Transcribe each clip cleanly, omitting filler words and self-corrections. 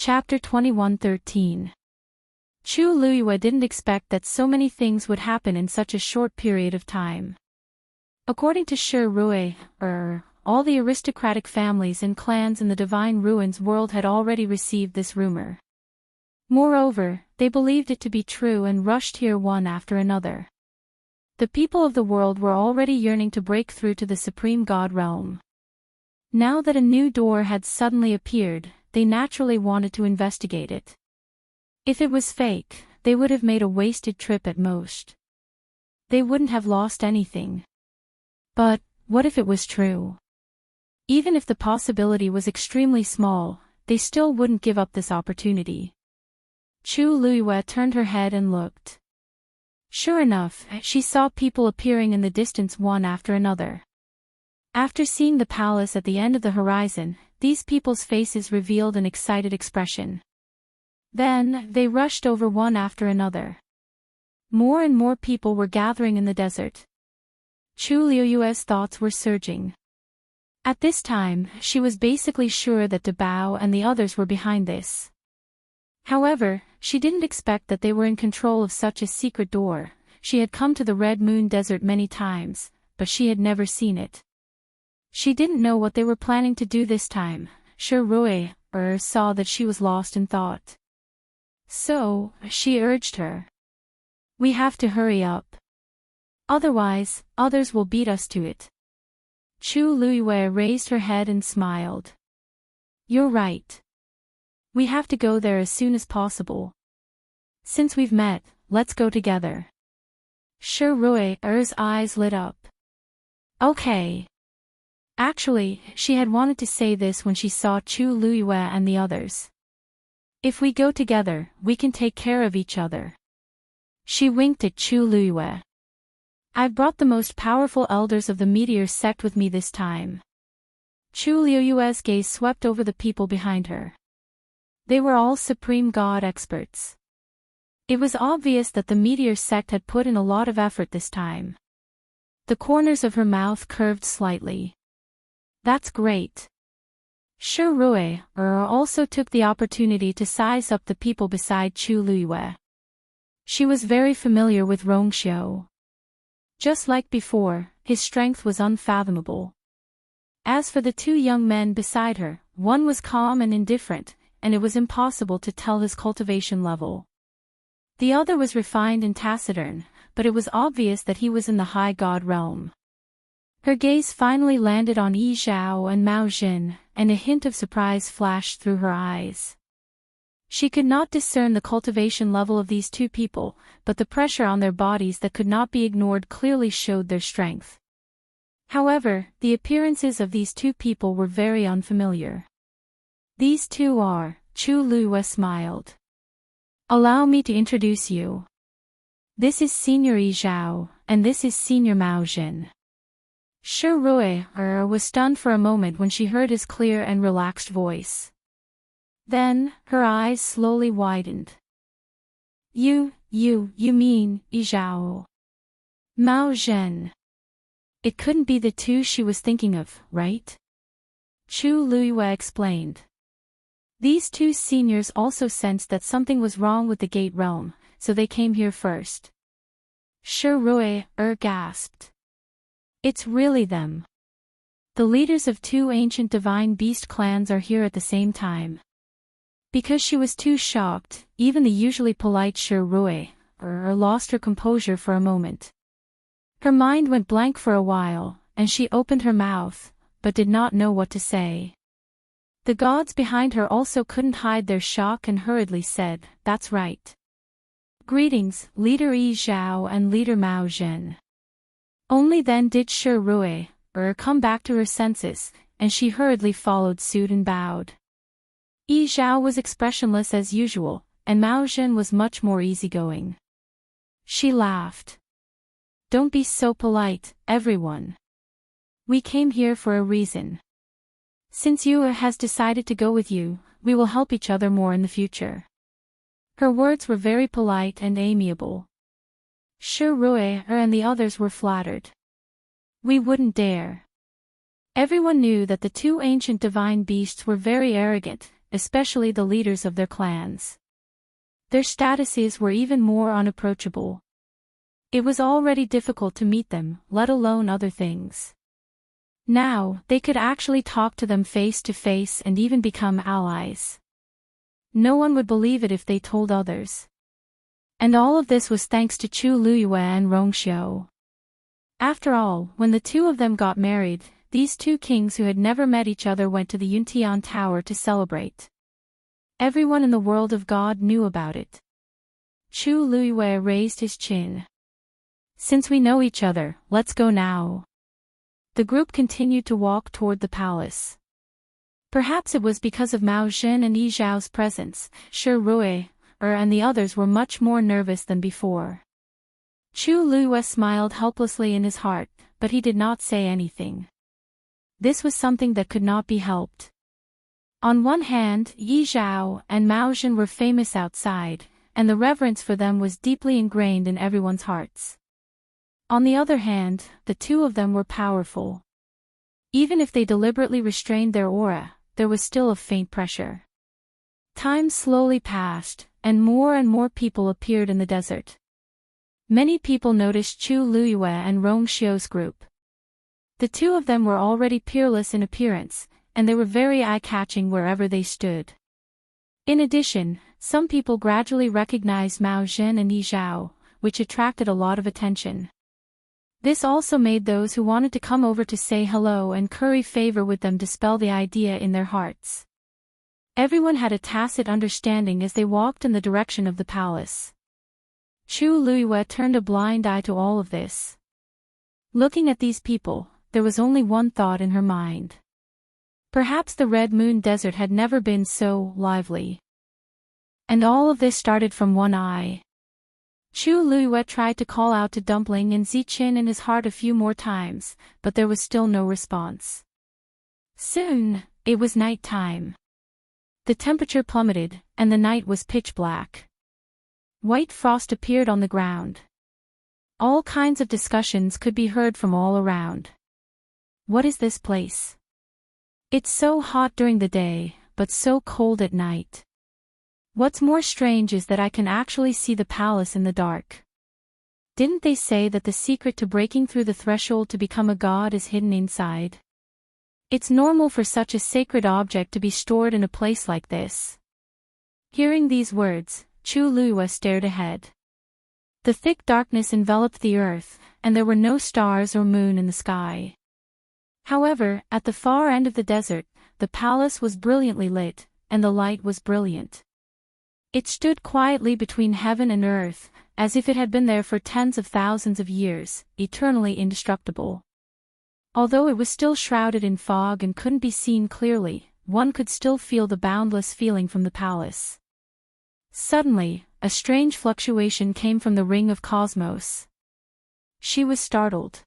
Chapter 21:13. Chu Luiyue didn't expect that so many things would happen in such a short period of time. According to Shi Rui, all the aristocratic families and clans in the Divine Ruins world had already received this rumor. Moreover, they believed it to be true and rushed here one after another. The people of the world were already yearning to break through to the Supreme God realm. Now that a new door had suddenly appeared, they naturally wanted to investigate it. If it was fake, they would have made a wasted trip at most. They wouldn't have lost anything. But, what if it was true? Even if the possibility was extremely small, they still wouldn't give up this opportunity. Chu Luiyue turned her head and looked. Sure enough, she saw people appearing in the distance one after another. After seeing the palace at the end of the horizon, these people's faces revealed an excited expression. Then, they rushed over one after another. More and more people were gathering in the desert. Chu Luiyue's thoughts were surging. At this time, she was basically sure that Dabao and the others were behind this. However, she didn't expect that they were in control of such a secret door. She had come to the Red Moon Desert many times, but she had never seen it. She didn't know what they were planning to do this time. Shi Rui saw that she was lost in thought. So, she urged her. We have to hurry up. Otherwise, others will beat us to it. Chu Luiyue raised her head and smiled. You're right. We have to go there as soon as possible. Since we've met, let's go together. Shi Rui's eyes lit up. Okay. Actually, she had wanted to say this when she saw Chu Luiyue and the others. If we go together, we can take care of each other. She winked at Chu Luiyue. I've brought the most powerful elders of the meteor sect with me this time. Chu Luiyue's gaze swept over the people behind her. They were all Supreme God experts. It was obvious that the meteor sect had put in a lot of effort this time. The corners of her mouth curved slightly. That's great. Shi Rui also took the opportunity to size up the people beside Chu Luiyue. She was very familiar with Rongxiu. Just like before, his strength was unfathomable. As for the two young men beside her, one was calm and indifferent, and it was impossible to tell his cultivation level. The other was refined and taciturn, but it was obvious that he was in the high god realm. Her gaze finally landed on Yi Zhao and Mao Jin, and a hint of surprise flashed through her eyes. She could not discern the cultivation level of these two people, but the pressure on their bodies that could not be ignored clearly showed their strength. However, the appearances of these two people were very unfamiliar. These two are, Chu Luiyue smiled. Allow me to introduce you. This is Senior Yi Zhao, and this is Senior Mao Jin. Shi Rui was stunned for a moment when she heard his clear and relaxed voice. Then, her eyes slowly widened. You mean, Yi Zhao? Mao Jin. It couldn't be the two she was thinking of, right? Chu Luiyue explained. These two seniors also sensed that something was wrong with the Gate Realm, so they came here first. Shi Rui gasped. It's really them. The leaders of two ancient divine beast clans are here at the same time. Because she was too shocked, even the usually polite Shi Rui lost her composure for a moment. Her mind went blank for a while, and she opened her mouth, but did not know what to say. The gods behind her also couldn't hide their shock and hurriedly said, That's right. Greetings, Leader Yi Zhao and Leader Mao Jin. Only then did Shi Rui come back to her senses, and she hurriedly followed suit and bowed. Yi Zhao was expressionless as usual, and Mao Jin was much more easygoing. She laughed. Don't be so polite, everyone. We came here for a reason. Since Yu has decided to go with you, we will help each other more in the future. Her words were very polite and amiable. Shi Rui and the others were flattered. We wouldn't dare. Everyone knew that the two ancient divine beasts were very arrogant, especially the leaders of their clans. Their statuses were even more unapproachable. It was already difficult to meet them, let alone other things. Now, they could actually talk to them face to face and even become allies. No one would believe it if they told others. And all of this was thanks to Chu Luyue and Rongxiu. After all, when the two of them got married, these two kings who had never met each other went to the Yuntian Tower to celebrate. Everyone in the world of God knew about it. Chu Luyue raised his chin. Since we know each other, let's go now. The group continued to walk toward the palace. Perhaps it was because of Mao Zhen and Yi Zhao's presence, Shi Rui, and the others were much more nervous than before. Chu Luyue smiled helplessly in his heart, but he did not say anything. This was something that could not be helped. On one hand, Yi Zhao and Mao Zhen were famous outside, and the reverence for them was deeply ingrained in everyone's hearts. On the other hand, the two of them were powerful. Even if they deliberately restrained their aura, there was still a faint pressure. Time slowly passed, and more people appeared in the desert. Many people noticed Chu Luyue and Rongxiu's group. The two of them were already peerless in appearance, and they were very eye-catching wherever they stood. In addition, some people gradually recognized Mao Zhen and Yi Zhao, which attracted a lot of attention. This also made those who wanted to come over to say hello and curry favor with them dispel the idea in their hearts. Everyone had a tacit understanding as they walked in the direction of the palace. Chu Luyue turned a blind eye to all of this. Looking at these people, there was only one thought in her mind. Perhaps the Red Moon Desert had never been so lively. And all of this started from one eye. Chu Luyue tried to call out to Dumpling and Ziqin in his heart a few more times, but there was still no response. Soon, it was night time. The temperature plummeted, and the night was pitch black. White frost appeared on the ground. All kinds of discussions could be heard from all around. What is this place? It's so hot during the day, but so cold at night. What's more strange is that I can actually see the palace in the dark. Didn't they say that the secret to breaking through the threshold to become a god is hidden inside? It's normal for such a sacred object to be stored in a place like this. Hearing these words, Chu Luyue stared ahead. The thick darkness enveloped the earth, and there were no stars or moon in the sky. However, at the far end of the desert, the palace was brilliantly lit, and the light was brilliant. It stood quietly between heaven and earth, as if it had been there for tens of thousands of years, eternally indestructible. Although it was still shrouded in fog and couldn't be seen clearly, one could still feel the boundless feeling from the palace. Suddenly, a strange fluctuation came from the ring of cosmos. She was startled.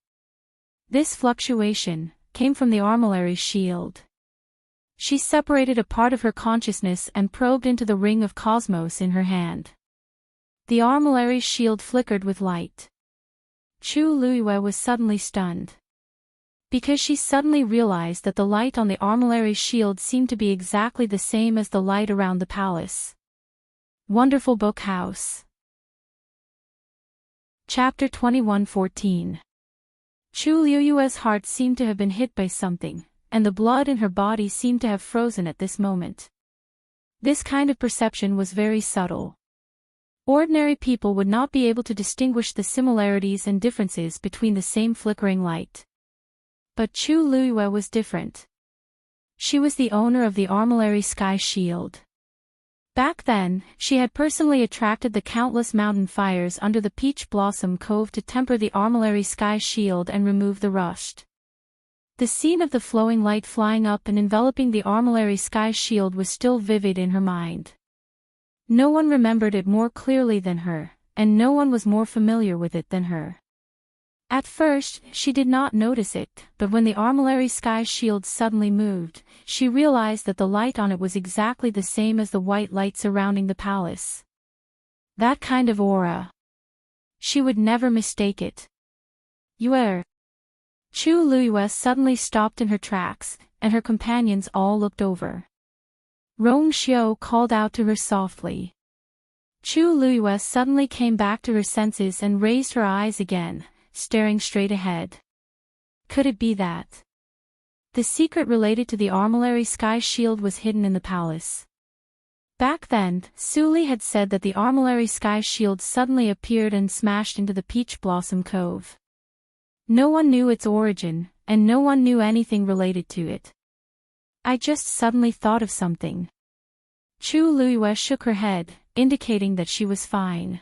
This fluctuation came from the armillary shield. She separated a part of her consciousness and probed into the ring of cosmos in her hand. The armillary shield flickered with light. Chu Luyue was suddenly stunned. Because she suddenly realized that the light on the armillary shield seemed to be exactly the same as the light around the palace. Wonderful Book House. Chapter 21:14. Chu Luyue's heart seemed to have been hit by something, and the blood in her body seemed to have frozen at this moment. This kind of perception was very subtle. Ordinary people would not be able to distinguish the similarities and differences between the same flickering light. But Chu Luyue was different. She was the owner of the armillary sky shield. Back then, she had personally attracted the countless mountain fires under the Peach Blossom Cove to temper the armillary sky shield and remove the rust. The scene of the flowing light flying up and enveloping the armillary sky shield was still vivid in her mind. No one remembered it more clearly than her, and no one was more familiar with it than her. At first, she did not notice it, but when the armillary sky shield suddenly moved, she realized that the light on it was exactly the same as the white light surrounding the palace. That kind of aura. She would never mistake it. Yue. Chu Luyue suddenly stopped in her tracks, and her companions all looked over. Rong Xiao called out to her softly. Chu Luiyue suddenly came back to her senses and raised her eyes again, staring straight ahead. Could it be that the secret related to the armillary sky shield was hidden in the palace? Back then, Suli had said that the armillary sky shield suddenly appeared and smashed into the Peach Blossom Cove. No one knew its origin, and no one knew anything related to it. I just suddenly thought of something. Chu Luiyue shook her head, indicating that she was fine.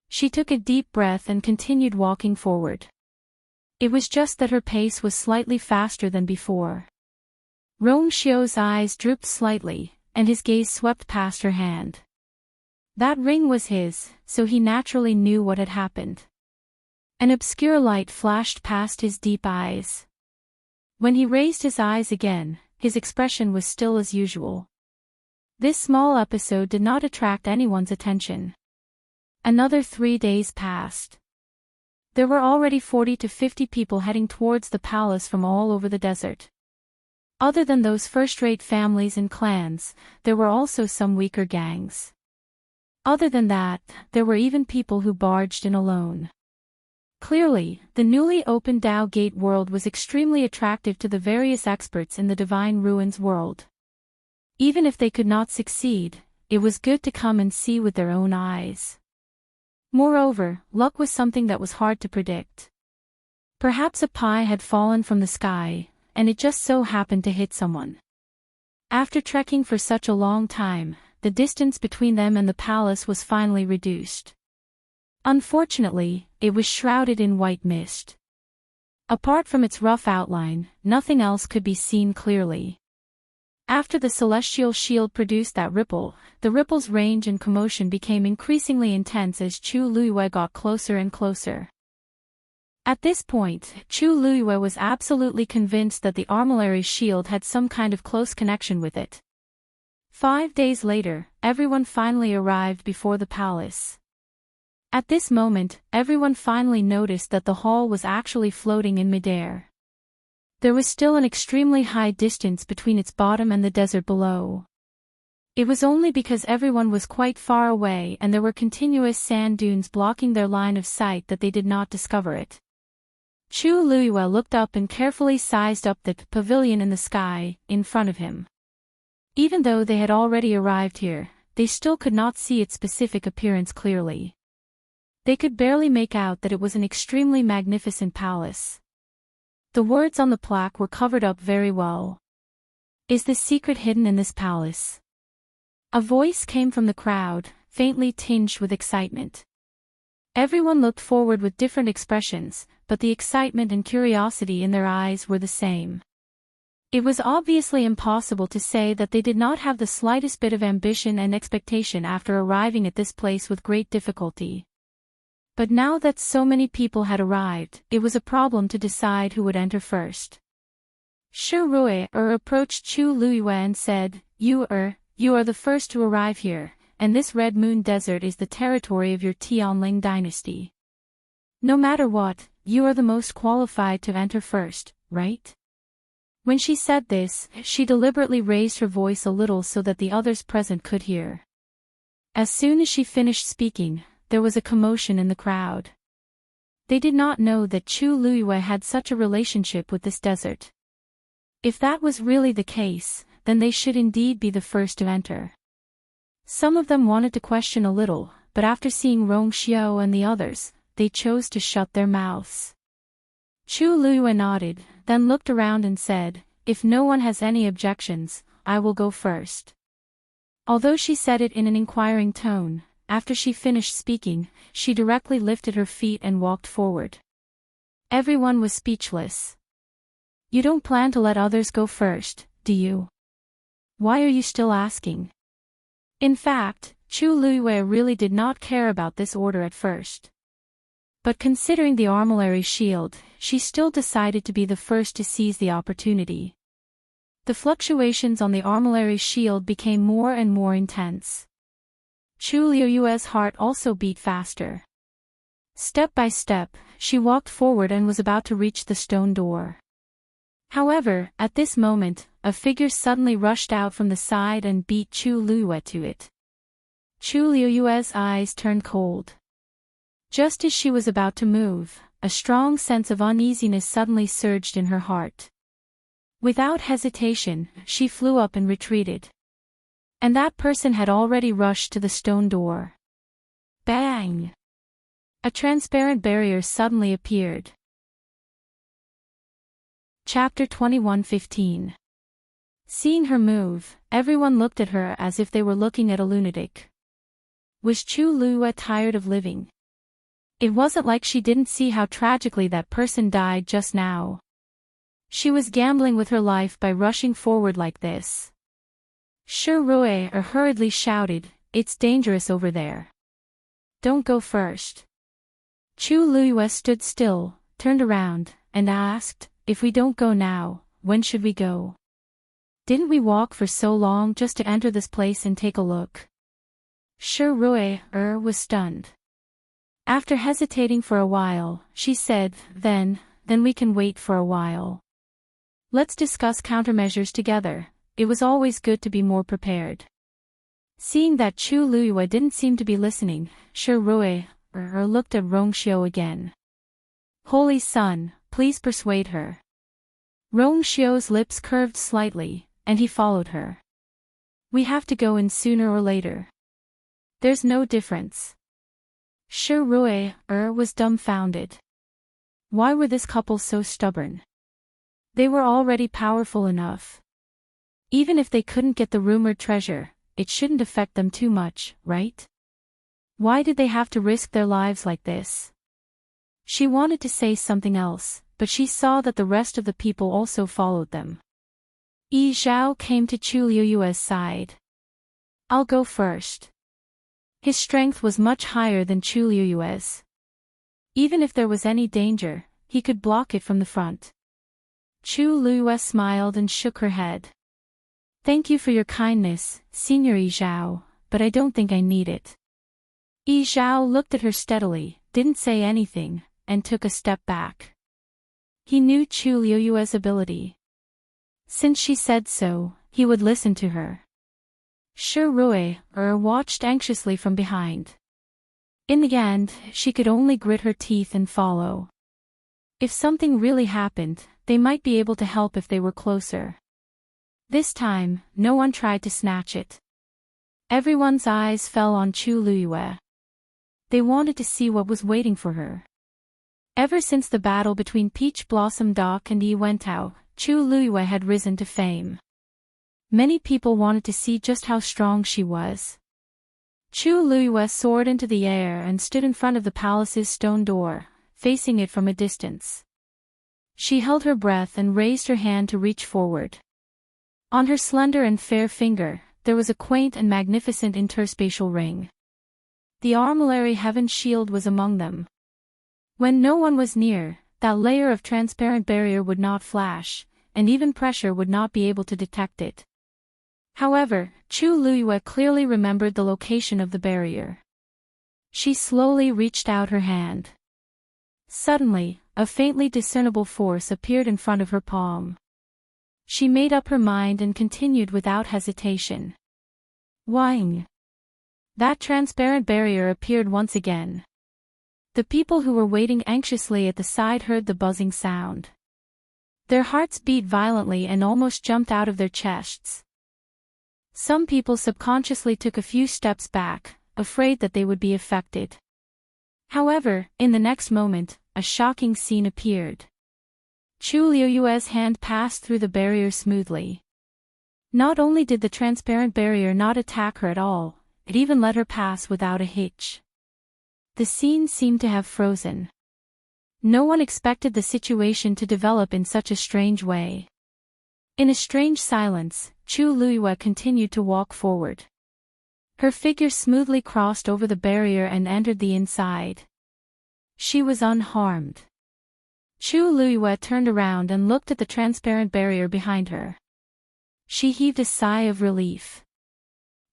She took a deep breath and continued walking forward. It was just that her pace was slightly faster than before. Rong Xiao's eyes drooped slightly, and his gaze swept past her hand. That ring was his, so he naturally knew what had happened. An obscure light flashed past his deep eyes. When he raised his eyes again, his expression was still as usual. This small episode did not attract anyone's attention. Another 3 days passed. There were already 40 to 50 people heading towards the palace from all over the desert. Other than those first-rate families and clans, there were also some weaker gangs. Other than that, there were even people who barged in alone. Clearly, the newly opened Dao Gate world was extremely attractive to the various experts in the Divine Ruins world. Even if they could not succeed, it was good to come and see with their own eyes. Moreover, luck was something that was hard to predict. Perhaps a pie had fallen from the sky, and it just so happened to hit someone. After trekking for such a long time, the distance between them and the palace was finally reduced. Unfortunately, it was shrouded in white mist. Apart from its rough outline, nothing else could be seen clearly. After the celestial shield produced that ripple, the ripple's range and commotion became increasingly intense as Chu Luiyue got closer and closer. At this point, Chu Luiyue was absolutely convinced that the armillary shield had some kind of close connection with it. 5 days later, everyone finally arrived before the palace. At this moment, everyone finally noticed that the hall was actually floating in midair. There was still an extremely high distance between its bottom and the desert below. It was only because everyone was quite far away and there were continuous sand dunes blocking their line of sight that they did not discover it. Chu Luiyue looked up and carefully sized up the pavilion in the sky, in front of him. Even though they had already arrived here, they still could not see its specific appearance clearly. They could barely make out that it was an extremely magnificent palace. The words on the plaque were covered up very well. Is the secret hidden in this palace? A voice came from the crowd, faintly tinged with excitement. Everyone looked forward with different expressions, but the excitement and curiosity in their eyes were the same. It was obviously impossible to say that they did not have the slightest bit of ambition and expectation after arriving at this place with great difficulty. But now that so many people had arrived, it was a problem to decide who would enter first. Shi Rui approached Chu Luiyue and said, You are the first to arrive here, and this Red Moon Desert is the territory of your Tianling dynasty. No matter what, you are the most qualified to enter first, right? When she said this, she deliberately raised her voice a little so that the others present could hear. As soon as she finished speaking, there was a commotion in the crowd. They did not know that Chu Luiyue had such a relationship with this desert. If that was really the case, then they should indeed be the first to enter. Some of them wanted to question a little, but after seeing Rong Xiao and the others, they chose to shut their mouths. Chu Luiyue nodded, then looked around and said, If no one has any objections, I will go first. Although she said it in an inquiring tone, after she finished speaking, she directly lifted her feet and walked forward. Everyone was speechless. You don't plan to let others go first, do you? Why are you still asking? In fact, Chu Luiyue really did not care about this order at first. But considering the armillary shield, she still decided to be the first to seize the opportunity. The fluctuations on the armillary shield became more and more intense. Chu Luiyue's heart also beat faster. Step by step, she walked forward and was about to reach the stone door. However, at this moment, a figure suddenly rushed out from the side and beat Chu Liyue to it. Chu Liyue's eyes turned cold. Just as she was about to move, a strong sense of uneasiness suddenly surged in her heart. Without hesitation, she flew up and retreated. And that person had already rushed to the stone door. Bang! A transparent barrier suddenly appeared. Chapter 21:15. Seeing her move, everyone looked at her as if they were looking at a lunatic. Was Chu Liyue tired of living? It wasn't like she didn't see how tragically that person died just now. She was gambling with her life by rushing forward like this. Shi Rui hurriedly shouted, "It's dangerous over there. Don't go first." Chu Liyue stood still, turned around, and asked, "If we don't go now, when should we go? Didn't we walk for so long just to enter this place and take a look?" Shi Rui was stunned. After hesitating for a while, she said, Then we can wait for a while. Let's discuss countermeasures together. It was always good to be more prepared." Seeing that Chu Liyue didn't seem to be listening, Shi Rui looked at Rongxiu again. "Holy Sun, please persuade her." Rongxiu's lips curved slightly, and he followed her. "We have to go in sooner or later. There's no difference." Shi Rui was dumbfounded. Why were this couple so stubborn? They were already powerful enough. Even if they couldn't get the rumored treasure, it shouldn't affect them too much, right? Why did they have to risk their lives like this? She wanted to say something else, but she saw that the rest of the people also followed them. Yi Zhao came to Chu Liyue's side. "I'll go first." His strength was much higher than Chu Liyue's. Even if there was any danger, he could block it from the front. Chu Liyue smiled and shook her head. "Thank you for your kindness, Senior Yi Zhao, but I don't think I need it." Yi Zhao looked at her steadily, didn't say anything, and took a step back. He knew Chu Liyue's ability. Since she said so, he would listen to her. Shi Rui watched anxiously from behind. In the end, she could only grit her teeth and follow. If something really happened, they might be able to help if they were closer. This time, no one tried to snatch it. Everyone's eyes fell on Chu Liyue. They wanted to see what was waiting for her. Ever since the battle between Peach Blossom Doc and Yi Wentao, Chu Liyue had risen to fame. Many people wanted to see just how strong she was. Chu Liyue soared into the air and stood in front of the palace's stone door, facing it from a distance. She held her breath and raised her hand to reach forward. On her slender and fair finger, there was a quaint and magnificent interspatial ring. The armillary heaven shield was among them. When no one was near, that layer of transparent barrier would not flash, and even pressure would not be able to detect it. However, Chu Liyue clearly remembered the location of the barrier. She slowly reached out her hand. Suddenly, a faintly discernible force appeared in front of her palm. She made up her mind and continued without hesitation. Wang! That transparent barrier appeared once again. The people who were waiting anxiously at the side heard the buzzing sound. Their hearts beat violently and almost jumped out of their chests. Some people subconsciously took a few steps back, afraid that they would be affected. However, in the next moment, a shocking scene appeared. Chu Liyue's hand passed through the barrier smoothly. Not only did the transparent barrier not attack her at all, it even let her pass without a hitch. The scene seemed to have frozen. No one expected the situation to develop in such a strange way. In a strange silence, Chu Liyue continued to walk forward. Her figure smoothly crossed over the barrier and entered the inside. She was unharmed. Chu Liyue turned around and looked at the transparent barrier behind her. She heaved a sigh of relief.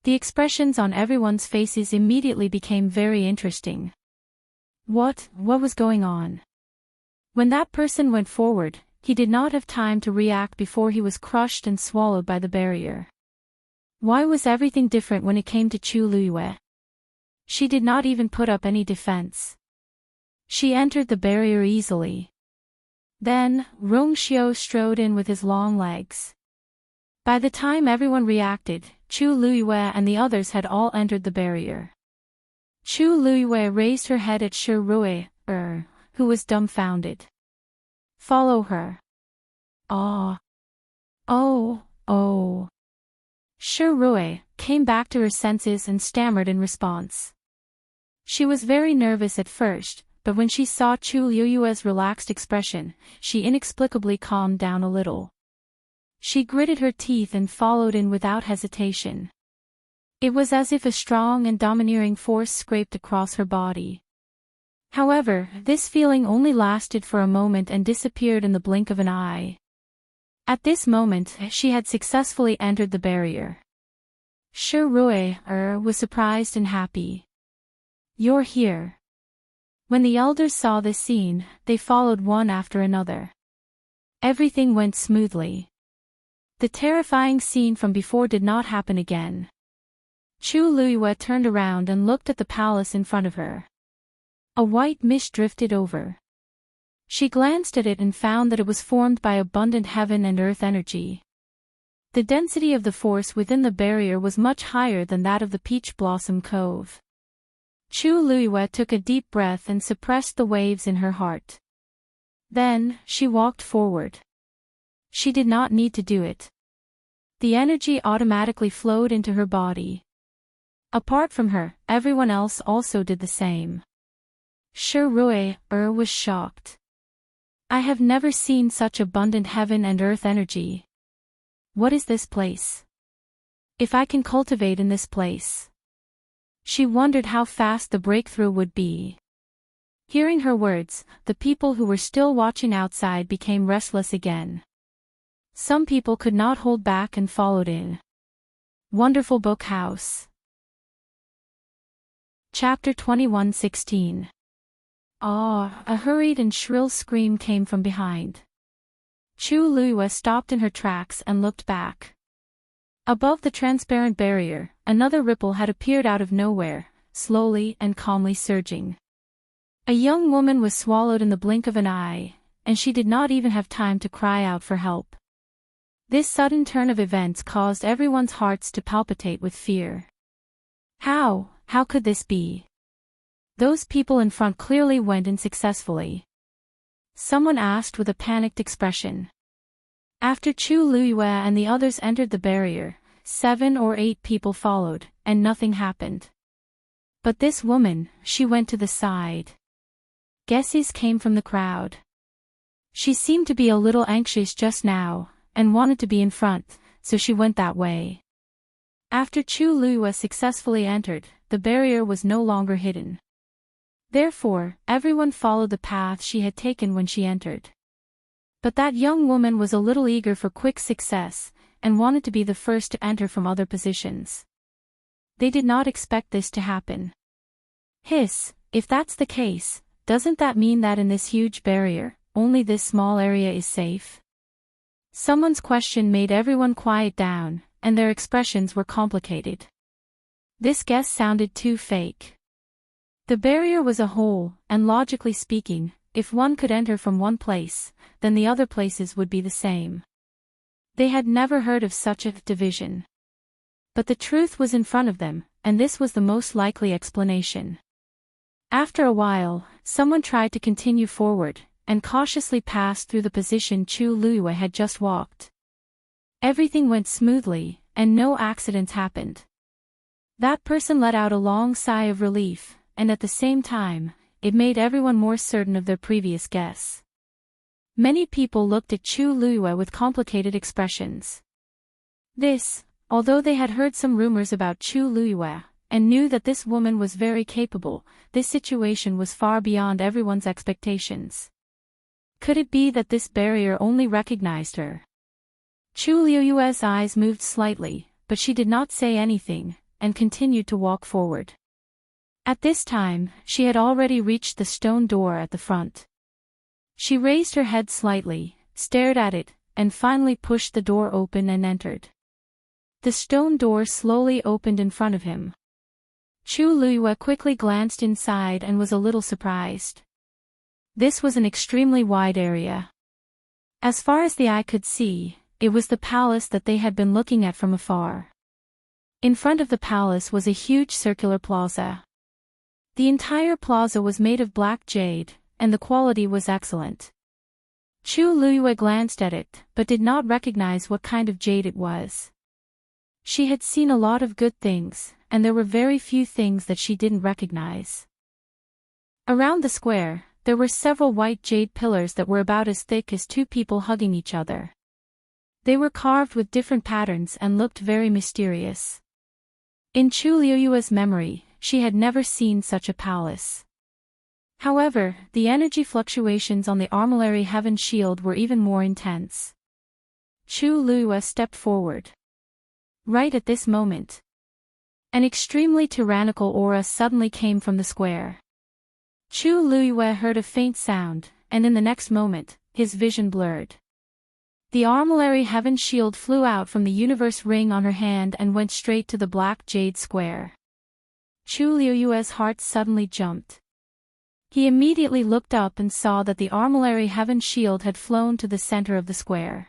The expressions on everyone's faces immediately became very interesting. What was going on? When that person went forward, He did not have time to react before he was crushed and swallowed by the barrier. Why was everything different when it came to Chu Luiyue? She did not even put up any defense. She entered the barrier easily. Then, Rong Xiao strode in with his long legs. By the time everyone reacted, Chu Luiyue and the others had all entered the barrier. Chu Luiyue raised her head at Shi Rui, who was dumbfounded. Follow her. Ah. Oh. Shi Rui came back to her senses and stammered in response. She was very nervous at first, but when she saw Chu Luiyue's relaxed expression, she inexplicably calmed down a little. She gritted her teeth and followed in without hesitation. It was as if a strong and domineering force scraped across her body. However, this feeling only lasted for a moment and disappeared in the blink of an eye. At this moment, she had successfully entered the barrier. Shi Rui was surprised and happy. You're here. When the elders saw this scene, they followed one after another. Everything went smoothly. The terrifying scene from before did not happen again. Chu Luiyue turned around and looked at the palace in front of her. A white mist drifted over. She glanced at it and found that it was formed by abundant heaven and earth energy. The density of the force within the barrier was much higher than that of the Peach Blossom Cove. Chu Luiyue took a deep breath and suppressed the waves in her heart. Then, she walked forward. She did not need to do it. The energy automatically flowed into her body. Apart from her, everyone else also did the same. Shi Rui was shocked. I have never seen such abundant heaven and earth energy. What is this place? If I can cultivate in this place. She wondered how fast the breakthrough would be. Hearing her words, the people who were still watching outside became restless again. Some people could not hold back and followed in. Wonderful Book House. Chapter 21:16. A hurried and shrill scream came from behind. Chu Luiyue stopped in her tracks and looked back. Above the transparent barrier, another ripple had appeared out of nowhere, slowly and calmly surging. A young woman was swallowed in the blink of an eye, and she did not even have time to cry out for help. This sudden turn of events caused everyone's hearts to palpitate with fear. How could this be? Those people in front clearly went in successfully. Someone asked with a panicked expression. After Chu Luiyue and the others entered the barrier, 7 or 8 people followed, and nothing happened. But this woman, she went to the side. Guesses came from the crowd. She seemed to be a little anxious just now, and wanted to be in front, so she went that way. After Chu Luiyue successfully entered, the barrier was no longer hidden. Therefore, everyone followed the path she had taken when she entered. But that young woman was a little eager for quick success, and wanted to be the first to enter from other positions. They did not expect this to happen. Hiss, if that's the case, doesn't that mean that in this huge barrier, only this small area is safe? Someone's question made everyone quiet down, and their expressions were complicated. This guess sounded too fake. The barrier was a whole, and logically speaking, if one could enter from one place, then the other places would be the same. They had never heard of such a division. But the truth was in front of them, and this was the most likely explanation. After a while, someone tried to continue forward, and cautiously passed through the position Chu Luiyue had just walked. Everything went smoothly, and no accidents happened. That person let out a long sigh of relief, and at the same time, it made everyone more certain of their previous guess. Many people looked at Chu Luiyue with complicated expressions. Although they had heard some rumors about Chu Luiyue, and knew that this woman was very capable, this situation was far beyond everyone's expectations. Could it be that this barrier only recognized her? Chu Luiyue's eyes moved slightly, but she did not say anything, and continued to walk forward. At this time, she had already reached the stone door at the front. She raised her head slightly, stared at it, and finally pushed the door open and entered. The stone door slowly opened in front of him. Chu Luiyue quickly glanced inside and was a little surprised. This was an extremely wide area. As far as the eye could see, it was the palace that they had been looking at from afar. In front of the palace was a huge circular plaza. The entire plaza was made of black jade, and the quality was excellent. Chu Luiyue glanced at it, but did not recognize what kind of jade it was. She had seen a lot of good things, and there were very few things that she didn't recognize. Around the square, there were several white jade pillars that were about as thick as two people hugging each other. They were carved with different patterns and looked very mysterious. In Chu Luiyue's memory, she had never seen such a palace. However, the energy fluctuations on the armillary heaven shield were even more intense. Chu Luiyue stepped forward. Right at this moment, an extremely tyrannical aura suddenly came from the square. Chu Luiyue heard a faint sound, and in the next moment, his vision blurred. The armillary heaven shield flew out from the universe ring on her hand and went straight to the black jade square. Chu Luiyue's heart suddenly jumped. He immediately looked up and saw that the armillary heaven shield had flown to the center of the square.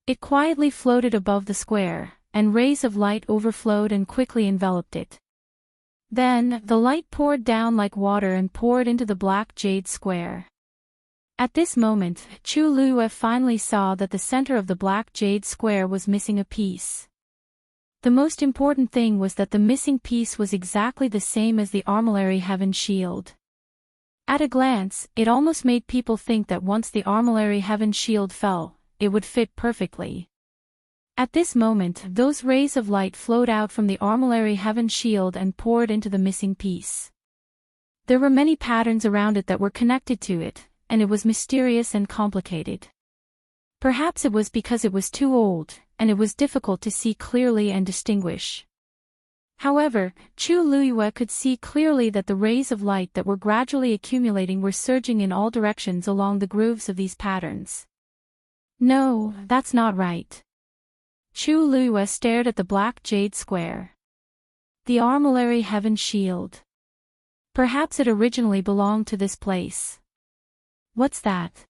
It quietly floated above the square, and rays of light overflowed and quickly enveloped it. Then, the light poured down like water and poured into the black jade square. At this moment, Chu Luiyue finally saw that the center of the black jade square was missing a piece. The most important thing was that the missing piece was exactly the same as the armillary heaven shield. At a glance, it almost made people think that once the armillary heaven shield fell, it would fit perfectly. At this moment, those rays of light flowed out from the armillary heaven shield and poured into the missing piece. There were many patterns around it that were connected to it, and it was mysterious and complicated. Perhaps it was because it was too old, and it was difficult to see clearly and distinguish. However, Chu Luiyue could see clearly that the rays of light that were gradually accumulating were surging in all directions along the grooves of these patterns. No, that's not right. Chu Luiyue stared at the black jade square. The armillary heaven shield. Perhaps it originally belonged to this place. What's that?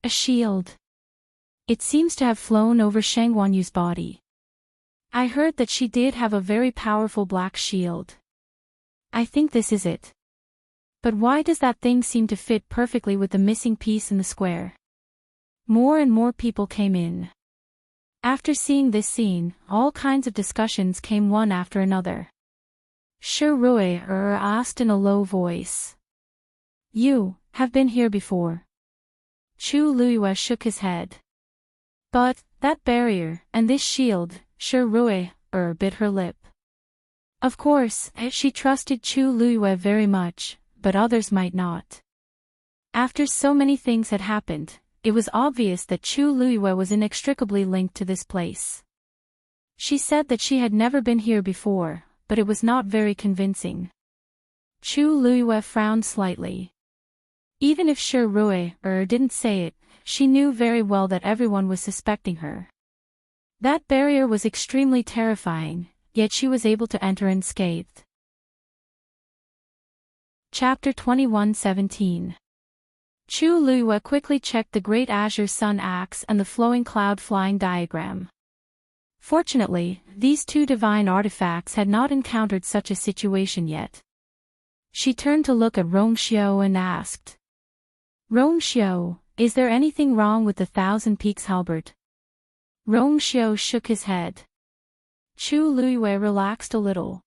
A shield. It seems to have flown over Shang Guanyu's body. I heard that she did have a very powerful black shield. I think this is it. But why does that thing seem to fit perfectly with the missing piece in the square? More and more people came in. After seeing this scene, all kinds of discussions came one after another. Shi Rui asked in a low voice. You have been here before. Chu Luiyue shook his head. But that barrier and this shield, Shi Rui bit her lip. Of course, she trusted Chu Luiyue very much, but others might not. After so many things had happened, it was obvious that Chu Luiyue was inextricably linked to this place. She said that she had never been here before, but it was not very convincing. Chu Luiyue frowned slightly. Even if Shi Rui didn't say it, she knew very well that everyone was suspecting her. That barrier was extremely terrifying, yet she was able to enter unscathed. Chapter 21:17. Chu Luiyue quickly checked the Great Azure Sun Axe and the Flowing Cloud Flying Diagram. Fortunately, these two divine artifacts had not encountered such a situation yet. She turned to look at Rongxiu and asked, Rongxiu, is there anything wrong with the Thousand Peaks halberd? Rongxiu shook his head. Chu Luiyue relaxed a little.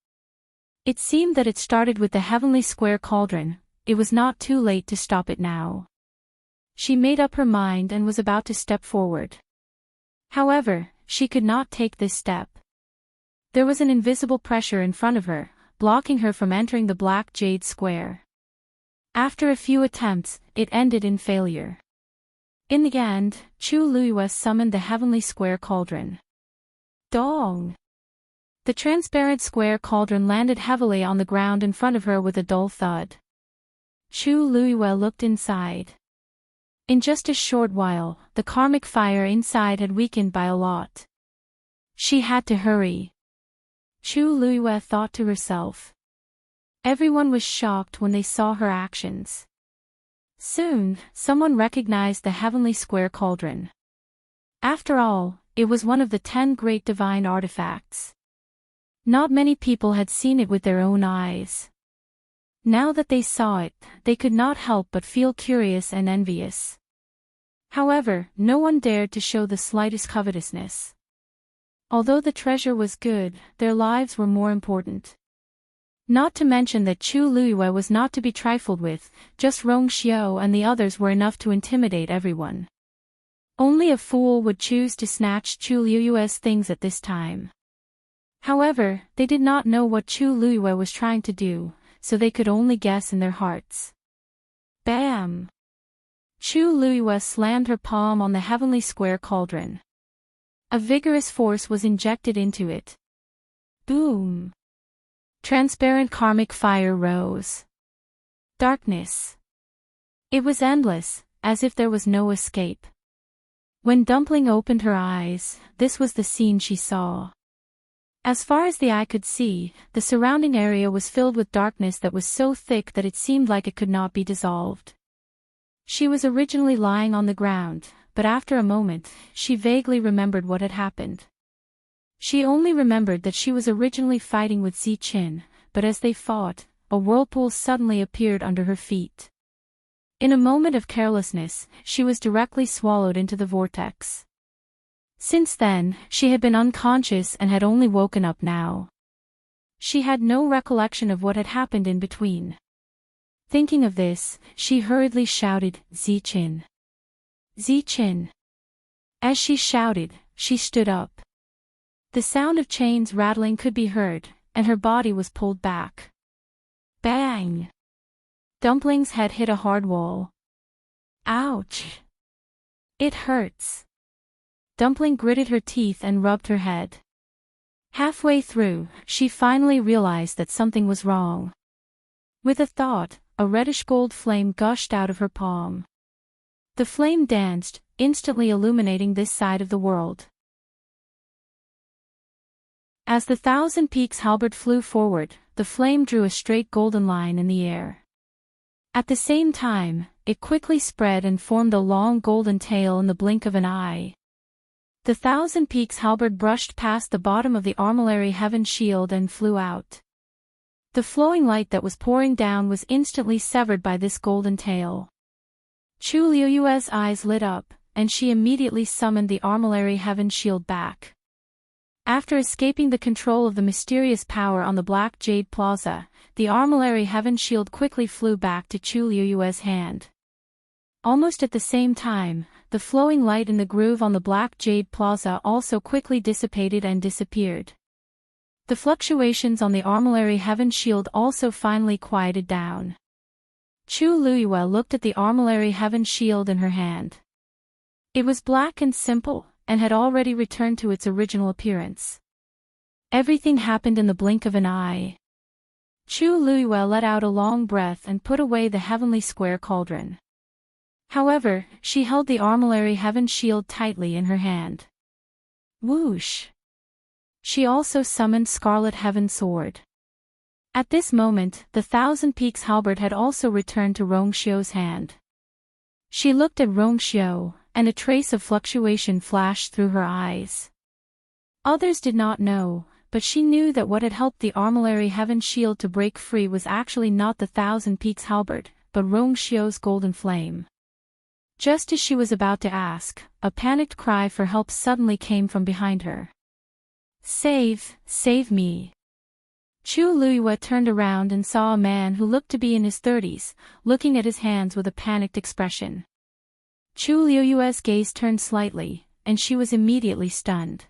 It seemed that it started with the heavenly square cauldron. It was not too late to stop it now. She made up her mind and was about to step forward. However, she could not take this step. There was an invisible pressure in front of her, blocking her from entering the black jade square. After a few attempts, it ended in failure. In the end, Chu Luiyue summoned the heavenly square cauldron. Dong! The transparent square cauldron landed heavily on the ground in front of her with a dull thud. Chu Luiyue looked inside. In just a short while, the karmic fire inside had weakened by a lot. She had to hurry. Chu Luiyue thought to herself. Everyone was shocked when they saw her actions. Soon, someone recognized the heavenly square cauldron. After all, it was one of the 10 great divine artifacts. Not many people had seen it with their own eyes. Now that they saw it, they could not help but feel curious and envious. However, no one dared to show the slightest covetousness. Although the treasure was good, their lives were more important. Not to mention that Chu Luiyue was not to be trifled with, just Rong Xiao and the others were enough to intimidate everyone. Only a fool would choose to snatch Chu Luiyue's things at this time. However, they did not know what Chu Luiyue was trying to do, so they could only guess in their hearts. Bam! Chu Luiyue slammed her palm on the heavenly square cauldron. A vigorous force was injected into it. Boom! Transparent karmic fire rose. Darkness. It was endless, as if there was no escape. When Dumpling opened her eyes, this was the scene she saw. As far as the eye could see, the surrounding area was filled with darkness that was so thick that it seemed like it could not be dissolved. She was originally lying on the ground, but after a moment, she vaguely remembered what had happened. She only remembered that she was originally fighting with Ziqin, but as they fought, a whirlpool suddenly appeared under her feet. In a moment of carelessness, she was directly swallowed into the vortex. Since then, she had been unconscious and had only woken up now. She had no recollection of what had happened in between. Thinking of this, she hurriedly shouted, "Ziqin! Ziqin!" As she shouted, she stood up. The sound of chains rattling could be heard, and her body was pulled back. Bang! Dumpling's head hit a hard wall. Ouch! It hurts. Dumpling gritted her teeth and rubbed her head. Halfway through, she finally realized that something was wrong. With a thought, a reddish-gold flame gushed out of her palm. The flame danced, instantly illuminating this side of the world. As the Thousand Peaks halberd flew forward, the flame drew a straight golden line in the air. At the same time, it quickly spread and formed a long golden tail in the blink of an eye. The Thousand Peaks halberd brushed past the bottom of the armillary heaven shield and flew out. The flowing light that was pouring down was instantly severed by this golden tail. Chu Luiyue's eyes lit up, and she immediately summoned the armillary heaven shield back. After escaping the control of the mysterious power on the Black Jade Plaza, the armillary heaven shield quickly flew back to Chu Luiyue's hand. Almost at the same time, the flowing light in the groove on the Black Jade Plaza also quickly dissipated and disappeared. The fluctuations on the armillary heaven shield also finally quieted down. Chu Luiyue looked at the armillary heaven shield in her hand. It was black and simple, and had already returned to its original appearance. Everything happened in the blink of an eye. Chu Luiyue let out a long breath and put away the heavenly square cauldron. However, she held the armillary heaven shield tightly in her hand. Whoosh! She also summoned Scarlet Heaven Sword. At this moment, the Thousand Peaks halberd had also returned to Rong Xiao's hand. She looked at Rong Xiao, and a trace of fluctuation flashed through her eyes. Others did not know, but she knew that what had helped the armillary heaven shield to break free was actually not the Thousand Peaks halberd, but Rong Xiao's golden flame. Just as she was about to ask, a panicked cry for help suddenly came from behind her. Save me. Chu Luiyue turned around and saw a man who looked to be in his 30s, looking at his hands with a panicked expression. Chu Luiyue's gaze turned slightly, and she was immediately stunned.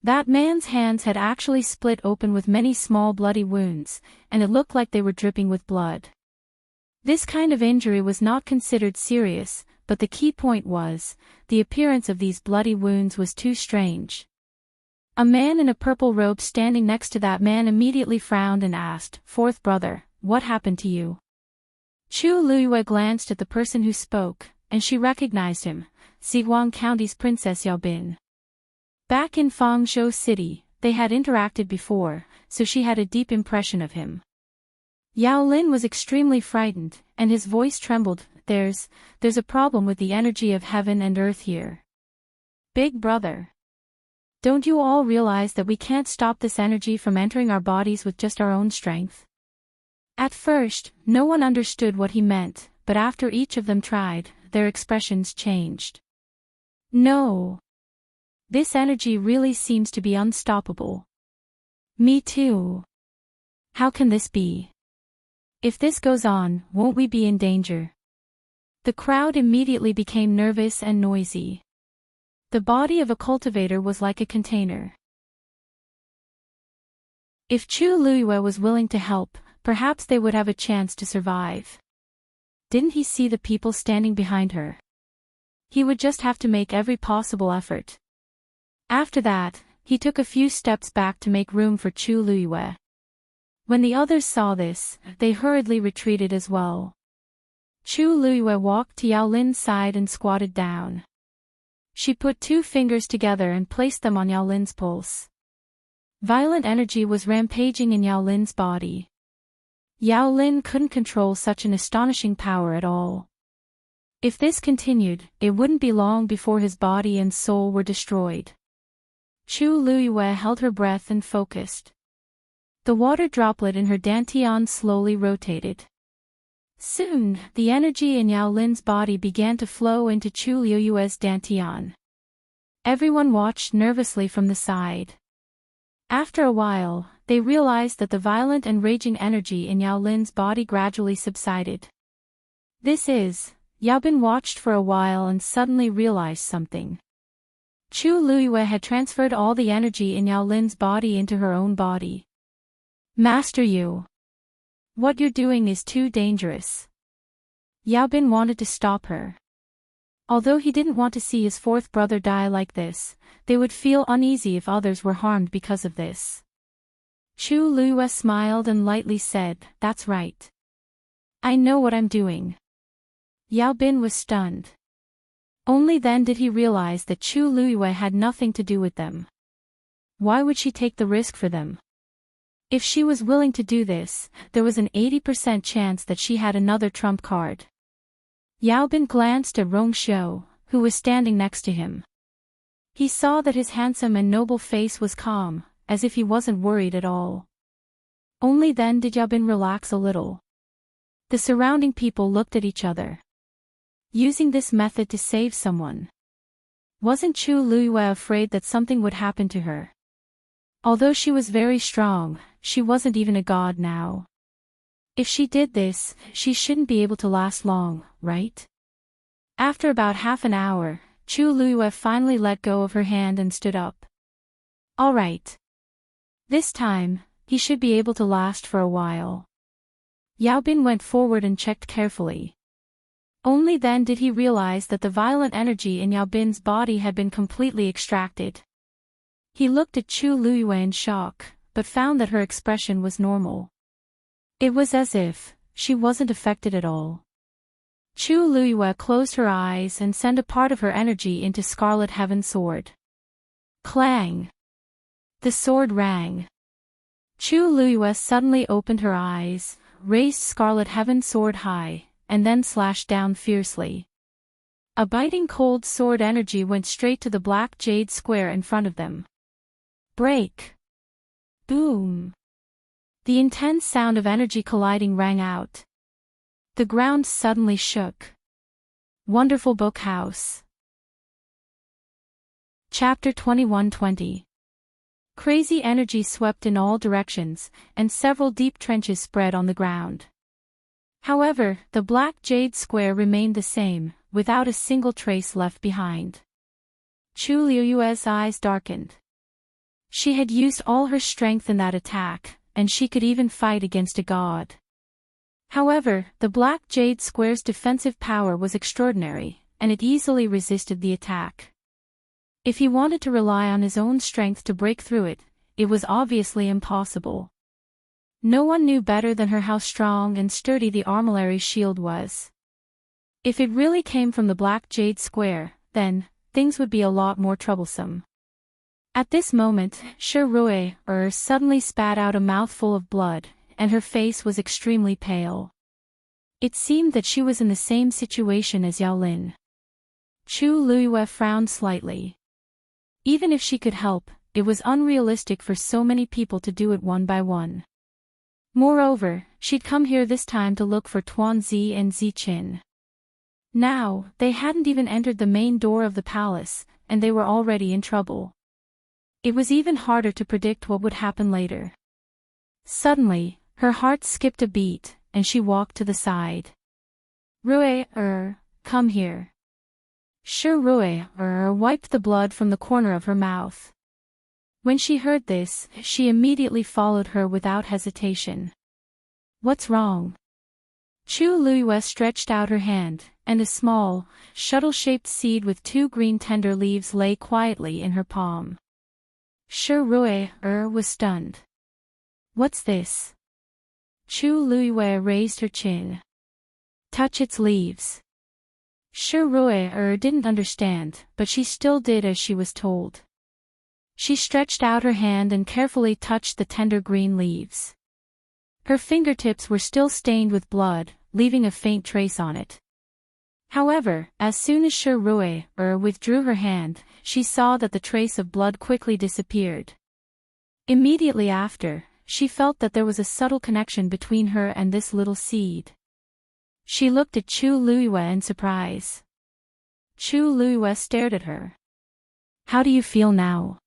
That man's hands had actually split open with many small bloody wounds, and it looked like they were dripping with blood. This kind of injury was not considered serious, but the key point was, the appearance of these bloody wounds was too strange. A man in a purple robe standing next to that man immediately frowned and asked, "Fourth brother, what happened to you?" Chu Luiyue glanced at the person who spoke, and she recognized him, Xiguang County's Princess Yao Bin. Back in Fangzhou City, they had interacted before, so she had a deep impression of him. Yao Lin was extremely frightened, and his voice trembled. There's a problem with the energy of heaven and earth here. Big brother. Don't you all realize that we can't stop this energy from entering our bodies with just our own strength? At first, no one understood what he meant, but after each of them tried, their expressions changed. No. This energy really seems to be unstoppable. Me too. How can this be? If this goes on, won't we be in danger? The crowd immediately became nervous and noisy. The body of a cultivator was like a container. If Chu Luiyue was willing to help, perhaps they would have a chance to survive. Didn't he see the people standing behind her? He would just have to make every possible effort. After that, he took a few steps back to make room for Chu Luiyue. When the others saw this, they hurriedly retreated as well. Chu Luiyue walked to Yao Lin's side and squatted down. She put 2 fingers together and placed them on Yao Lin's pulse. Violent energy was rampaging in Yao Lin's body. Yao Lin couldn't control such an astonishing power at all. If this continued, it wouldn't be long before his body and soul were destroyed. Chu Luiyue held her breath and focused. The water droplet in her dantian slowly rotated. Soon, the energy in Yao Lin's body began to flow into Chu Luiyue's dantian. Everyone watched nervously from the side. After a while, they realized that the violent and raging energy in Yao Lin's body gradually subsided. Yao Bin watched for a while and suddenly realized something. Chu Luiyue had transferred all the energy in Yao Lin's body into her own body. Master Yu. What you're doing is too dangerous. Yao Bin wanted to stop her. Although he didn't want to see his 4th brother die like this, they would feel uneasy if others were harmed because of this. Chu Luiyue smiled and lightly said, "That's right. I know what I'm doing." Yao Bin was stunned. Only then did he realize that Chu Luiyue had nothing to do with them. Why would she take the risk for them? If she was willing to do this, there was an 80% chance that she had another trump card. Yao Bin glanced at Rong Xiu, who was standing next to him. He saw that his handsome and noble face was calm, as if he wasn't worried at all. Only then did Yao Bin relax a little. The surrounding people looked at each other. Using this method to save someone. Wasn't Chu Luiyue afraid that something would happen to her? Although she was very strong, she wasn't even a god now. If she did this, she shouldn't be able to last long, right? After about half an hour, Chu Luiyue finally let go of her hand and stood up. All right. This time, he should be able to last for a while. Yao Bin went forward and checked carefully. Only then did he realize that the violent energy in Yao Bin's body had been completely extracted. He looked at Chu Luiyue in shock, but found that her expression was normal. It was as if she wasn't affected at all. Chu Luiyue closed her eyes and sent a part of her energy into Scarlet Heaven Sword. Clang! The sword rang. Chu Luiyue suddenly opened her eyes, raised Scarlet Heaven Sword high, and then slashed down fiercely. A biting cold sword energy went straight to the black jade square in front of them. Break! Boom! The intense sound of energy colliding rang out. The ground suddenly shook. Wonderful Book House. Chapter 21-20. Crazy energy swept in all directions, and several deep trenches spread on the ground. However, the black jade square remained the same, without a single trace left behind. Chu Luiyue's eyes darkened. She had used all her strength in that attack, and she could even fight against a god. However, the black jade square's defensive power was extraordinary, and it easily resisted the attack. If he wanted to rely on his own strength to break through it, it was obviously impossible. No one knew better than her how strong and sturdy the armillary shield was. If it really came from the Black Jade Square, then things would be a lot more troublesome. At this moment, Shirui suddenly spat out a mouthful of blood, and her face was extremely pale. It seemed that she was in the same situation as Yao Lin. Chu Luiyue frowned slightly. Even if she could help, it was unrealistic for so many people to do it one by one. Moreover, she'd come here this time to look for Tuanzi and Ziqin. Now, they hadn't even entered the main door of the palace, and they were already in trouble. It was even harder to predict what would happen later. Suddenly, her heart skipped a beat, and she walked to the side. Rui, come here. Rui wiped the blood from the corner of her mouth. When she heard this, she immediately followed her without hesitation. What's wrong? Chu Luiyue stretched out her hand, and a small, shuttle-shaped seed with 2 green tender leaves lay quietly in her palm. Rui was stunned. What's this? Chu Luiyue raised her chin. Touch its leaves. Rui didn't understand, but she still did as she was told. She stretched out her hand and carefully touched the tender green leaves. Her fingertips were still stained with blood, leaving a faint trace on it. However, as soon as Rui withdrew her hand, she saw that the trace of blood quickly disappeared. Immediately after, she felt that there was a subtle connection between her and this little seed. She looked at Chu Luiyue in surprise. Chu Luiyue stared at her. How do you feel now?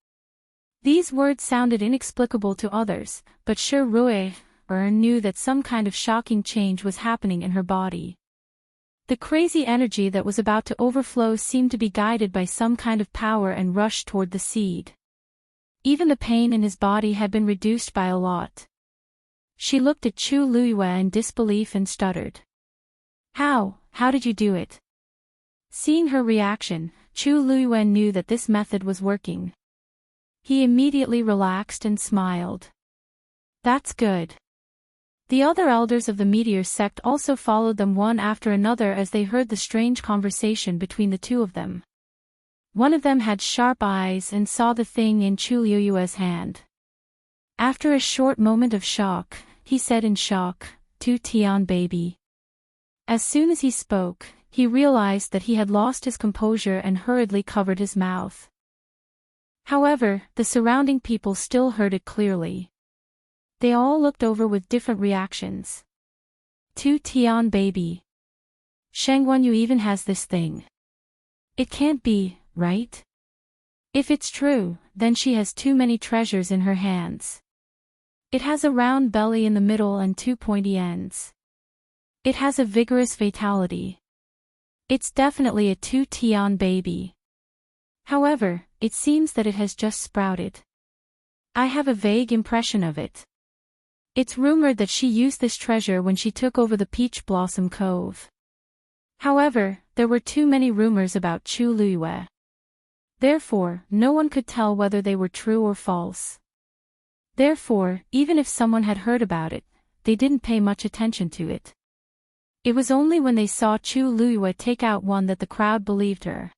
These words sounded inexplicable to others, but Rui knew that some kind of shocking change was happening in her body. The crazy energy that was about to overflow seemed to be guided by some kind of power and rushed toward the seed. Even the pain in his body had been reduced by a lot. She looked at Chu Luiyue in disbelief and stuttered. How did you do it? Seeing her reaction, Chu Luiyue knew that this method was working. He immediately relaxed and smiled. That's good. The other elders of the meteor sect also followed them one after another as they heard the strange conversation between the two of them. One of them had sharp eyes and saw the thing in Chu Luiyue's hand. After a short moment of shock, he said in shock, "Tu Tian baby." As soon as he spoke, he realized that he had lost his composure and hurriedly covered his mouth. However, the surrounding people still heard it clearly. They all looked over with different reactions. Tu Tian baby. Sheng Wenyu even has this thing. It can't be, right? If it's true, then she has too many treasures in her hands. It has a round belly in the middle and 2 pointy ends. It has a vigorous vitality. It's definitely a Tu Tian baby. However, it seems that it has just sprouted. I have a vague impression of it. It's rumored that she used this treasure when she took over the Peach Blossom Cove. However, there were too many rumors about Chu Luiyue. Therefore, no one could tell whether they were true or false. Therefore, even if someone had heard about it, they didn't pay much attention to it. It was only when they saw Chu Luiyue take out one that the crowd believed her.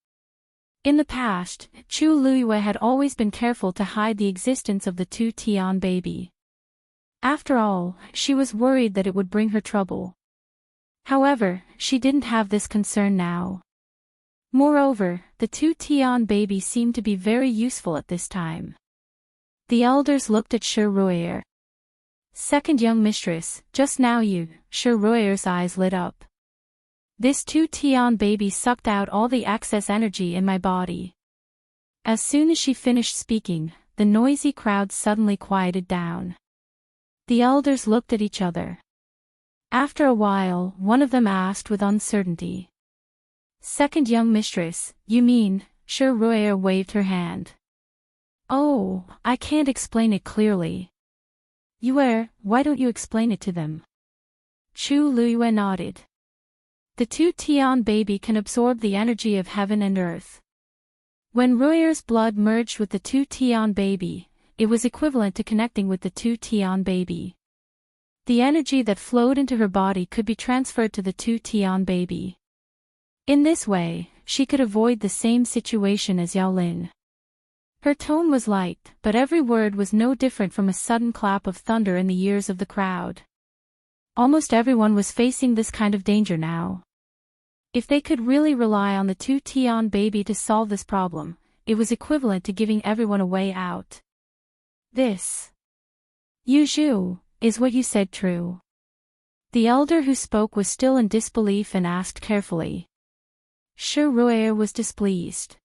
In the past, Chu Luiyue had always been careful to hide the existence of the Tu Tian baby. After all, she was worried that it would bring her trouble. However, she didn't have this concern now. Moreover, the Tu Tian baby seemed to be very useful at this time. The elders looked at Shirui. Second young mistress, just now Shirui's eyes lit up. This Tu Tian baby sucked out all the excess energy in my body. As soon as she finished speaking, the noisy crowd suddenly quieted down. The elders looked at each other. After a while, one of them asked with uncertainty. Second young mistress, you mean? Shirui waved her hand. Oh, I can't explain it clearly. Why don't you explain it to them? Chu Luiyue nodded. The Tu Tian baby can absorb the energy of heaven and earth. When Rui's blood merged with the Tu Tian baby, it was equivalent to connecting with the Tu Tian baby. The energy that flowed into her body could be transferred to the Tu Tian baby. In this way, she could avoid the same situation as Yao Lin. Her tone was light, but every word was no different from a sudden clap of thunder in the ears of the crowd. Almost everyone was facing this kind of danger now. If they could really rely on the two Tian baby to solve this problem, it was equivalent to giving everyone a way out. This, Yu Zhu, is what you said true? The elder who spoke was still in disbelief and asked carefully. Shi Ruier was displeased.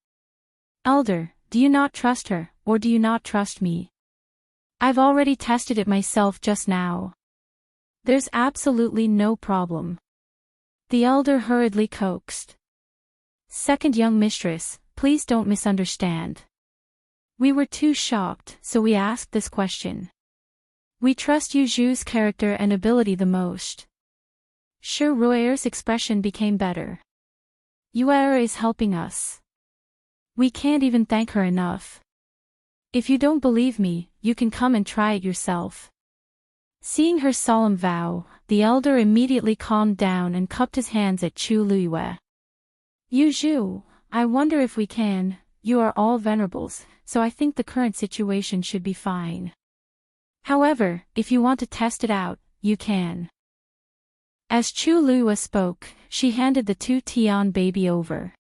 Elder, do you not trust her, or do you not trust me? I've already tested it myself just now. There's absolutely no problem. The elder hurriedly coaxed. Second young mistress, please don't misunderstand. We were too shocked, so we asked this question. We trust Yu Zhu's character and ability the most. Shi Ruier's expression became better. Yuer is helping us. We can't even thank her enough. If you don't believe me, you can come and try it yourself. Seeing her solemn vow, the elder immediately calmed down and cupped his hands at Chu Luiyue. Yu Zhu, I wonder if we can. You are all venerables, so I think the current situation should be fine. However, if you want to test it out, you can. As Chu Luiyue spoke, she handed the two Tian baby over.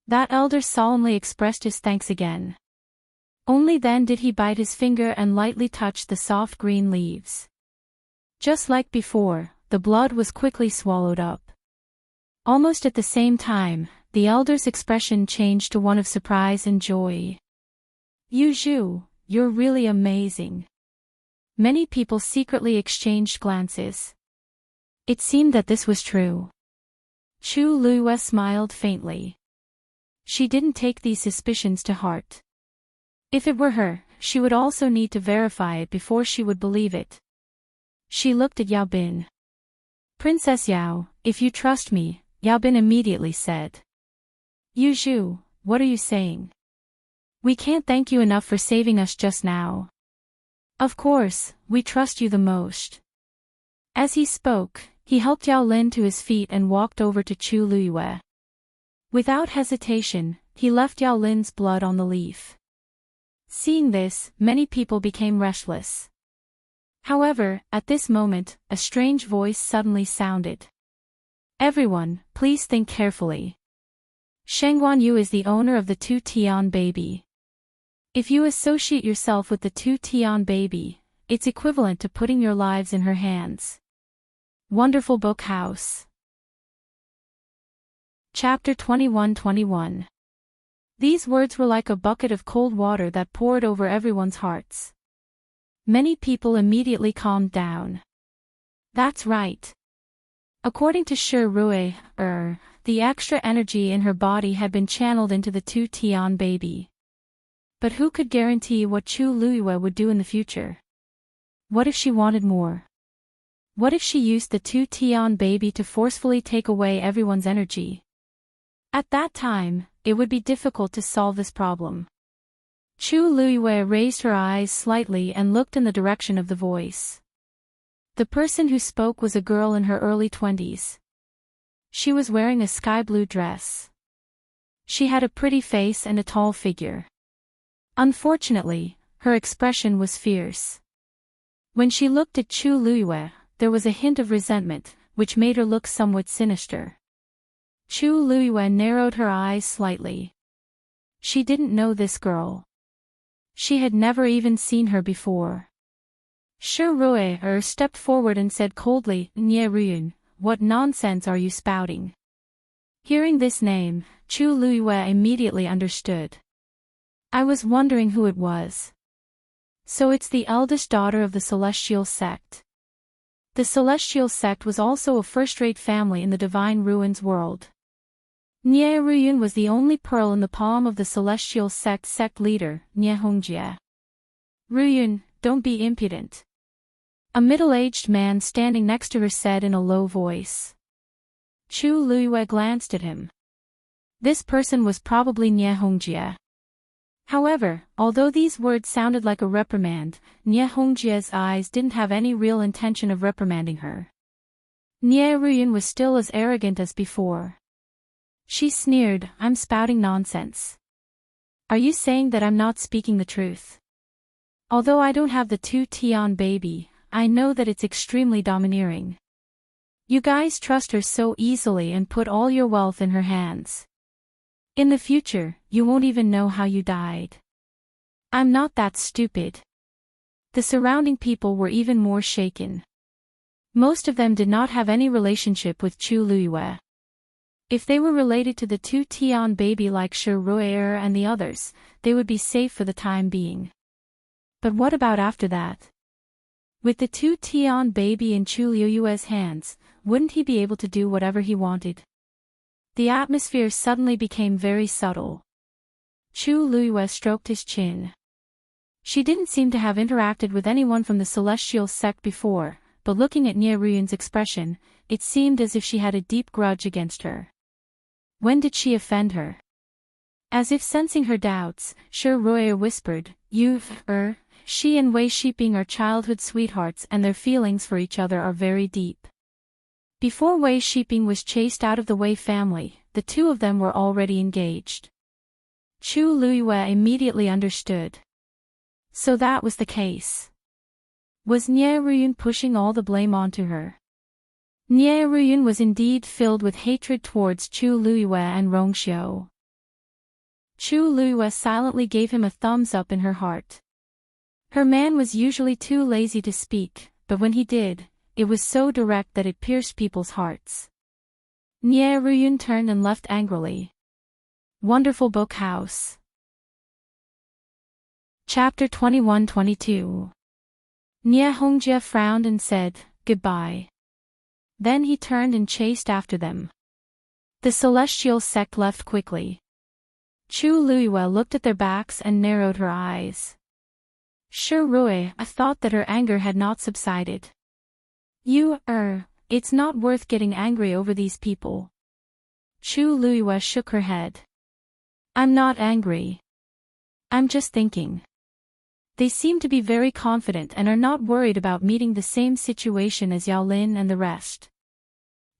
That elder solemnly expressed his thanks again. Only then did he bite his finger and lightly touch the soft green leaves. Just like before, the blood was quickly swallowed up. Almost at the same time, the elder's expression changed to one of surprise and joy. Yu Zhu, you're really amazing. Many people secretly exchanged glances. It seemed that this was true. Chu Luiyue smiled faintly. She didn't take these suspicions to heart. If it were her, she would also need to verify it before she would believe it. She looked at Yao Bin. Princess Yao, if you trust me, Yao Bin immediately said. Yu Zhu, what are you saying? We can't thank you enough for saving us just now. Of course, we trust you the most. As he spoke, he helped Yao Lin to his feet and walked over to Chu Luiyue. Without hesitation, he left Yao Lin's blood on the leaf. Seeing this, many people became restless. However, at this moment, a strange voice suddenly sounded. Everyone, please think carefully. Sheng Guanyu is the owner of the two Tian baby. If you associate yourself with the two Tian baby, it's equivalent to putting your lives in her hands. Wonderful Book House. Chapter 21-21. These words were like a bucket of cold water that poured over everyone's hearts. Many people immediately calmed down. That's right. According to Shi Ruier, the extra energy in her body had been channeled into the two Tian baby. But who could guarantee what Chu Luiyue would do in the future? What if she wanted more? What if she used the two Tian baby to forcefully take away everyone's energy? At that time, it would be difficult to solve this problem. Chu Luiyue raised her eyes slightly and looked in the direction of the voice. The person who spoke was a girl in her early 20s. She was wearing a sky blue dress. She had a pretty face and a tall figure. Unfortunately, her expression was fierce. When she looked at Chu Luiyue, there was a hint of resentment, which made her look somewhat sinister. Chu Luiyue narrowed her eyes slightly. She didn't know this girl. She had never even seen her before. Shi Ruier stepped forward and said coldly, "Nie Ruyun, what nonsense are you spouting?" Hearing this name, Chu Luiyue immediately understood. I was wondering who it was. So it's the eldest daughter of the Celestial Sect. The Celestial Sect was also a first-rate family in the Divine Ruins world. Nie Ruyun was the only pearl in the palm of the Celestial Sect leader, Nie Hongjie. Ruyun, don't be impudent. A middle-aged man standing next to her said in a low voice. Chu Luiyue glanced at him. This person was probably Nie Hongjie. However, although these words sounded like a reprimand, Nie Hongjie's eyes didn't have any real intention of reprimanding her. Nie Ruyun was still as arrogant as before. She sneered, "I'm spouting nonsense. Are you saying that I'm not speaking the truth? Although I don't have the 2T baby, I know that it's extremely domineering. You guys trust her so easily and put all your wealth in her hands. In the future, you won't even know how you died. I'm not that stupid." The surrounding people were even more shaken. Most of them did not have any relationship with Chu Luiyue. If they were related to the 2T baby like Shi Ruier and the others, they would be safe for the time being. But what about after that? With the 2T baby in Chu Luiyue's hands, wouldn't he be able to do whatever he wanted? The atmosphere suddenly became very subtle. Chu Luiyue stroked his chin. She didn't seem to have interacted with anyone from the celestial sect before, but looking at Nie Ruyun's expression, it seemed as if she had a deep grudge against her. When did she offend her? As if sensing her doubts, Shi Ruier whispered, she and Wei Shiping are childhood sweethearts and their feelings for each other are very deep. Before Wei Shiping was chased out of the Wei family, the two of them were already engaged. Chu Luiyue immediately understood. So that was the case. Was Nie Ruyun pushing all the blame onto her? Nie Ruyun was indeed filled with hatred towards Chu Luiyue and Rongxiu. Chu Luiyue silently gave him a thumbs up in her heart. Her man was usually too lazy to speak, but when he did, it was so direct that it pierced people's hearts. Nie Ruyun turned and left angrily. Wonderful book house. Chapter 21-22. Nie Hongjie frowned and said, "Goodbye." Then he turned and chased after them. The celestial sect left quickly. Chu Luiyue looked at their backs and narrowed her eyes. Shi Rui, I thought that her anger had not subsided. It's not worth getting angry over these people. Chu Luiyue shook her head. I'm not angry. I'm just thinking. They seem to be very confident and are not worried about meeting the same situation as Yao Lin and the rest.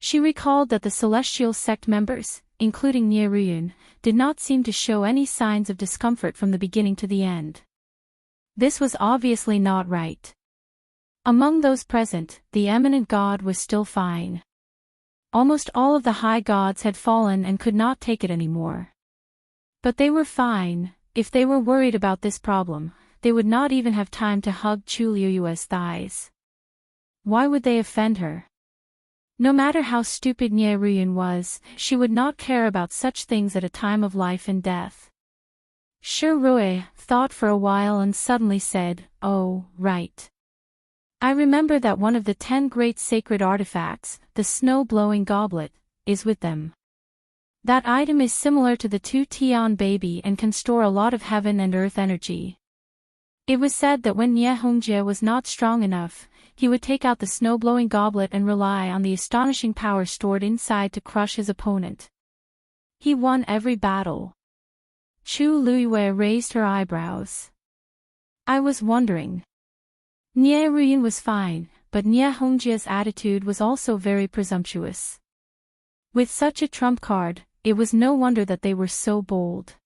She recalled that the celestial sect members, including Nie Ruyun, did not seem to show any signs of discomfort from the beginning to the end. This was obviously not right. Among those present, the eminent god was still fine. Almost all of the high gods had fallen and could not take it anymore. But they were fine. If they were worried about this problem, they would not even have time to hug Chu Luiyue's thighs. Why would they offend her? No matter how stupid Nie Ruyun was, she would not care about such things at a time of life and death. Shi Rui thought for a while and suddenly said, "Oh, right. I remember that one of the 10 great sacred artifacts, the snow-blowing goblet, is with them. That item is similar to the 2T baby and can store a lot of heaven and earth energy. It was said that when Nie Hongjie was not strong enough, he would take out the snow-blowing goblet and rely on the astonishing power stored inside to crush his opponent. He won every battle." Chu Luiyue raised her eyebrows. "I was wondering." Nie Ruyun was fine, but Nie Hongjie's attitude was also very presumptuous. With such a trump card, it was no wonder that they were so bold.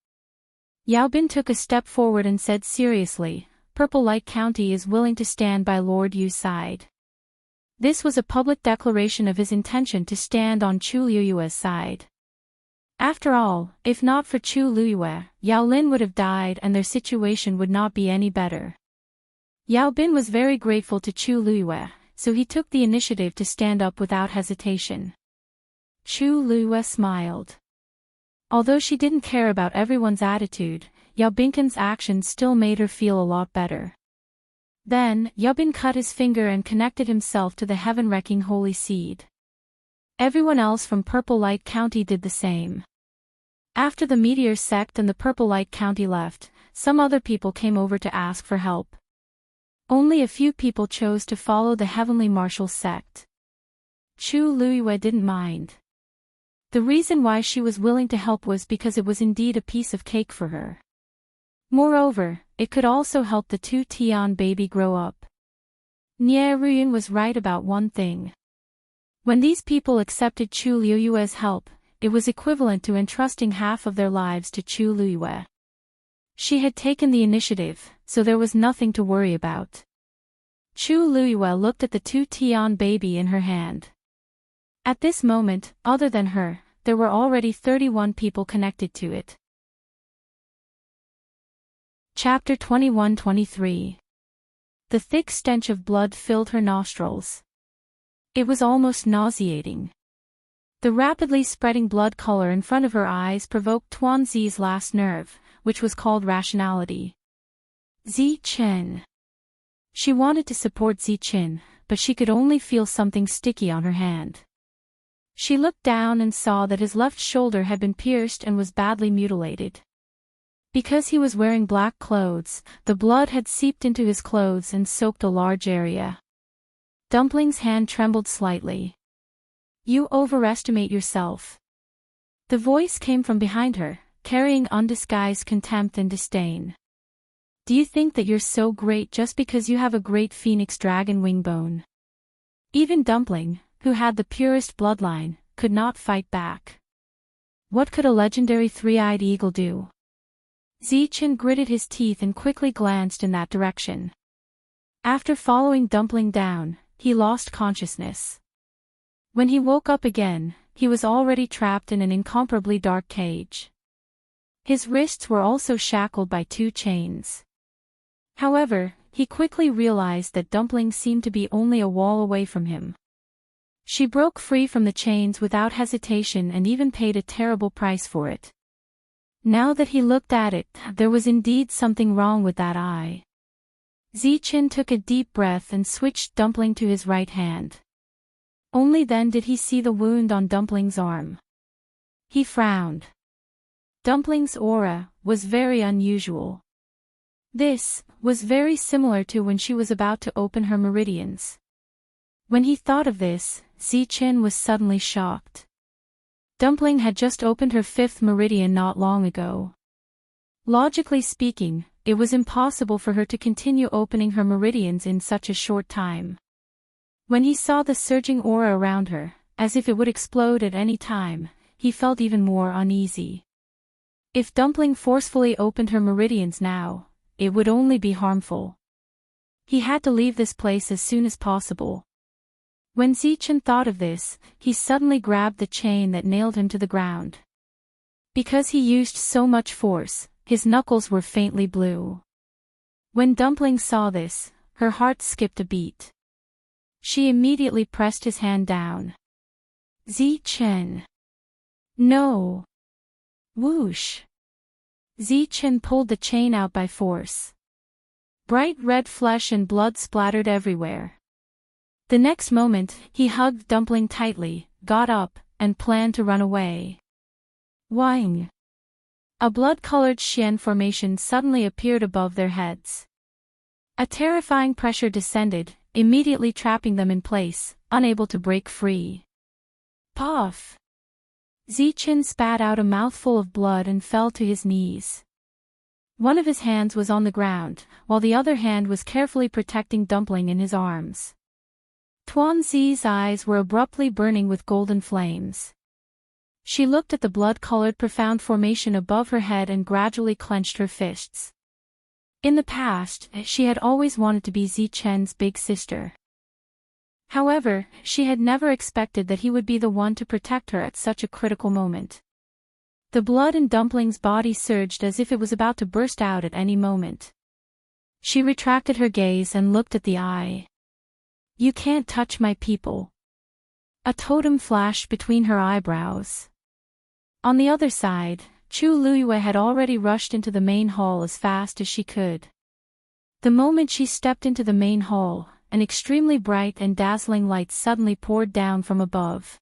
Yao Bin took a step forward and said seriously, "Purple Light County is willing to stand by Lord Yu's side." This was a public declaration of his intention to stand on Chu Luiyue's side. After all, if not for Chu Luiyue, Yao Lin would have died and their situation would not be any better. Yao Bin was very grateful to Chu Luiyue, so he took the initiative to stand up without hesitation. Chu Luiyue smiled. Although she didn't care about everyone's attitude, Yao Bin's actions still made her feel a lot better. Then, Yao Bin cut his finger and connected himself to the heaven-wrecking holy seed. Everyone else from Purple Light County did the same. After the Meteor sect and the Purple Light County left, some other people came over to ask for help. Only a few people chose to follow the Heavenly Martial sect. Chu Luiyue didn't mind. The reason why she was willing to help was because it was indeed a piece of cake for her. Moreover, it could also help the 2T baby grow up. Nie Ruyun was right about one thing. When these people accepted Chu Luiyue's help, it was equivalent to entrusting half of their lives to Chu Luiyue. She had taken the initiative, so there was nothing to worry about. Chu Luiyue looked at the 2-Tian baby in her hand. At this moment, other than her, there were already 31 people connected to it. Chapter 21-23. The thick stench of blood filled her nostrils. It was almost nauseating. The rapidly spreading blood color in front of her eyes provoked Tuan Zi's last nerve, which was called rationality. Zi Chen. She wanted to support Zi Chen, but she could only feel something sticky on her hand. She looked down and saw that his left shoulder had been pierced and was badly mutilated. Because he was wearing black clothes, the blood had seeped into his clothes and soaked a large area. Dumpling's hand trembled slightly. You overestimate yourself. The voice came from behind her, carrying undisguised contempt and disdain. Do you think that you're so great just because you have a great phoenix dragon wing bone? Even Dumpling, who had the purest bloodline, could not fight back. What could a legendary three-eyed eagle do? Zi Chen gritted his teeth and quickly glanced in that direction. After following Dumpling down, he lost consciousness. When he woke up again, he was already trapped in an incomparably dark cage. His wrists were also shackled by 2 chains. However, he quickly realized that Dumpling seemed to be only a wall away from him. She broke free from the chains without hesitation and even paid a terrible price for it. Now that he looked at it, there was indeed something wrong with that eye. Zi Chen took a deep breath and switched Dumpling to his right hand. Only then did he see the wound on Dumpling's arm. He frowned. Dumpling's aura was very unusual. This was very similar to when she was about to open her meridians. When he thought of this, Zi Chen was suddenly shocked. Dumpling had just opened her 5th meridian not long ago. Logically speaking, it was impossible for her to continue opening her meridians in such a short time. When he saw the surging aura around her, as if it would explode at any time, he felt even more uneasy. If Dumpling forcefully opened her meridians now, it would only be harmful. He had to leave this place as soon as possible. When Zi Chen thought of this, he suddenly grabbed the chain that nailed him to the ground. Because he used so much force, his knuckles were faintly blue. When Dumpling saw this, her heart skipped a beat. She immediately pressed his hand down. Zi Chen. No. Whoosh. Zi Chen pulled the chain out by force. Bright red flesh and blood splattered everywhere. The next moment, he hugged Dumpling tightly, got up, and planned to run away. Wang! A blood-colored Xian formation suddenly appeared above their heads. A terrifying pressure descended, immediately trapping them in place, unable to break free. Puff! Zi Chen spat out a mouthful of blood and fell to his knees. One of his hands was on the ground, while the other hand was carefully protecting Dumpling in his arms. Tuan Zi's eyes were abruptly burning with golden flames. She looked at the blood-colored profound formation above her head and gradually clenched her fists. In the past, she had always wanted to be Zi Chen's big sister. However, she had never expected that he would be the one to protect her at such a critical moment. The blood in Dumpling's body surged as if it was about to burst out at any moment. She retracted her gaze and looked at the eye. You can't touch my people. A totem flashed between her eyebrows. On the other side, Chu Luiyue had already rushed into the main hall as fast as she could. The moment she stepped into the main hall, an extremely bright and dazzling light suddenly poured down from above.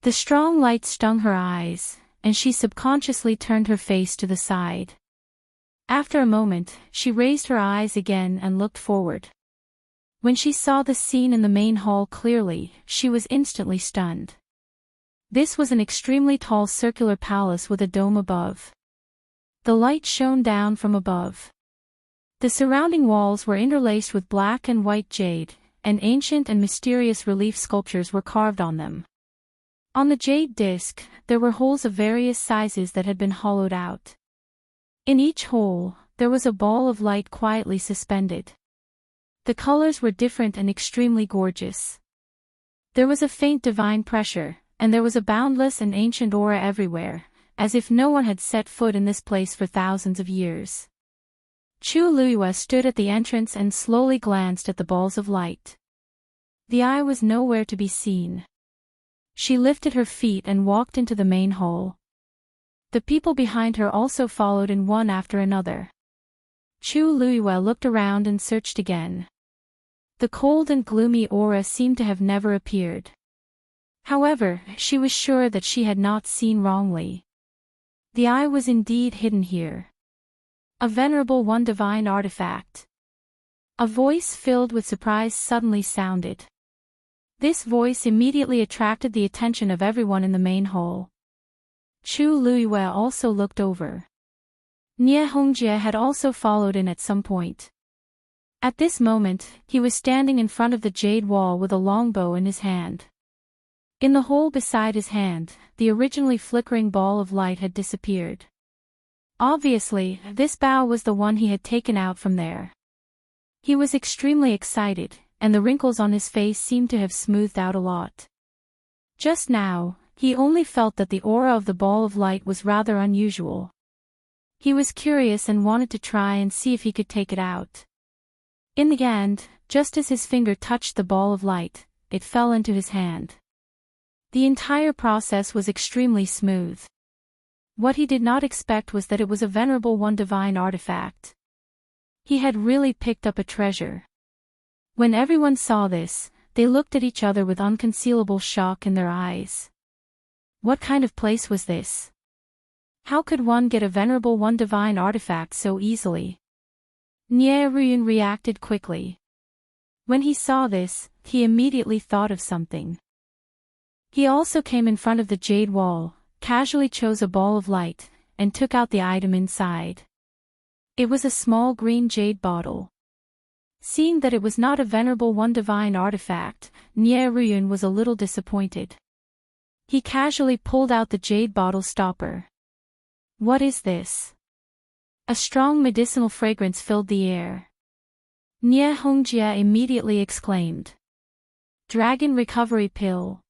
The strong light stung her eyes, and she subconsciously turned her face to the side. After a moment, she raised her eyes again and looked forward. When she saw the scene in the main hall clearly, she was instantly stunned. This was an extremely tall circular palace with a dome above. The light shone down from above. The surrounding walls were interlaced with black and white jade, and ancient and mysterious relief sculptures were carved on them. On the jade disc, there were holes of various sizes that had been hollowed out. In each hole, there was a ball of light quietly suspended. The colors were different and extremely gorgeous. There was a faint divine pressure, and there was a boundless and ancient aura everywhere, as if no one had set foot in this place for thousands of years. Chu Luiyue stood at the entrance and slowly glanced at the balls of light. The eye was nowhere to be seen. She lifted her feet and walked into the main hall. The people behind her also followed in one after another. Chu Luiyue looked around and searched again. The cold and gloomy aura seemed to have never appeared. However, she was sure that she had not seen wrongly. The eye was indeed hidden here. A venerable one divine artifact. A voice filled with surprise suddenly sounded. This voice immediately attracted the attention of everyone in the main hall. Chu Luiyue also looked over. Nie Hongjie had also followed in at some point. At this moment, he was standing in front of the jade wall with a longbow in his hand. In the hole beside his hand, the originally flickering ball of light had disappeared. Obviously, this bow was the one he had taken out from there. He was extremely excited, and the wrinkles on his face seemed to have smoothed out a lot. Just now, he only felt that the aura of the ball of light was rather unusual. He was curious and wanted to try and see if he could take it out. In the end, just as his finger touched the ball of light, it fell into his hand. The entire process was extremely smooth. What he did not expect was that it was a venerable one divine artifact. He had really picked up a treasure. When everyone saw this, they looked at each other with unconcealable shock in their eyes. What kind of place was this? How could one get a venerable one divine artifact so easily? Nie Ruyun reacted quickly. When he saw this, he immediately thought of something. He also came in front of the jade wall, casually chose a ball of light, and took out the item inside. It was a small green jade bottle. Seeing that it was not a venerable one divine artifact, Nie Ruyun was a little disappointed. He casually pulled out the jade bottle stopper. What is this? A strong medicinal fragrance filled the air. Nie Hongjie immediately exclaimed. Dragon recovery pill.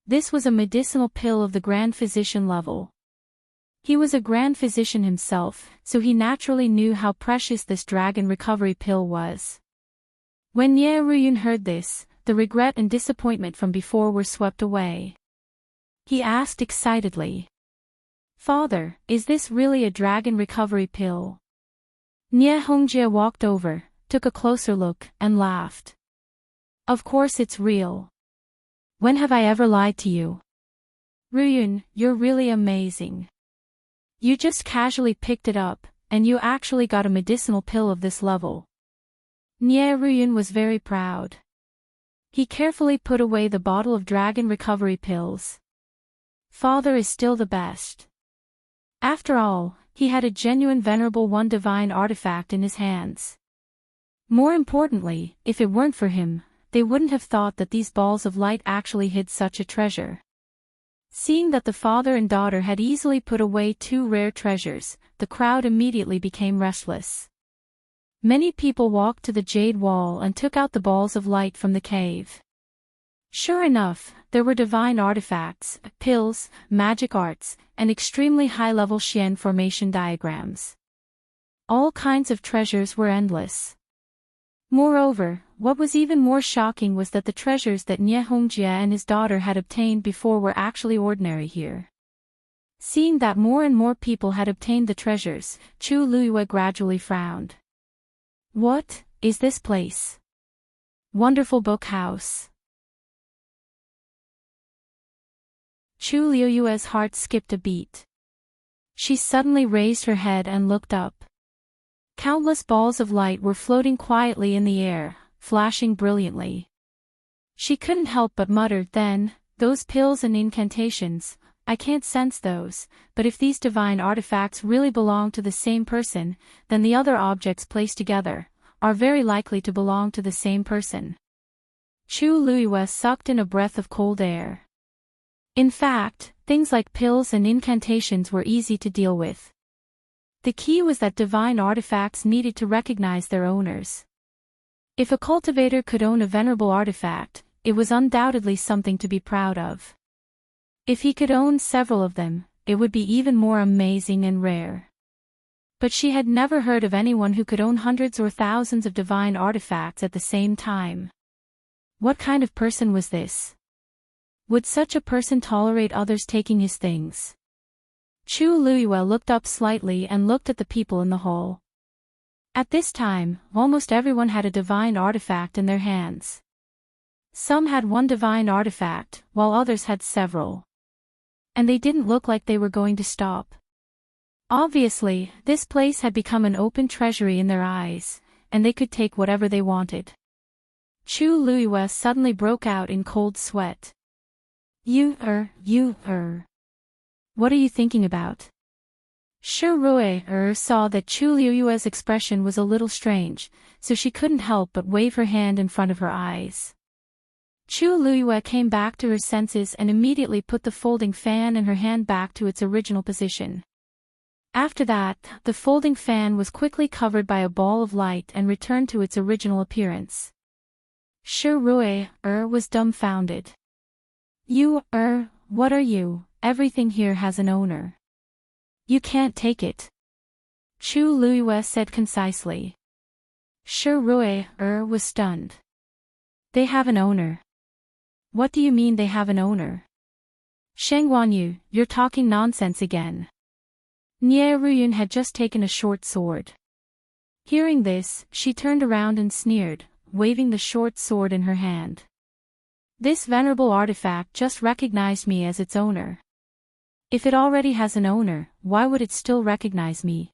This was a medicinal pill of the grand physician level. He was a grand physician himself, so he naturally knew how precious this dragon recovery pill was. When Nie Ruyun heard this, the regret and disappointment from before were swept away. He asked excitedly. Father, is this really a dragon recovery pill? Nie Hongjie walked over, took a closer look, and laughed. Of course it's real. When have I ever lied to you? Ruyun, you're really amazing. You just casually picked it up, and you actually got a medicinal pill of this level. Nie Ruyun was very proud. He carefully put away the bottle of dragon recovery pills. Father is still the best. After all, he had a genuine venerable one divine artifact in his hands. More importantly, if it weren't for him, they wouldn't have thought that these balls of light actually hid such a treasure. Seeing that the father and daughter had easily put away two rare treasures, the crowd immediately became restless. Many people walked to the jade wall and took out the balls of light from the cave. Sure enough, there were divine artifacts, pills, magic arts, and extremely high-level Xian formation diagrams. All kinds of treasures were endless. Moreover, what was even more shocking was that the treasures that Nie Hongjie and his daughter had obtained before were actually ordinary here. Seeing that more and more people had obtained the treasures, Chu Luiyue gradually frowned. What is this place? Wonderful book house. Chu Luiyue's heart skipped a beat. She suddenly raised her head and looked up. Countless balls of light were floating quietly in the air, flashing brilliantly. She couldn't help but mutter then, those pills and incantations, I can't sense those, but if these divine artifacts really belong to the same person, then the other objects placed together are very likely to belong to the same person. Chu Luiyue sucked in a breath of cold air. In fact, things like pills and incantations were easy to deal with. The key was that divine artifacts needed to recognize their owners. If a cultivator could own a venerable artifact, it was undoubtedly something to be proud of. If he could own several of them, it would be even more amazing and rare. But she had never heard of anyone who could own hundreds or thousands of divine artifacts at the same time. What kind of person was this? Would such a person tolerate others taking his things? Chu Luiyue looked up slightly and looked at the people in the hall. At this time, almost everyone had a divine artifact in their hands. Some had one divine artifact, while others had several. And they didn't look like they were going to stop. Obviously, this place had become an open treasury in their eyes, and they could take whatever they wanted. Chu Luiyue suddenly broke out in cold sweat. What are you thinking about? Shi Rui saw that Chu Luiyue's expression was a little strange, so she couldn't help but wave her hand in front of her eyes. Chu Luiyue came back to her senses and immediately put the folding fan in her hand back to its original position. After that, the folding fan was quickly covered by a ball of light and returned to its original appearance. Shi Rui was dumbfounded. What are you? Everything here has an owner. You can't take it. Chu Luiyue said concisely. Shi Rui was stunned. They have an owner. What do you mean they have an owner? Sheng Guanyu, you're talking nonsense again. Nie Ruyun had just taken a short sword. Hearing this, she turned around and sneered, waving the short sword in her hand. This venerable artifact just recognized me as its owner. If it already has an owner, why would it still recognize me?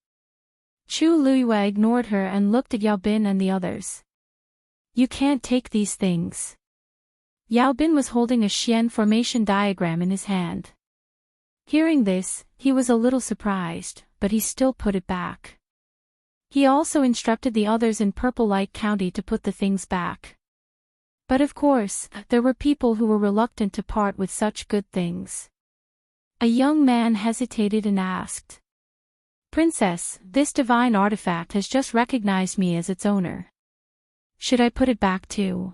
Chu Luiyue ignored her and looked at Yao Bin and the others. You can't take these things. Yao Bin was holding a Xian formation diagram in his hand. Hearing this, he was a little surprised, but he still put it back. He also instructed the others in Purple Light County to put the things back. But of course, there were people who were reluctant to part with such good things. A young man hesitated and asked. Princess, this divine artifact has just recognized me as its owner. Should I put it back too?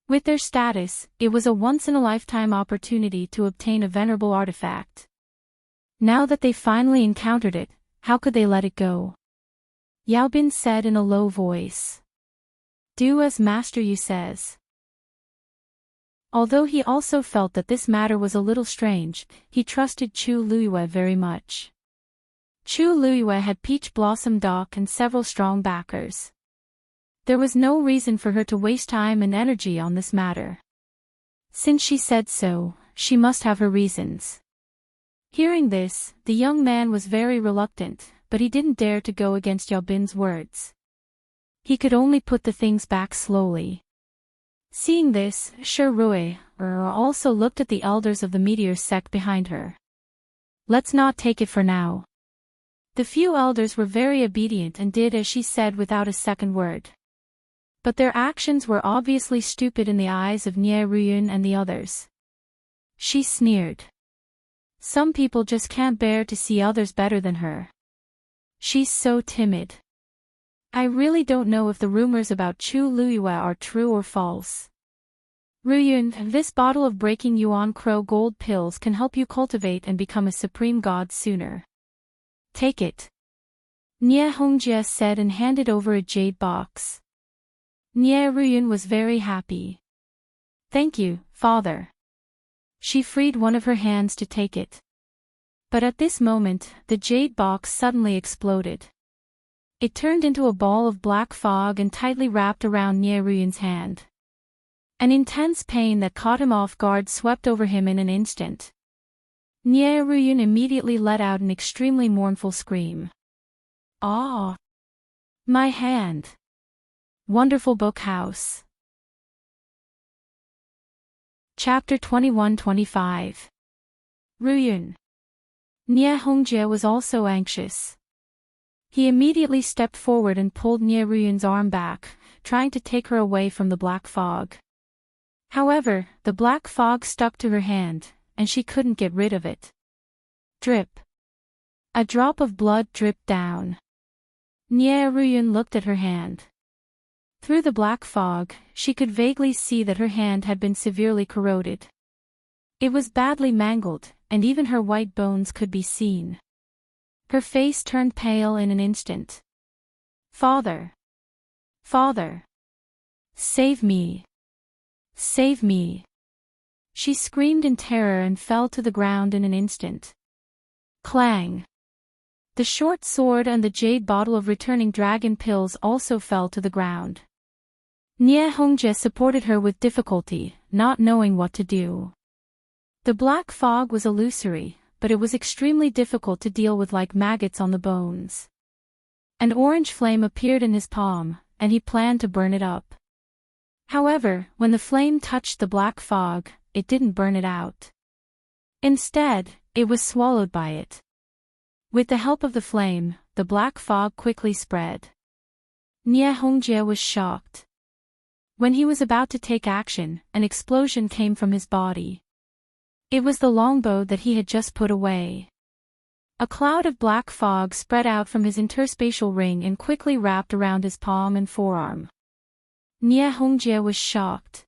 With their status, it was a once-in-a-lifetime opportunity to obtain a venerable artifact. Now that they finally encountered it, how could they let it go? Yao Bin said in a low voice. Do as Master Yu says. Although he also felt that this matter was a little strange, he trusted Chu Luiyue very much. Chu Luiyue had Peach Blossom Dock and several strong backers. There was no reason for her to waste time and energy on this matter. Since she said so, she must have her reasons. Hearing this, the young man was very reluctant, but he didn't dare to go against Yao Bin's words. He could only put the things back slowly. Seeing this, Shi Rui also looked at the elders of the meteor sect behind her. Let's not take it for now. The few elders were very obedient and did as she said without a second word. But their actions were obviously stupid in the eyes of Nie Ruyun and the others. She sneered. Some people just can't bear to see others better than her. She's so timid. I really don't know if the rumors about Chu Luiyue are true or false. Ruyun, this bottle of Breaking Yuan Crow gold pills can help you cultivate and become a supreme god sooner. Take it. Nie Hongjie said and handed over a jade box. Nie Ruyun was very happy. Thank you, father. She freed one of her hands to take it. But at this moment, the jade box suddenly exploded. It turned into a ball of black fog and tightly wrapped around Nie Ruyun's hand. An intense pain that caught him off guard swept over him in an instant. Nie Ruyun immediately let out an extremely mournful scream. Ah! My hand! Wonderful Book House. Chapter 21-25. Ruyun. Nie Hongjie was also anxious. He immediately stepped forward and pulled Nie Ruyun's arm back, trying to take her away from the black fog. However, the black fog stuck to her hand, and she couldn't get rid of it. Drip. A drop of blood dripped down. Nie Ruyun looked at her hand. Through the black fog, she could vaguely see that her hand had been severely corroded. It was badly mangled, and even her white bones could be seen. Her face turned pale in an instant. Father! Father! Save me! Save me! She screamed in terror and fell to the ground in an instant. Clang! The short sword and the jade bottle of returning dragon pills also fell to the ground. Nie Hongje supported her with difficulty, not knowing what to do. The black fog was illusory, but it was extremely difficult to deal with, like maggots on the bones. An orange flame appeared in his palm, and he planned to burn it up. However, when the flame touched the black fog, it didn't burn it out. Instead, it was swallowed by it. With the help of the flame, the black fog quickly spread. Nie Hongje was shocked. When he was about to take action, an explosion came from his body. It was the longbow that he had just put away. A cloud of black fog spread out from his interspatial ring and quickly wrapped around his palm and forearm. Nie Hongje was shocked.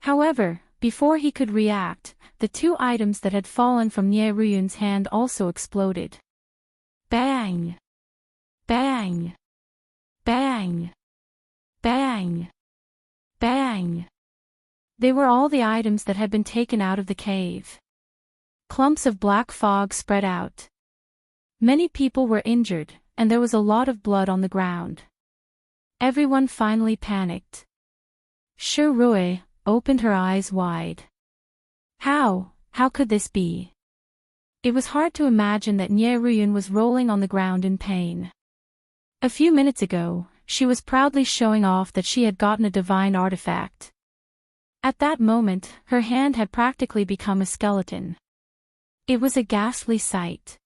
However, before he could react, the two items that had fallen from Nie Ruyun's hand also exploded. Bang! Bang! Bang! Bang! Bang! They were all the items that had been taken out of the cave. Clumps of black fog spread out. Many people were injured, and there was a lot of blood on the ground. Everyone finally panicked. Shi Rui opened her eyes wide. How could this be? It was hard to imagine that Nie Ruyun was rolling on the ground in pain. A few minutes ago, she was proudly showing off that she had gotten a divine artifact. At that moment, her hand had practically become a skeleton. It was a ghastly sight.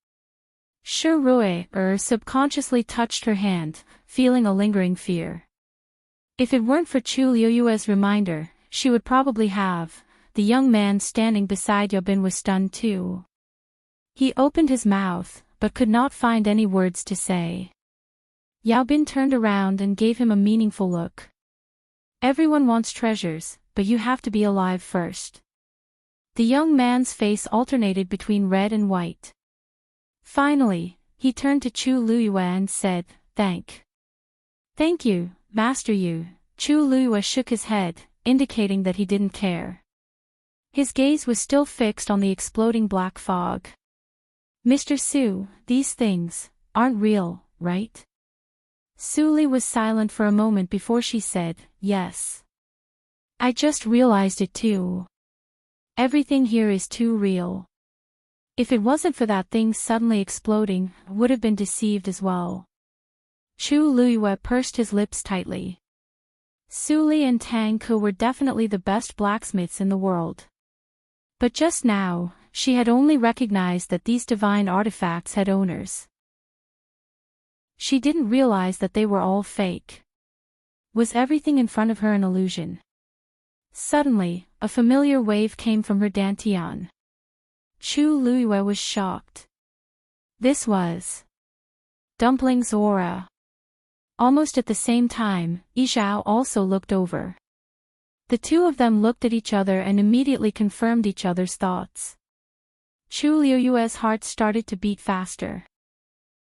Shi Rui subconsciously touched her hand, feeling a lingering fear. If it weren't for Chu Liuyue's reminder, she would probably have. The young man standing beside Yobin was stunned too. He opened his mouth, but could not find any words to say. Yaobin turned around and gave him a meaningful look. Everyone wants treasures, but you have to be alive first. The young man's face alternated between red and white. Finally, he turned to Chu Luyue and said, Thank you, Master Yu." Chu Luyue shook his head, indicating that he didn't care. His gaze was still fixed on the exploding black fog. Mr. Su, these things aren't real, right? Su Li was silent for a moment before she said, Yes. I just realized it too. Everything here is too real. If it wasn't for that thing suddenly exploding, I would have been deceived as well. Chu Luyue pursed his lips tightly. Su Li and Tang Ke were definitely the best blacksmiths in the world. But just now, she had only recognized that these divine artifacts had owners. She didn't realize that they were all fake. Was everything in front of her an illusion? Suddenly, a familiar wave came from her dantian. Chu Luyue was shocked. This was Dumpling's aura. Almost at the same time, Yizhao also looked over. The two of them looked at each other and immediately confirmed each other's thoughts. Chu Liyue's heart started to beat faster.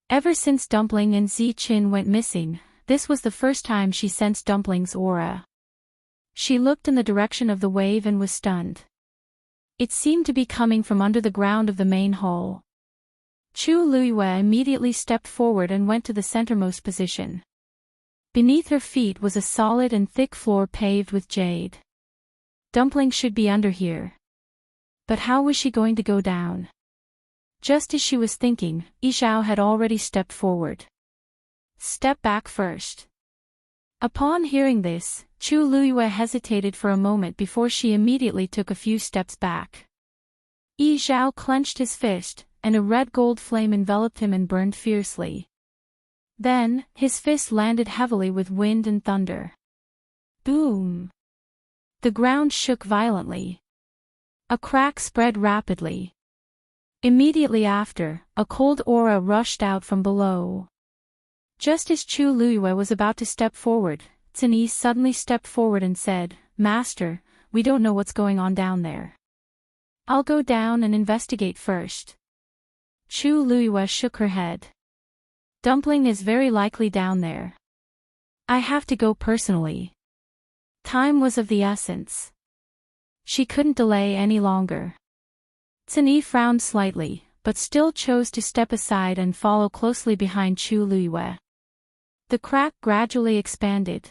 Ever since Dumpling and Zi Qin went missing, this was the first time she sensed Dumpling's aura. She looked in the direction of the wave and was stunned. It seemed to be coming from under the ground of the main hall. Chu Luyue immediately stepped forward and went to the centermost position. Beneath her feet was a solid and thick floor paved with jade. Dumpling should be under here. But how was she going to go down? Just as she was thinking, Yizhao had already stepped forward. Step back first. Upon hearing this, Chu Luyue hesitated for a moment before she immediately took a few steps back. Yizhao clenched his fist, and a red gold flame enveloped him and burned fiercely. Then, his fist landed heavily with wind and thunder. Boom! The ground shook violently. A crack spread rapidly. Immediately after, a cold aura rushed out from below. Just as Chu Luiyue was about to step forward, Tini suddenly stepped forward and said, "Master, we don't know what's going on down there. I'll go down and investigate first." Chu Luiyue shook her head. "Dumpling is very likely down there. I have to go personally." Time was of the essence. She couldn't delay any longer. Tini frowned slightly, but still chose to step aside and follow closely behind Chu Luiyue. The crack gradually expanded.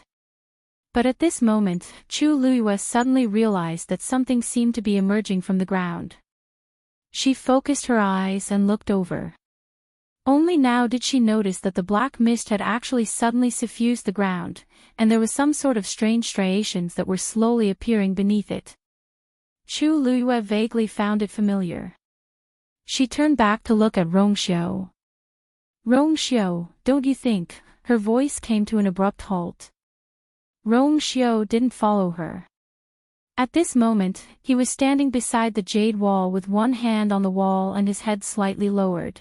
But at this moment, Chu Luiyue suddenly realized that something seemed to be emerging from the ground. She focused her eyes and looked over. Only now did she notice that the black mist had actually suddenly suffused the ground, and there was some sort of strange striations that were slowly appearing beneath it. Chu Luiyue vaguely found it familiar. She turned back to look at Rongxiu. "Rongxiu, don't you think?" Her voice came to an abrupt halt. Rongxiu didn't follow her. At this moment, he was standing beside the jade wall with one hand on the wall and his head slightly lowered.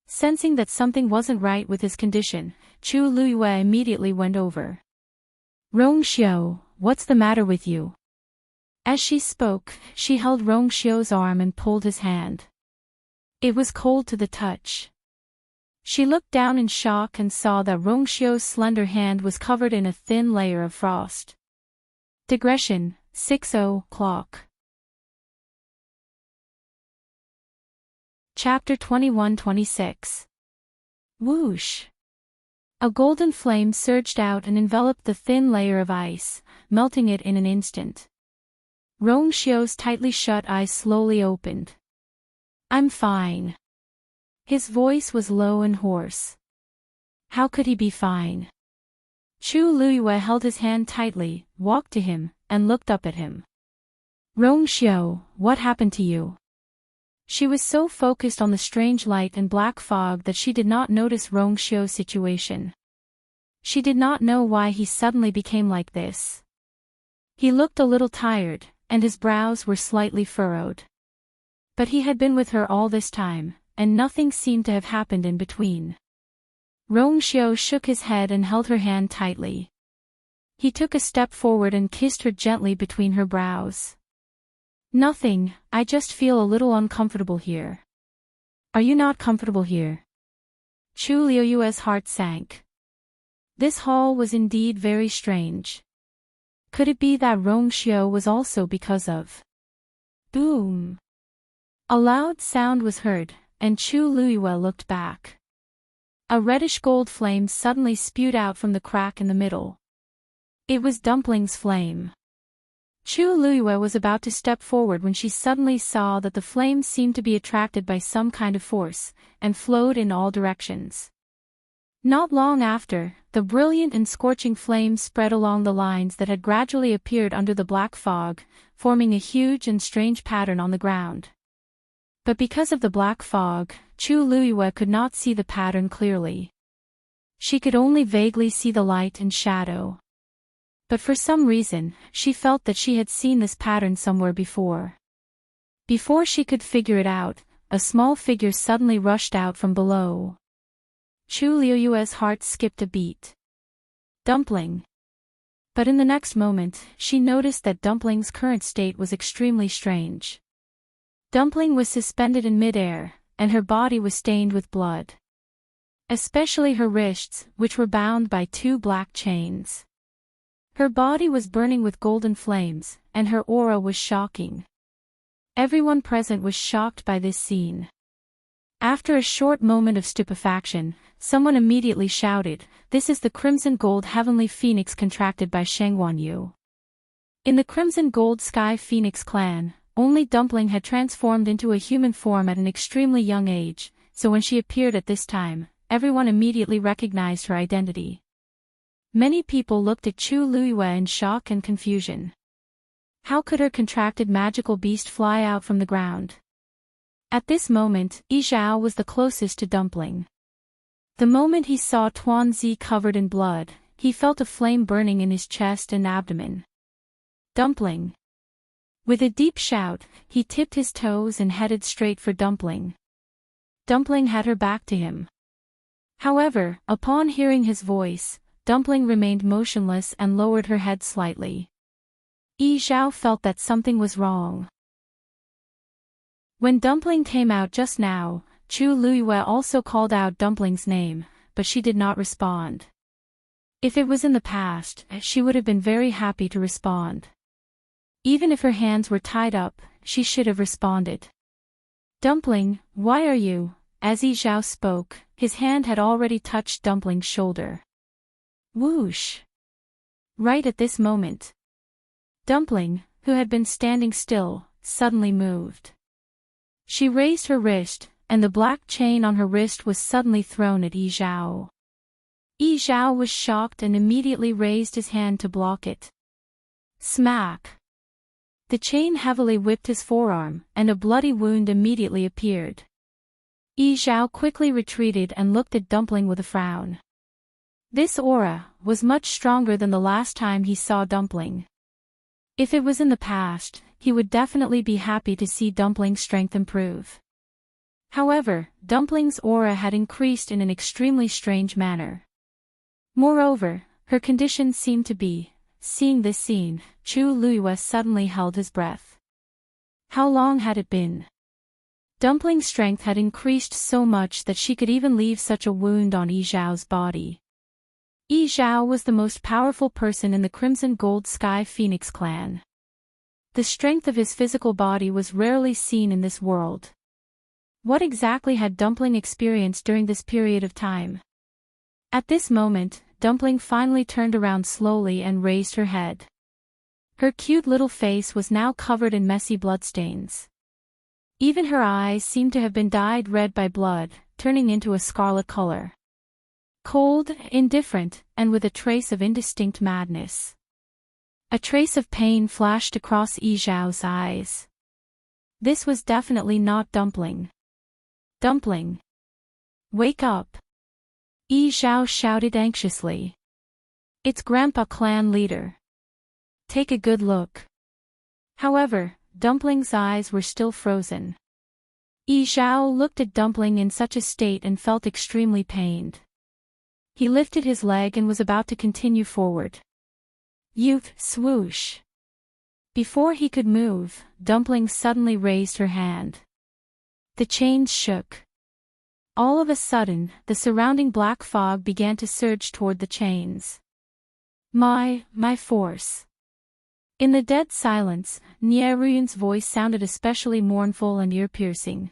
Sensing that something wasn't right with his condition, Chu Luiyue immediately went over. "Rongxiu, what's the matter with you?" As she spoke, she held Rongxiu's arm and pulled his hand. It was cold to the touch. She looked down in shock and saw that Rongxiu's slender hand was covered in a thin layer of frost. Digression, 6:00. Chapter 21-26. Whoosh! A golden flame surged out and enveloped the thin layer of ice, melting it in an instant. Rongxiu's tightly shut eyes slowly opened. "I'm fine." His voice was low and hoarse. How could he be fine? Chu Luiyue held his hand tightly, walked to him, and looked up at him. "Rongxiu, what happened to you?" She was so focused on the strange light and black fog that she did not notice Rongxiu's situation. She did not know why he suddenly became like this. He looked a little tired, and his brows were slightly furrowed. But he had been with her all this time, and nothing seemed to have happened in between. Rongxiu shook his head and held her hand tightly. He took a step forward and kissed her gently between her brows. "Nothing, I just feel a little uncomfortable here." "Are you not comfortable here?" Chu Luiyue's heart sank. This hall was indeed very strange. Could it be that Rongxiu was also because of... Boom! A loud sound was heard, and Chu Luiyue looked back. A reddish gold flame suddenly spewed out from the crack in the middle. It was Dumpling's flame. Chu Luiyue was about to step forward when she suddenly saw that the flame seemed to be attracted by some kind of force, and flowed in all directions. Not long after, the brilliant and scorching flame spread along the lines that had gradually appeared under the black fog, forming a huge and strange pattern on the ground. But because of the black fog, Chu Luiyue could not see the pattern clearly. She could only vaguely see the light and shadow. But for some reason, she felt that she had seen this pattern somewhere before. Before she could figure it out, a small figure suddenly rushed out from below. Chu Luiyue's heart skipped a beat. Dumpling. But in the next moment, she noticed that Dumpling's current state was extremely strange. Dumpling was suspended in midair, and her body was stained with blood. Especially her wrists, which were bound by 2 black chains. Her body was burning with golden flames, and her aura was shocking. Everyone present was shocked by this scene. After a short moment of stupefaction, someone immediately shouted, "This is the crimson gold heavenly phoenix contracted by Shengguanyu." In the crimson gold sky phoenix clan, only Dumpling had transformed into a human form at an extremely young age, so when she appeared at this time, everyone immediately recognized her identity. Many people looked at Chu Luiyue in shock and confusion. How could her contracted magical beast fly out from the ground? At this moment, Yi Zhao was the closest to Dumpling. The moment he saw Tuanzi covered in blood, he felt a flame burning in his chest and abdomen. "Dumpling! With a deep shout, he tipped his toes and headed straight for Dumpling. Dumpling had her back to him. However, upon hearing his voice, Dumpling remained motionless and lowered her head slightly. Yi Zhao felt that something was wrong. When Dumpling came out just now, Chu Luiyue also called out Dumpling's name, but she did not respond. If it was in the past, she would have been very happy to respond. Even if her hands were tied up, she should have responded. Dumpling, why are you? As Yi Zhao spoke, his hand had already touched Dumpling's shoulder. Whoosh! Right at this moment, Dumpling, who had been standing still, suddenly moved. She raised her wrist, and the black chain on her wrist was suddenly thrown at Yi Zhao. Yi Zhao was shocked and immediately raised his hand to block it. Smack! The chain heavily whipped his forearm, and a bloody wound immediately appeared. Yi Zhao quickly retreated and looked at Dumpling with a frown. This aura was much stronger than the last time he saw Dumpling. If it was in the past, he would definitely be happy to see Dumpling's strength improve. However, Dumpling's aura had increased in an extremely strange manner. Moreover, her condition seemed to be. Seeing this scene, Chu Luiyue suddenly held his breath. How long had it been? Dumpling's strength had increased so much that she could even leave such a wound on Yi Zhao's body. Yi Zhao was the most powerful person in the Crimson Gold Sky Phoenix clan. The strength of his physical body was rarely seen in this world. What exactly had Dumpling experienced during this period of time? At this moment, Dumpling finally turned around slowly and raised her head. Her cute little face was now covered in messy bloodstains. Even her eyes seemed to have been dyed red by blood, turning into a scarlet color. Cold, indifferent, and with a trace of indistinct madness. A trace of pain flashed across Yi Zhao's eyes. This was definitely not Dumpling. Dumpling! Wake up! Yi Zhao shouted anxiously. It's Grandpa Clan leader. Take a good look. However, Dumpling's eyes were still frozen. Yi Zhao looked at Dumpling in such a state and felt extremely pained. He lifted his leg and was about to continue forward. Youth, swoosh! Before he could move, Dumpling suddenly raised her hand. The chains shook. All of a sudden, the surrounding black fog began to surge toward the chains. My force. In the dead silence, Nie Ruyun's voice sounded especially mournful and ear-piercing.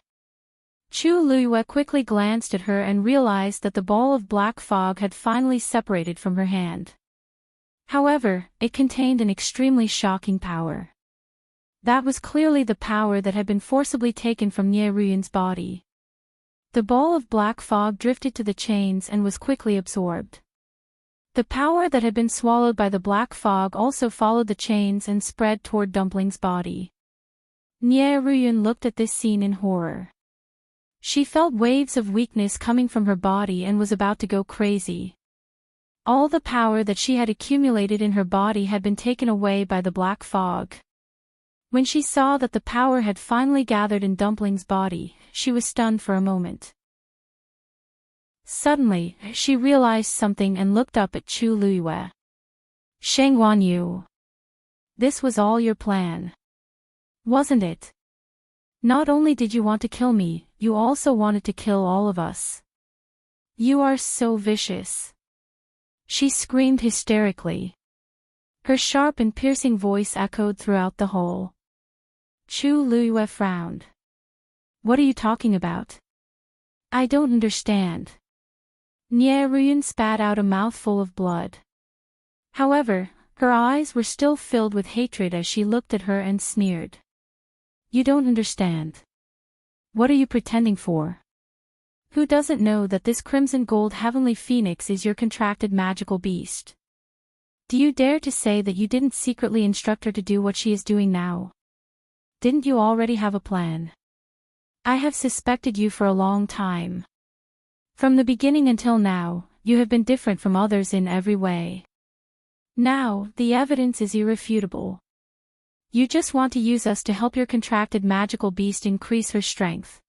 Chu Luiyue quickly glanced at her and realized that the ball of black fog had finally separated from her hand. However, it contained an extremely shocking power. That was clearly the power that had been forcibly taken from Nie Ruyun's body. The ball of black fog drifted to the chains and was quickly absorbed. The power that had been swallowed by the black fog also followed the chains and spread toward Dumpling's body. Nie Ruyun looked at this scene in horror. She felt waves of weakness coming from her body and was about to go crazy. All the power that she had accumulated in her body had been taken away by the black fog. When she saw that the power had finally gathered in Dumpling's body, she was stunned for a moment. Suddenly, she realized something and looked up at Chu Luiyue. Shengwan Yu. This was all your plan. Wasn't it? Not only did you want to kill me, you also wanted to kill all of us. You are so vicious. She screamed hysterically. Her sharp and piercing voice echoed throughout the hall. Chu Luiyue frowned. What are you talking about? I don't understand. Nie Ruyun spat out a mouthful of blood. However, her eyes were still filled with hatred as she looked at her and sneered. You don't understand. What are you pretending for? Who doesn't know that this crimson gold heavenly phoenix is your contracted magical beast? Do you dare to say that you didn't secretly instruct her to do what she is doing now? Didn't you already have a plan? I have suspected you for a long time. From the beginning until now, you have been different from others in every way. Now, the evidence is irrefutable. You just want to use us to help your contracted magical beast increase her strength.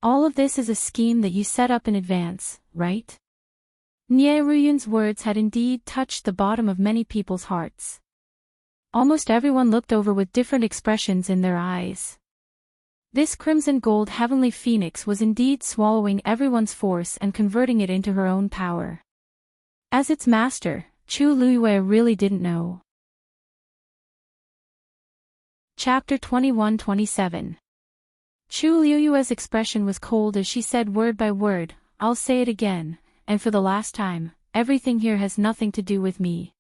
All of this is a scheme that you set up in advance, right? Nie Ruyun's words had indeed touched the bottom of many people's hearts. Almost everyone looked over with different expressions in their eyes. This crimson gold heavenly phoenix was indeed swallowing everyone's force and converting it into her own power. As its master, Chu Luiyue really didn't know. Chapter 21-27. Chu Luiyue's expression was cold as she said word by word, "I'll say it again, and for the last time, everything here has nothing to do with me."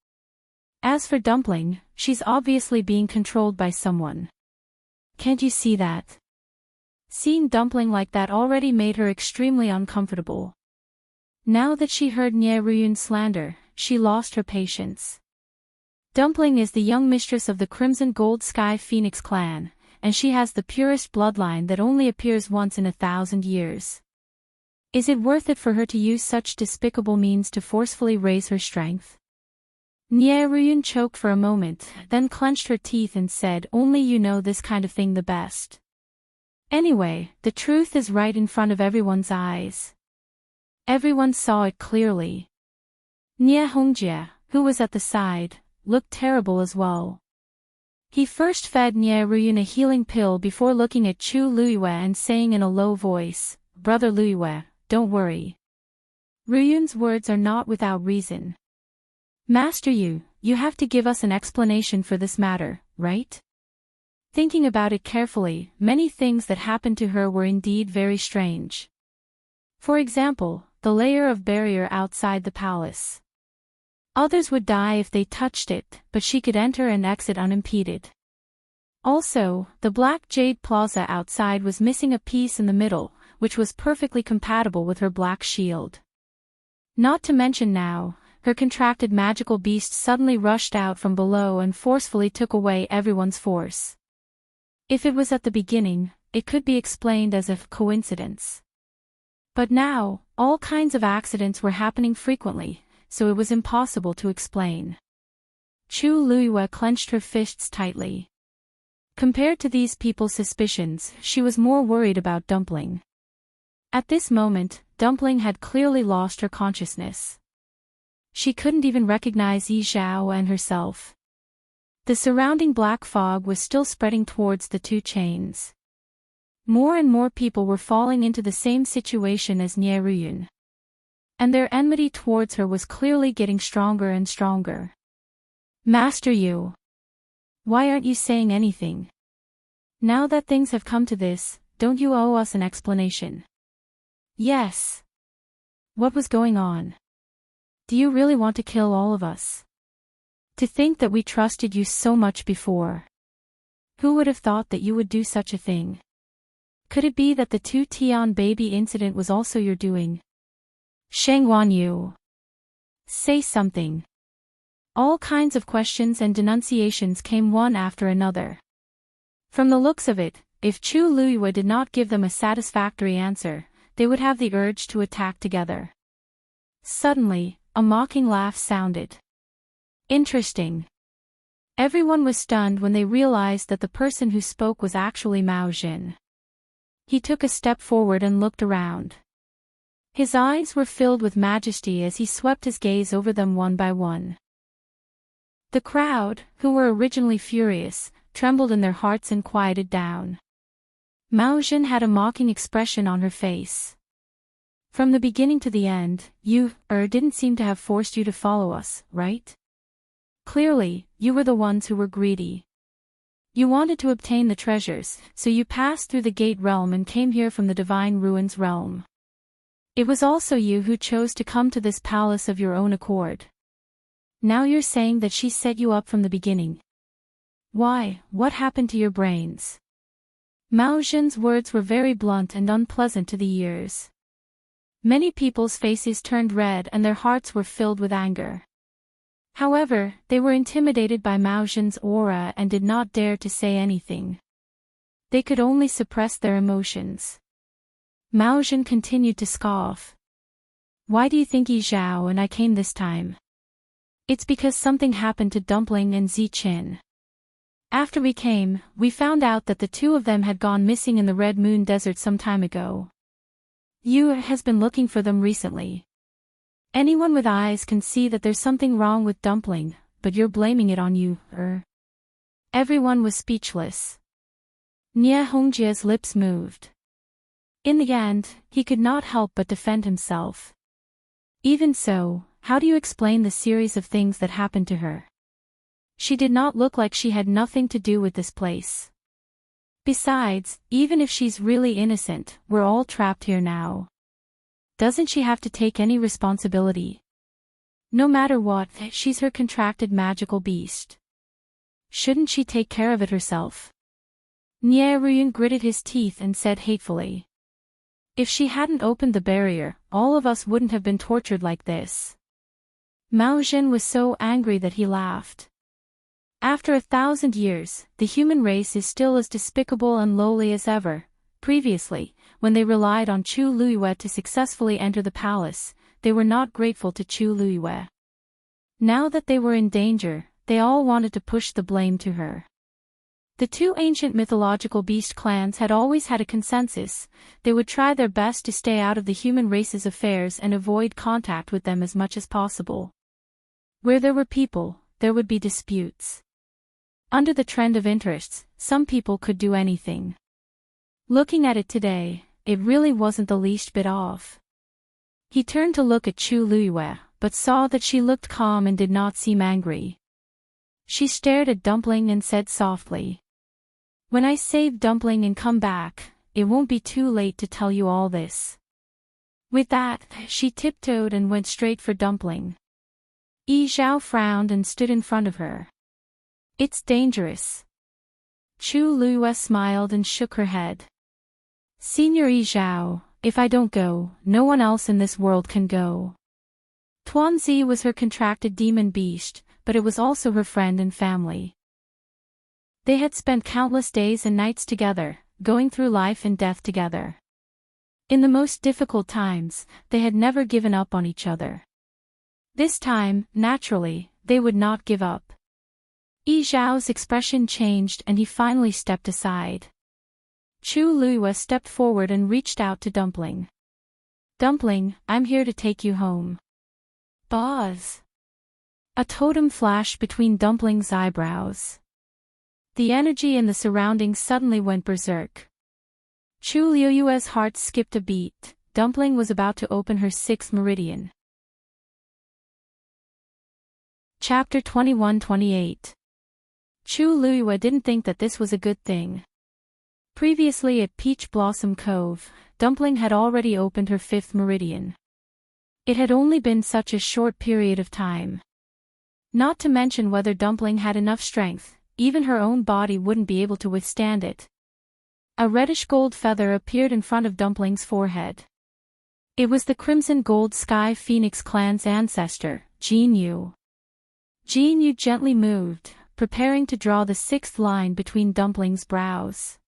As for Dumpling, she's obviously being controlled by someone. Can't you see that? Seeing Dumpling like that already made her extremely uncomfortable. Now that she heard Nie Ruyun's slander, she lost her patience. Dumpling is the young mistress of the Crimson Gold Sky Phoenix clan, and she has the purest bloodline that only appears once in 1,000 years. Is it worth it for her to use such despicable means to forcefully raise her strength? Nie Ruyun choked for a moment, then clenched her teeth and said, "Only you know this kind of thing the best. Anyway, the truth is right in front of everyone's eyes." Everyone saw it clearly. Nie Hongjie, who was at the side, looked terrible as well. He first fed Nie Ruyun a healing pill before looking at Chu Luiyue and saying in a low voice, "Brother Luiyue, don't worry. Ruyun's words are not without reason. Master you have to give us an explanation for this matter, right?" Thinking about it carefully, many things that happened to her were indeed very strange. For example, the layer of barrier outside the palace. Others would die if they touched it, but she could enter and exit unimpeded. Also, the black jade plaza outside was missing a piece in the middle, which was perfectly compatible with her black shield. Not to mention now, her contracted magical beast suddenly rushed out from below and forcefully took away everyone's force. If it was at the beginning, it could be explained as a coincidence. But now, all kinds of accidents were happening frequently, so it was impossible to explain. Chu Luiyue clenched her fists tightly. Compared to these people's suspicions, she was more worried about Dumpling. At this moment, Dumpling had clearly lost her consciousness. She couldn't even recognize Yi Zhao and herself. The surrounding black fog was still spreading towards the two chains. More and more people were falling into the same situation as Nie Ruyun. And their enmity towards her was clearly getting stronger and stronger. "Master Yu, why aren't you saying anything? Now that things have come to this, don't you owe us an explanation?" "Yes. What was going on? Do you really want to kill all of us? To think that we trusted you so much before. Who would have thought that you would do such a thing? Could it be that the 2 Tian baby incident was also your doing? Shangwan Yu, say something." All kinds of questions and denunciations came one after another. From the looks of it, if Chu Luiyue did not give them a satisfactory answer, they would have the urge to attack together. Suddenly, a mocking laugh sounded. Interesting. Everyone was stunned when they realized that the person who spoke was actually Mao Jin. He took a step forward and looked around. His eyes were filled with majesty as he swept his gaze over them one by one. The crowd, who were originally furious, trembled in their hearts and quieted down. Mao Jin had a mocking expression on her face. "From the beginning to the end, you didn't seem to have forced you to follow us, right? Clearly, you were the ones who were greedy. You wanted to obtain the treasures, so you passed through the gate realm and came here from the divine ruins realm. It was also you who chose to come to this palace of your own accord. Now you're saying that she set you up from the beginning. Why, what happened to your brains?" Mao Jin's words were very blunt and unpleasant to the ears. Many people's faces turned red and their hearts were filled with anger. However, they were intimidated by Mao Jin's aura and did not dare to say anything. They could only suppress their emotions. Mao Jin continued to scoff. "Why do you think Yi Zhao and I came this time? It's because something happened to Dumpling and Zi Qin. After we came, we found out that the two of them had gone missing in the Red Moon Desert some time ago. You has been looking for them recently. Anyone with eyes can see that there's something wrong with Dumpling, but you're blaming it on you, Everyone was speechless. Nie Hongjia's lips moved. In the end, he could not help but defend himself. Even so, how do you explain the series of things that happened to her? She did not look like she had nothing to do with this place. Besides, even if she's really innocent, we're all trapped here now. Doesn't she have to take any responsibility? No matter what, she's her contracted magical beast. Shouldn't she take care of it herself? Nie Ruyun gritted his teeth and said hatefully. If she hadn't opened the barrier, all of us wouldn't have been tortured like this. Mao Zhen was so angry that he laughed. After 1,000 years, the human race is still as despicable and lowly as ever. Previously, when they relied on Chu Luiyue to successfully enter the palace, they were not grateful to Chu Luiyue. Now that they were in danger, they all wanted to push the blame to her. The two ancient mythological beast clans had always had a consensus. They would try their best to stay out of the human race's affairs and avoid contact with them as much as possible. Where there were people, there would be disputes. Under the trend of interests, some people could do anything. Looking at it today, it really wasn't the least bit off. He turned to look at Chu Luiyue, but saw that she looked calm and did not seem angry. She stared at Dumpling and said softly, "When I save Dumpling and come back, it won't be too late to tell you all this." With that, she tiptoed and went straight for Dumpling. Yi Zhao frowned and stood in front of her. "It's dangerous." Chu Luiyue smiled and shook her head. "Senior Yi Zhao, if I don't go, no one else in this world can go." Tuanzi was her contracted demon beast, but it was also her friend and family. They had spent countless days and nights together, going through life and death together. In the most difficult times, they had never given up on each other. This time, naturally, they would not give up. Yi Zhao's expression changed and he finally stepped aside. Chu Luiyue stepped forward and reached out to Dumpling. "Dumpling, I'm here to take you home." Buzz! A totem flashed between Dumpling's eyebrows. The energy in the surroundings suddenly went berserk. Chu Luiyue's heart skipped a beat. Dumpling was about to open her sixth meridian. Chapter 21-28. Chu Luiyue didn't think that this was a good thing. Previously at Peach Blossom Cove, Dumpling had already opened her fifth meridian. It had only been such a short period of time. Not to mention whether Dumpling had enough strength, even her own body wouldn't be able to withstand it. A reddish-gold feather appeared in front of Dumpling's forehead. It was the Crimson Gold Sky Phoenix clan's ancestor, Jin Yu. Jin Yu gently moved, preparing to draw the sixth line between Dumpling's brows.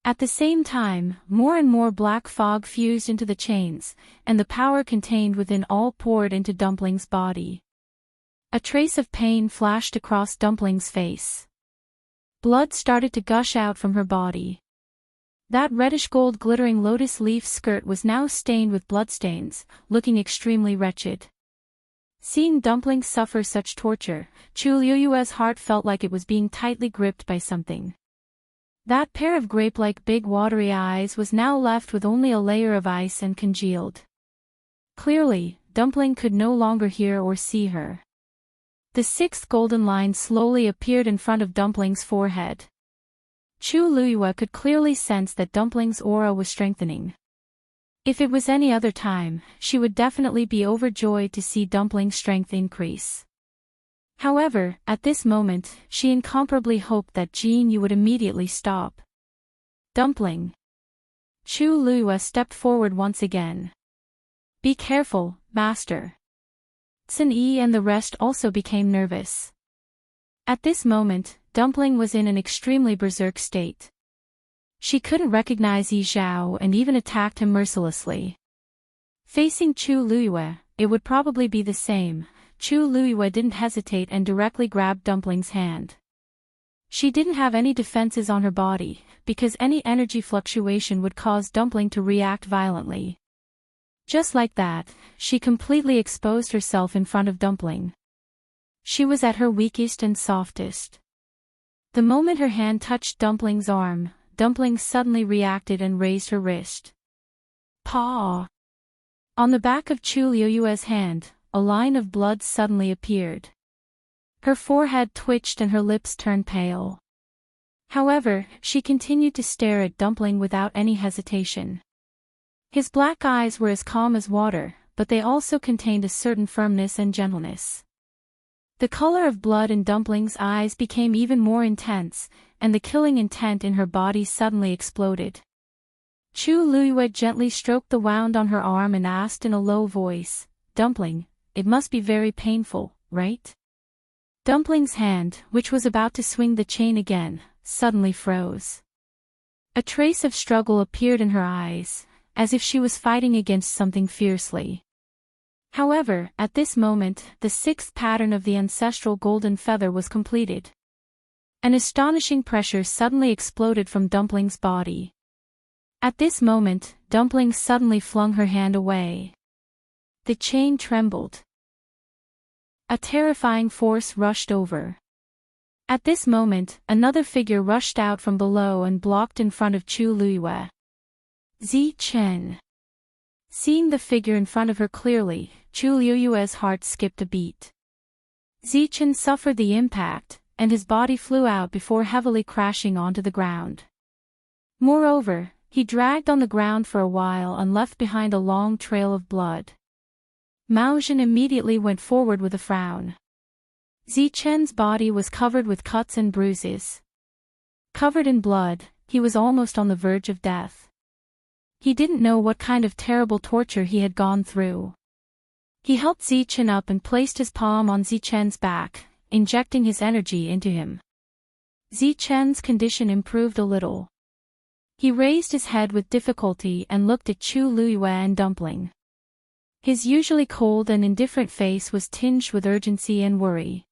At the same time, more and more black fog fused into the chains, and the power contained within all poured into Dumpling's body. A trace of pain flashed across Dumpling's face. Blood started to gush out from her body. That reddish-gold glittering lotus leaf skirt was now stained with bloodstains, looking extremely wretched. Seeing Dumpling suffer such torture, Chu Luiyue's heart felt like it was being tightly gripped by something. That pair of grape-like big watery eyes was now left with only a layer of ice and congealed. Clearly, Dumpling could no longer hear or see her. The sixth golden line slowly appeared in front of Dumpling's forehead. Chu Luiyue could clearly sense that Dumpling's aura was strengthening. If it was any other time, she would definitely be overjoyed to see Dumpling's strength increase. However, at this moment, she incomparably hoped that Jin Yu would immediately stop. "Dumpling." Chu Luiyue stepped forward once again. "Be careful, master." Sun Yi and the rest also became nervous. At this moment, Dumpling was in an extremely berserk state. She couldn't recognize Yi Zhao and even attacked him mercilessly. Facing Chu Luiyue, it would probably be the same. Chu Luiyue didn't hesitate and directly grabbed Dumpling's hand. She didn't have any defenses on her body, because any energy fluctuation would cause Dumpling to react violently. Just like that, she completely exposed herself in front of Dumpling. She was at her weakest and softest. The moment her hand touched Dumpling's arm, Dumpling suddenly reacted and raised her wrist. Paw! On the back of Chu Liuyue's hand, a line of blood suddenly appeared. Her forehead twitched and her lips turned pale. However, she continued to stare at Dumpling without any hesitation. His black eyes were as calm as water, but they also contained a certain firmness and gentleness. The color of blood in Dumpling's eyes became even more intense, and the killing intent in her body suddenly exploded. Chu Liyue gently stroked the wound on her arm and asked in a low voice, "Dumpling, it must be very painful, right?" Dumpling's hand, which was about to swing the chain again, suddenly froze. A trace of struggle appeared in her eyes, as if she was fighting against something fiercely. However, at this moment, the sixth pattern of the ancestral golden feather was completed. An astonishing pressure suddenly exploded from Dumpling's body. At this moment, Dumpling suddenly flung her hand away. The chain trembled. A terrifying force rushed over. At this moment, another figure rushed out from below and blocked in front of Chu Liyue. Zichen. Seeing the figure in front of her clearly, Chu Liyue's heart skipped a beat. Zichen suffered the impact, and his body flew out before heavily crashing onto the ground. Moreover, he dragged on the ground for a while and left behind a long trail of blood. Mao Zhen immediately went forward with a frown. Zichen's body was covered with cuts and bruises. Covered in blood, he was almost on the verge of death. He didn't know what kind of terrible torture he had gone through. He helped Zichen up and placed his palm on Zichen's back, injecting his energy into him. Zichen's condition improved a little. He raised his head with difficulty and looked at Chu Liyue and Dumpling. His usually cold and indifferent face was tinged with urgency and worry.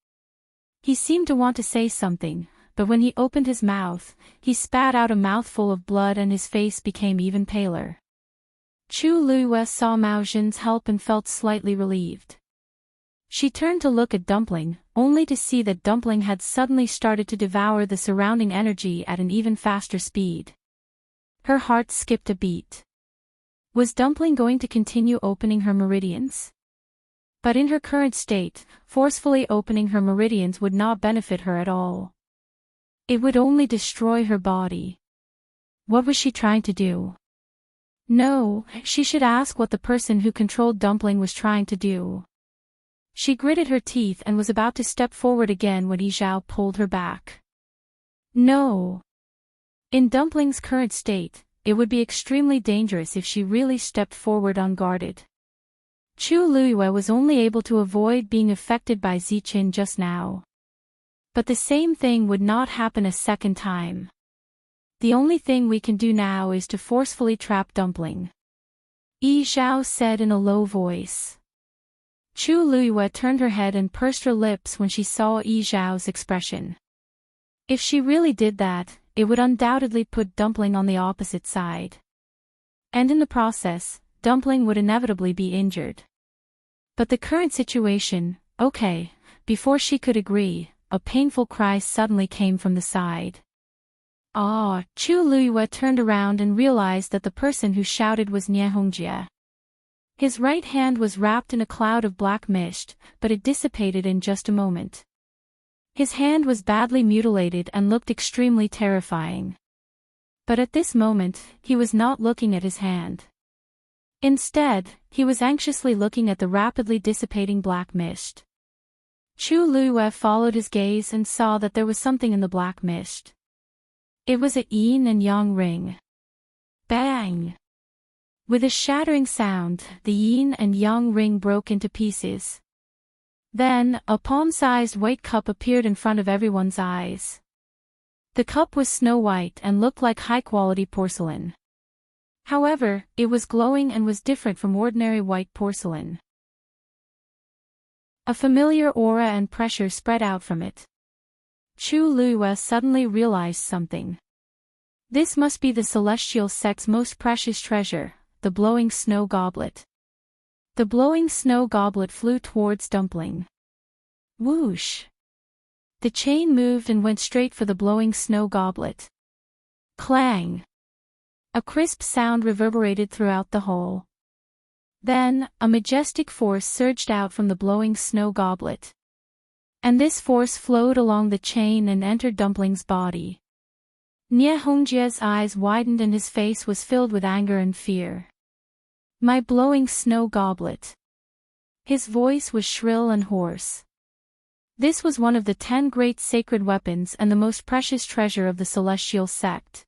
He seemed to want to say something, but when he opened his mouth, he spat out a mouthful of blood and his face became even paler. Chu Liyue saw Mao Zhen's help and felt slightly relieved. She turned to look at Dumpling, only to see that Dumpling had suddenly started to devour the surrounding energy at an even faster speed. Her heart skipped a beat. Was Dumpling going to continue opening her meridians? But in her current state, forcefully opening her meridians would not benefit her at all. It would only destroy her body. What was she trying to do? No, she should ask what the person who controlled Dumpling was trying to do. She gritted her teeth and was about to step forward again when Yi Zhao pulled her back. No. In Dumpling's current state, it would be extremely dangerous if she really stepped forward unguarded. Chu Liyue was only able to avoid being affected by Zichen just now. But the same thing would not happen a second time. The only thing we can do now is to forcefully trap Dumpling, Yi Zhao said in a low voice. Chu Liyue turned her head and pursed her lips when she saw Yi Zhao's expression. If she really did that, it would undoubtedly put Dumpling on the opposite side. And in the process, Dumpling would inevitably be injured. But the current situation, okay, before she could agree, a painful cry suddenly came from the side. Ah! Chu Liyue turned around and realized that the person who shouted was Nie Hongjie. His right hand was wrapped in a cloud of black mist, but it dissipated in just a moment. His hand was badly mutilated and looked extremely terrifying. But at this moment, he was not looking at his hand. Instead, he was anxiously looking at the rapidly dissipating black mist. Chu Liyue followed his gaze and saw that there was something in the black mist. It was a yin and yang ring. Bang! With a shattering sound, the yin and yang ring broke into pieces. Then, a palm-sized white cup appeared in front of everyone's eyes. The cup was snow-white and looked like high-quality porcelain. However, it was glowing and was different from ordinary white porcelain. A familiar aura and pressure spread out from it. Chu Luiyue suddenly realized something. This must be the celestial sect's most precious treasure, the blowing snow goblet. The blowing snow goblet flew towards Dumpling. Whoosh! The chain moved and went straight for the blowing snow goblet. Clang! A crisp sound reverberated throughout the hall. Then, a majestic force surged out from the blowing snow goblet. And this force flowed along the chain and entered Dumpling's body. Nie Hongjie's eyes widened and his face was filled with anger and fear. My blowing snow goblet. His voice was shrill and hoarse. This was one of the 10 great sacred weapons and the most precious treasure of the celestial sect.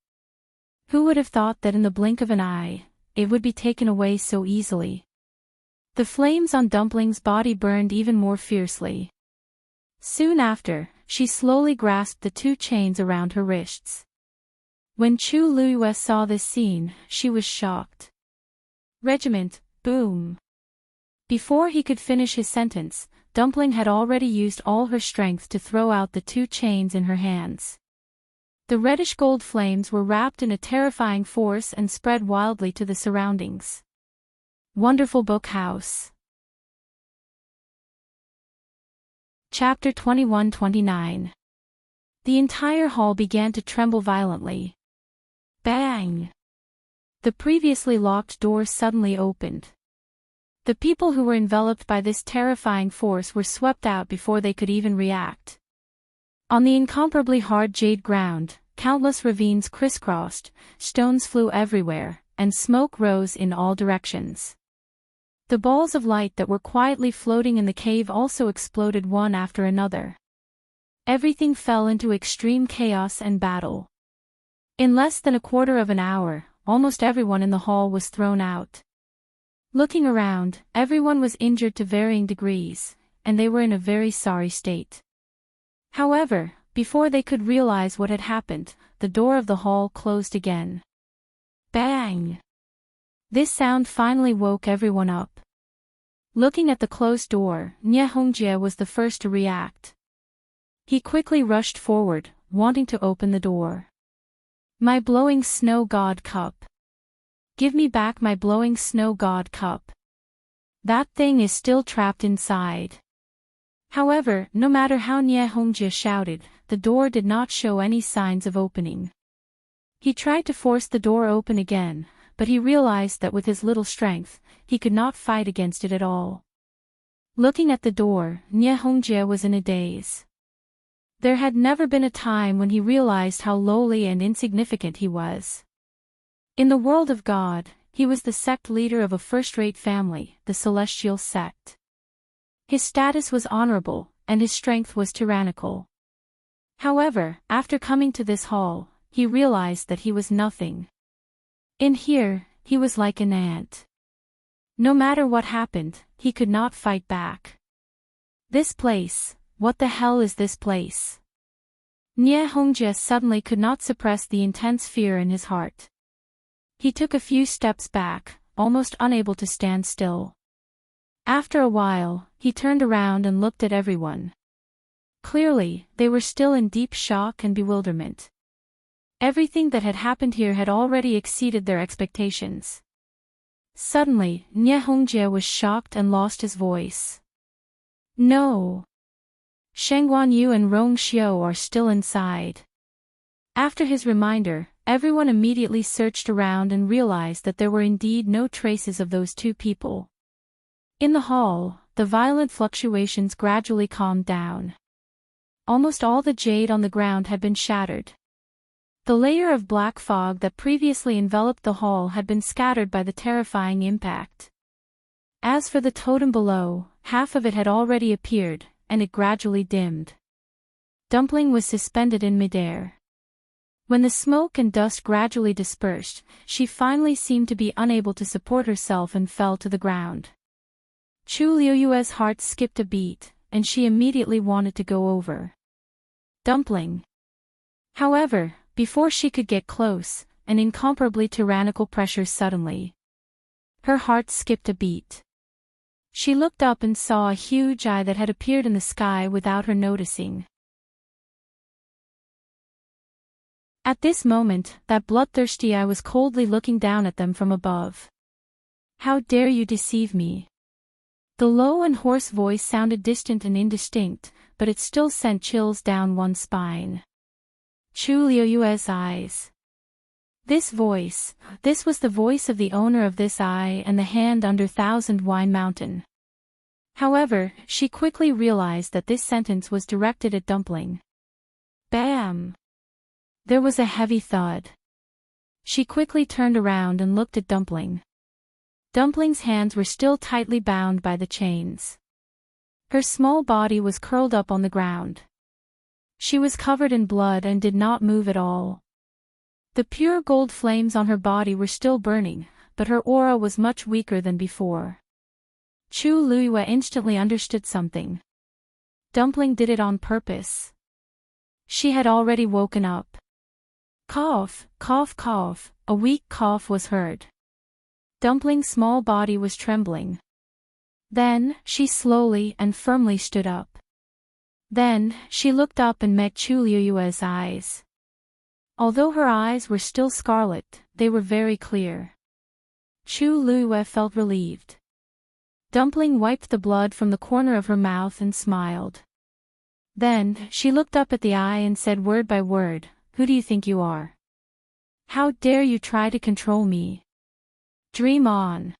Who would have thought that in the blink of an eye, it would be taken away so easily? The flames on Dumpling's body burned even more fiercely. Soon after, she slowly grasped the 2 chains around her wrists. When Chu Luiyue saw this scene, she was shocked. Regiment, boom! Before he could finish his sentence, Dumpling had already used all her strength to throw out the 2 chains in her hands. The reddish-gold flames were wrapped in a terrifying force and spread wildly to the surroundings. Wonderful Book House. Chapter 21-29. The entire hall began to tremble violently. Bang! The previously locked door suddenly opened. The people who were enveloped by this terrifying force were swept out before they could even react. On the incomparably hard jade ground, countless ravines crisscrossed, stones flew everywhere, and smoke rose in all directions. The balls of light that were quietly floating in the cave also exploded one after another. Everything fell into extreme chaos and battle. In less than a quarter of an hour, almost everyone in the hall was thrown out. Looking around, everyone was injured to varying degrees, and they were in a very sorry state. However, before they could realize what had happened, the door of the hall closed again. Bang! This sound finally woke everyone up. Looking at the closed door, Nie Hongjie was the first to react. He quickly rushed forward, wanting to open the door. My blowing snow god cup. Give me back my blowing snow god cup. That thing is still trapped inside. However, no matter how Nie Hongjie shouted, the door did not show any signs of opening. He tried to force the door open again, but he realized that with his little strength, he could not fight against it at all. Looking at the door, Nie Hongjie was in a daze. There had never been a time when he realized how lowly and insignificant he was. In the world of God, he was the sect leader of a first-rate family, the Celestial Sect. His status was honorable, and his strength was tyrannical. However, after coming to this hall, he realized that he was nothing. In here, he was like an ant. No matter what happened, he could not fight back. This place, what the hell is this place? Nie Hongjie suddenly could not suppress the intense fear in his heart. He took a few steps back, almost unable to stand still. After a while, he turned around and looked at everyone. Clearly, they were still in deep shock and bewilderment. Everything that had happened here had already exceeded their expectations. Suddenly, Nie Hongjie was shocked and lost his voice. No! Sheng Guanyu and Rong Xiu are still inside. After his reminder, everyone immediately searched around and realized that there were indeed no traces of those 2 people. In the hall, the violent fluctuations gradually calmed down. Almost all the jade on the ground had been shattered. The layer of black fog that previously enveloped the hall had been scattered by the terrifying impact. As for the totem below, half of it had already appeared, and it gradually dimmed. Dumpling was suspended in midair. When the smoke and dust gradually dispersed, she finally seemed to be unable to support herself and fell to the ground. Chu Luiyue's heart skipped a beat, and she immediately wanted to go over Dumpling. However, before she could get close, an incomparably tyrannical pressure suddenly. Her heart skipped a beat. She looked up and saw a huge eye that had appeared in the sky without her noticing. At this moment, that bloodthirsty eye was coldly looking down at them from above. "How dare you deceive me?" The low and hoarse voice sounded distant and indistinct, but it still sent chills down one's spine. Chu Liuyue's eyes. This was the voice of the owner of this eye and the hand under Thousand Wine Mountain. However, she quickly realized that this sentence was directed at Dumpling. Bam! There was a heavy thud. She quickly turned around and looked at Dumpling. Dumpling's hands were still tightly bound by the chains. Her small body was curled up on the ground. She was covered in blood and did not move at all. The pure gold flames on her body were still burning, but her aura was much weaker than before. Chu Luyue instantly understood something. Dumpling did it on purpose. She had already woken up. Cough, cough, cough, a weak cough was heard. Dumpling's small body was trembling. Then, she slowly and firmly stood up. Then, she looked up and met Chu Luyue's eyes. Although her eyes were still scarlet, they were very clear. Chu Luyue felt relieved. Dumpling wiped the blood from the corner of her mouth and smiled. Then, she looked up at the eye and said word by word, "Who do you think you are? How dare you try to control me? Dream on."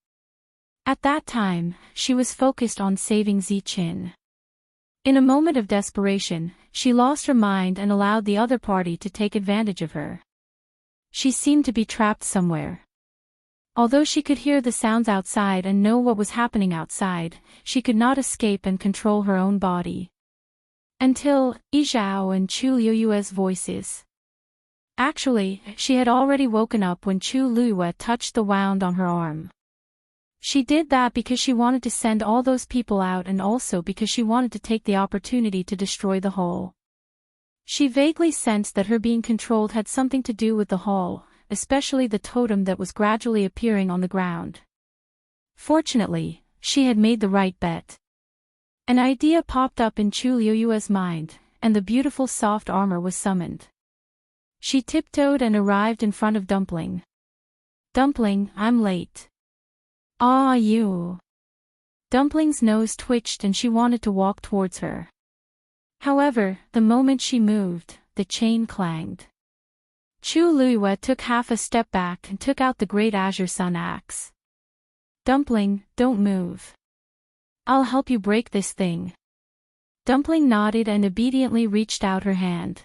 At that time, she was focused on saving Ziqin. In a moment of desperation, she lost her mind and allowed the other party to take advantage of her. She seemed to be trapped somewhere. Although she could hear the sounds outside and know what was happening outside, she could not escape and control her own body. Until, Yizhao and Chu Luyue's voices. Actually, she had already woken up when Chu Luyue touched the wound on her arm. She did that because she wanted to send all those people out and also because she wanted to take the opportunity to destroy the hall. She vaguely sensed that her being controlled had something to do with the hall, especially the totem that was gradually appearing on the ground. Fortunately, she had made the right bet. An idea popped up in Chu Luyue's mind, and the beautiful soft armor was summoned. She tiptoed and arrived in front of Dumpling. "Dumpling, I'm late." "Ah, you." Dumpling's nose twitched and she wanted to walk towards her. However, the moment she moved, the chain clanged. Chu Luyue took half a step back and took out the great azure sun axe. "Dumpling, don't move. I'll help you break this thing." Dumpling nodded and obediently reached out her hand.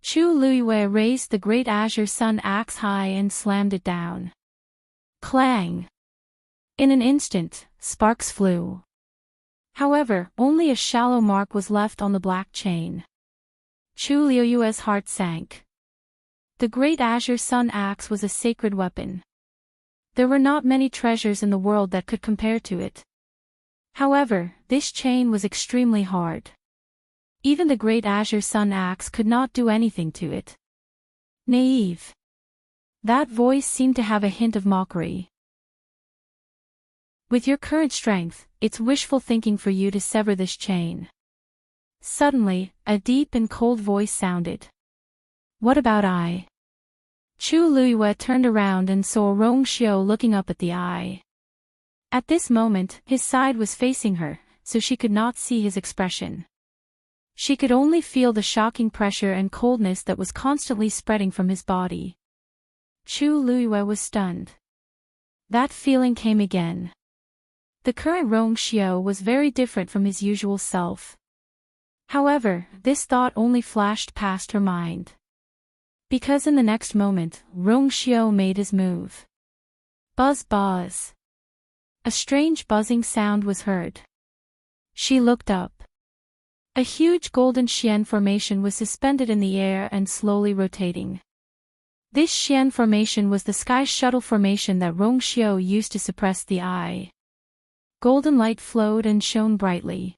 Chu Luyue raised the great azure sun axe high and slammed it down. Clang! In an instant, sparks flew. However, only a shallow mark was left on the black chain. Chu Luyue's heart sank. The great azure sun axe was a sacred weapon. There were not many treasures in the world that could compare to it. However, this chain was extremely hard. Even the great azure sun axe could not do anything to it. Naive. That voice seemed to have a hint of mockery. With your current strength, it's wishful thinking for you to sever this chain. Suddenly, a deep and cold voice sounded. What about I? Chu Luyue turned around and saw Rong Xiu looking up at the eye. At this moment, his side was facing her, so she could not see his expression. She could only feel the shocking pressure and coldness that was constantly spreading from his body. Chu Luyue was stunned. That feeling came again. The current Rong Xiu was very different from his usual self. However, this thought only flashed past her mind. Because in the next moment, Rong Xiu made his move. Buzz buzz. A strange buzzing sound was heard. She looked up. A huge golden Xian formation was suspended in the air and slowly rotating. This Xian formation was the sky shuttle formation that Rong Xiu used to suppress the eye. Golden light flowed and shone brightly.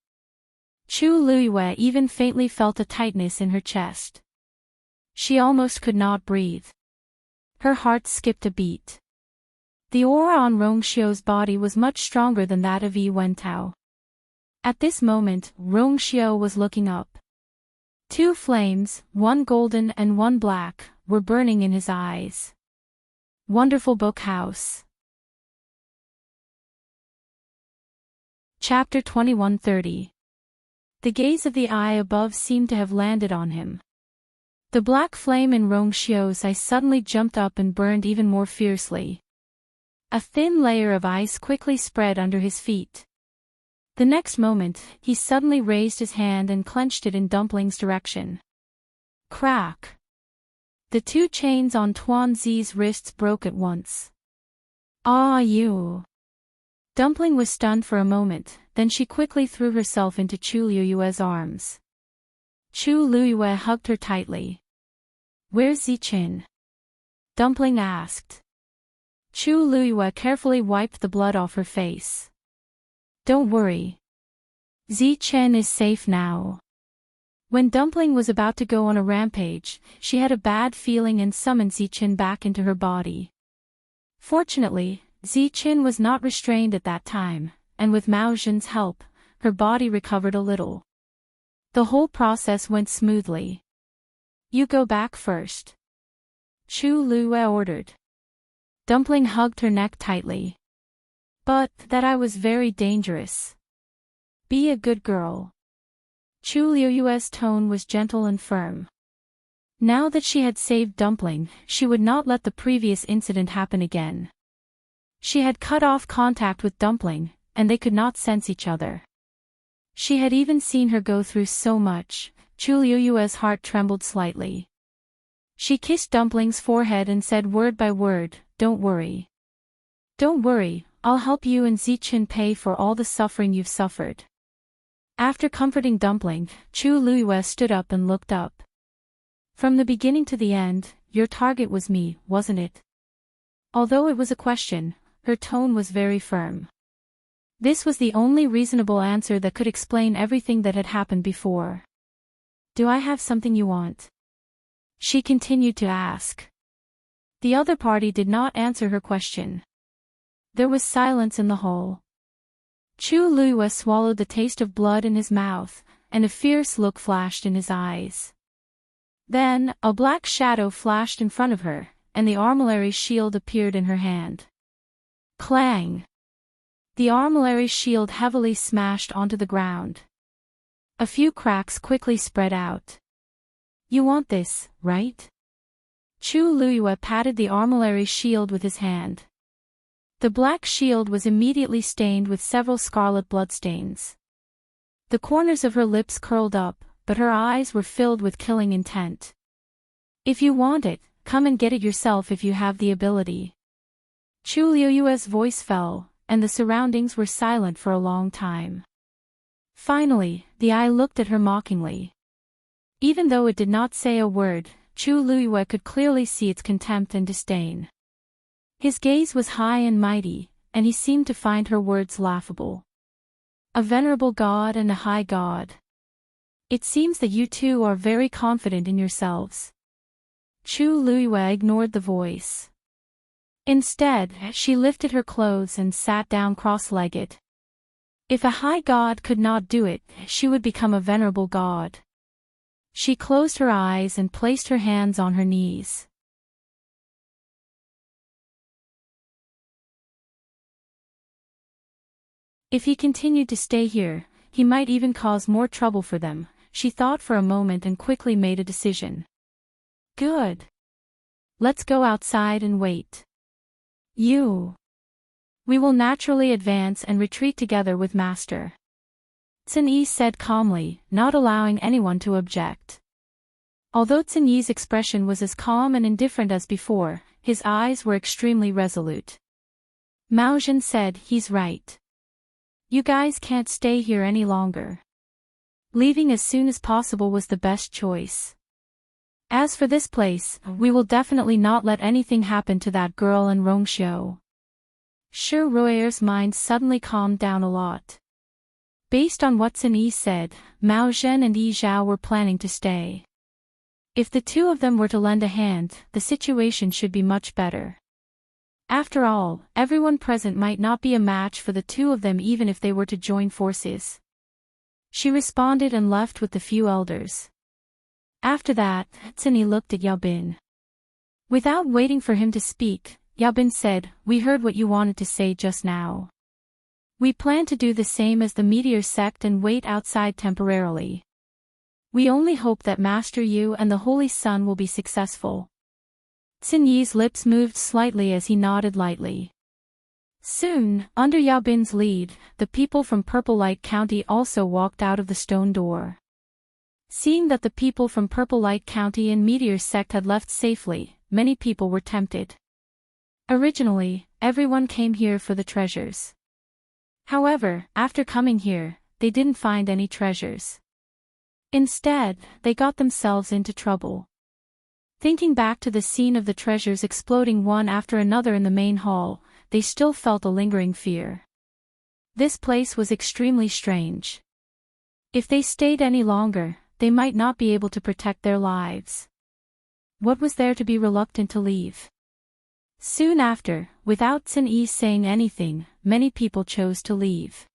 Chu Luyue even faintly felt a tightness in her chest. She almost could not breathe. Her heart skipped a beat. The aura on Rong Xiu's body was much stronger than that of Yi Wentao. At this moment, Rong Xiu was looking up. Two flames, one golden and one black, were burning in his eyes. Wonderful Book House. Chapter 2130. The gaze of the eye above seemed to have landed on him. The black flame in Rongxiu's eye suddenly jumped up and burned even more fiercely. A thin layer of ice quickly spread under his feet. The next moment, he suddenly raised his hand and clenched it in Dumpling's direction. Crack! The two chains on Tuanzi's wrists broke at once. Ah, you! Dumpling was stunned for a moment, then she quickly threw herself into Chu Liyue's arms. Chu Liyue hugged her tightly. Where's Ziqin? Dumpling asked. Chu Liyue carefully wiped the blood off her face. Don't worry. Ziqin is safe now. When Dumpling was about to go on a rampage, she had a bad feeling and summoned Ziqin back into her body. Fortunately, Ziqin was not restrained at that time, and with Mao Zhen's help, her body recovered a little. The whole process went smoothly. You go back first. Chu Liyue ordered. Dumpling hugged her neck tightly. But that I was very dangerous. Be a good girl. Chu Liyue's tone was gentle and firm. Now that she had saved Dumpling, she would not let the previous incident happen again. She had cut off contact with Dumpling, and they could not sense each other. She had even seen her go through so much. Chu Liyue's heart trembled slightly. She kissed Dumpling's forehead and said word by word, Don't worry. Don't worry, I'll help you and Ziqin pay for all the suffering you've suffered. After comforting Dumpling, Chu Liyue stood up and looked up. From the beginning to the end, your target was me, wasn't it? Although it was a question, her tone was very firm. This was the only reasonable answer that could explain everything that had happened before. Do I have something you want? She continued to ask. The other party did not answer her question. There was silence in the hall. Chu Liyue swallowed the taste of blood in his mouth, and a fierce look flashed in his eyes. Then, a black shadow flashed in front of her, and the armillary shield appeared in her hand. Clang! The armillary shield heavily smashed onto the ground. A few cracks quickly spread out. You want this, right? Chu Liyue patted the armillary shield with his hand. The black shield was immediately stained with several scarlet bloodstains. The corners of her lips curled up, but her eyes were filled with killing intent. If you want it, come and get it yourself if you have the ability. Chu Liyue's voice fell, and the surroundings were silent for a long time. Finally, the eye looked at her mockingly. Even though it did not say a word, Chu Liyue could clearly see its contempt and disdain. His gaze was high and mighty, and he seemed to find her words laughable. A venerable god and a high god. It seems that you two are very confident in yourselves. Chu Liyue ignored the voice. Instead, she lifted her clothes and sat down cross-legged. If a high god could not do it, she would become a venerable god. She closed her eyes and placed her hands on her knees. If he continued to stay here, he might even cause more trouble for them, she thought for a moment and quickly made a decision. Good. Let's go outside and wait. We will naturally advance and retreat together with Master. Zhen Yi said calmly, not allowing anyone to object. Although Zhen Yi's expression was as calm and indifferent as before, his eyes were extremely resolute. Mao Zhen said, he's right. You guys can't stay here any longer. Leaving as soon as possible was the best choice. As for this place, we will definitely not let anything happen to that girl and Rongxiu. Shi Rui's mind suddenly calmed down a lot. Based on what Zhen Yi said, Mao Zhen and Yi Zhao were planning to stay. If the two of them were to lend a hand, the situation should be much better. After all, everyone present might not be a match for the two of them even if they were to join forces. She responded and left with the few elders. After that, Tsini looked at Yao Bin. Without waiting for him to speak, Yao Bin said, "We heard what you wanted to say just now. We plan to do the same as the meteor sect and wait outside temporarily. We only hope that Master Yu and the Holy Sun will be successful." Xin Yi's lips moved slightly as he nodded lightly. Soon, under Yao Bin's lead, the people from Purple Light County also walked out of the stone door. Seeing that the people from Purple Light County and Meteor Sect had left safely, many people were tempted. Originally, everyone came here for the treasures. However, after coming here, they didn't find any treasures. Instead, they got themselves into trouble. Thinking back to the scene of the treasures exploding one after another in the main hall, they still felt a lingering fear. This place was extremely strange. If they stayed any longer, they might not be able to protect their lives. What was there to be reluctant to leave? Soon after, without Xin Yi saying anything, many people chose to leave.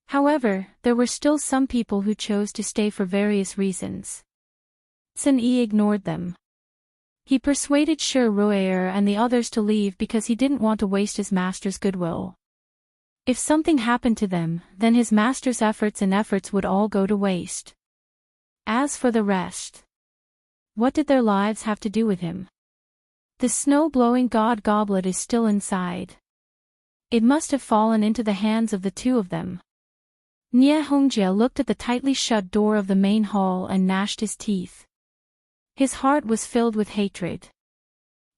However, there were still some people who chose to stay for various reasons. Xin Yi ignored them. He persuaded Shi Ruier and the others to leave because he didn't want to waste his master's goodwill. If something happened to them, then his master's efforts would all go to waste. As for the rest, what did their lives have to do with him? The snow-blowing god goblet is still inside. It must have fallen into the hands of the two of them. Nie Hongjie looked at the tightly shut door of the main hall and gnashed his teeth. His heart was filled with hatred.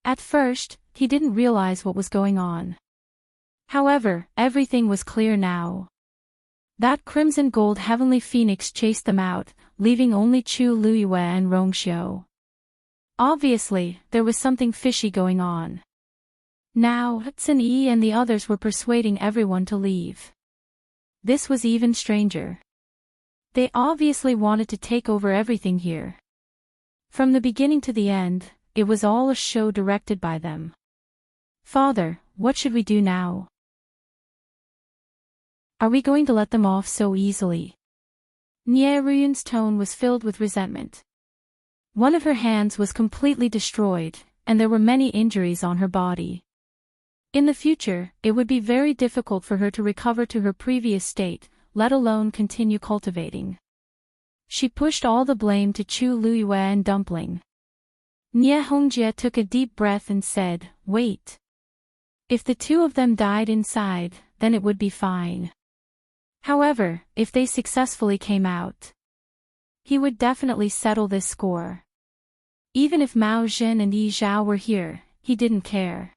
At first, he didn't realize what was going on. However, everything was clear now. That crimson gold heavenly phoenix chased them out, leaving only Chu Luiyue and Rongxiu. Obviously, there was something fishy going on. Now, Xin Yi and the others were persuading everyone to leave. This was even stranger. They obviously wanted to take over everything here. From the beginning to the end, it was all a show directed by them. "Father, what should we do now? Are we going to let them off so easily?" Nie Ruyun's tone was filled with resentment. One of her hands was completely destroyed, and there were many injuries on her body. In the future, it would be very difficult for her to recover to her previous state, let alone continue cultivating. She pushed all the blame to Chu Luiyue and Dumpling. Nie Hongjie took a deep breath and said, "Wait. If the two of them died inside, then it would be fine. However, if they successfully came out, he would definitely settle this score." Even if Mao Jin and Yi Zhao were here, he didn't care.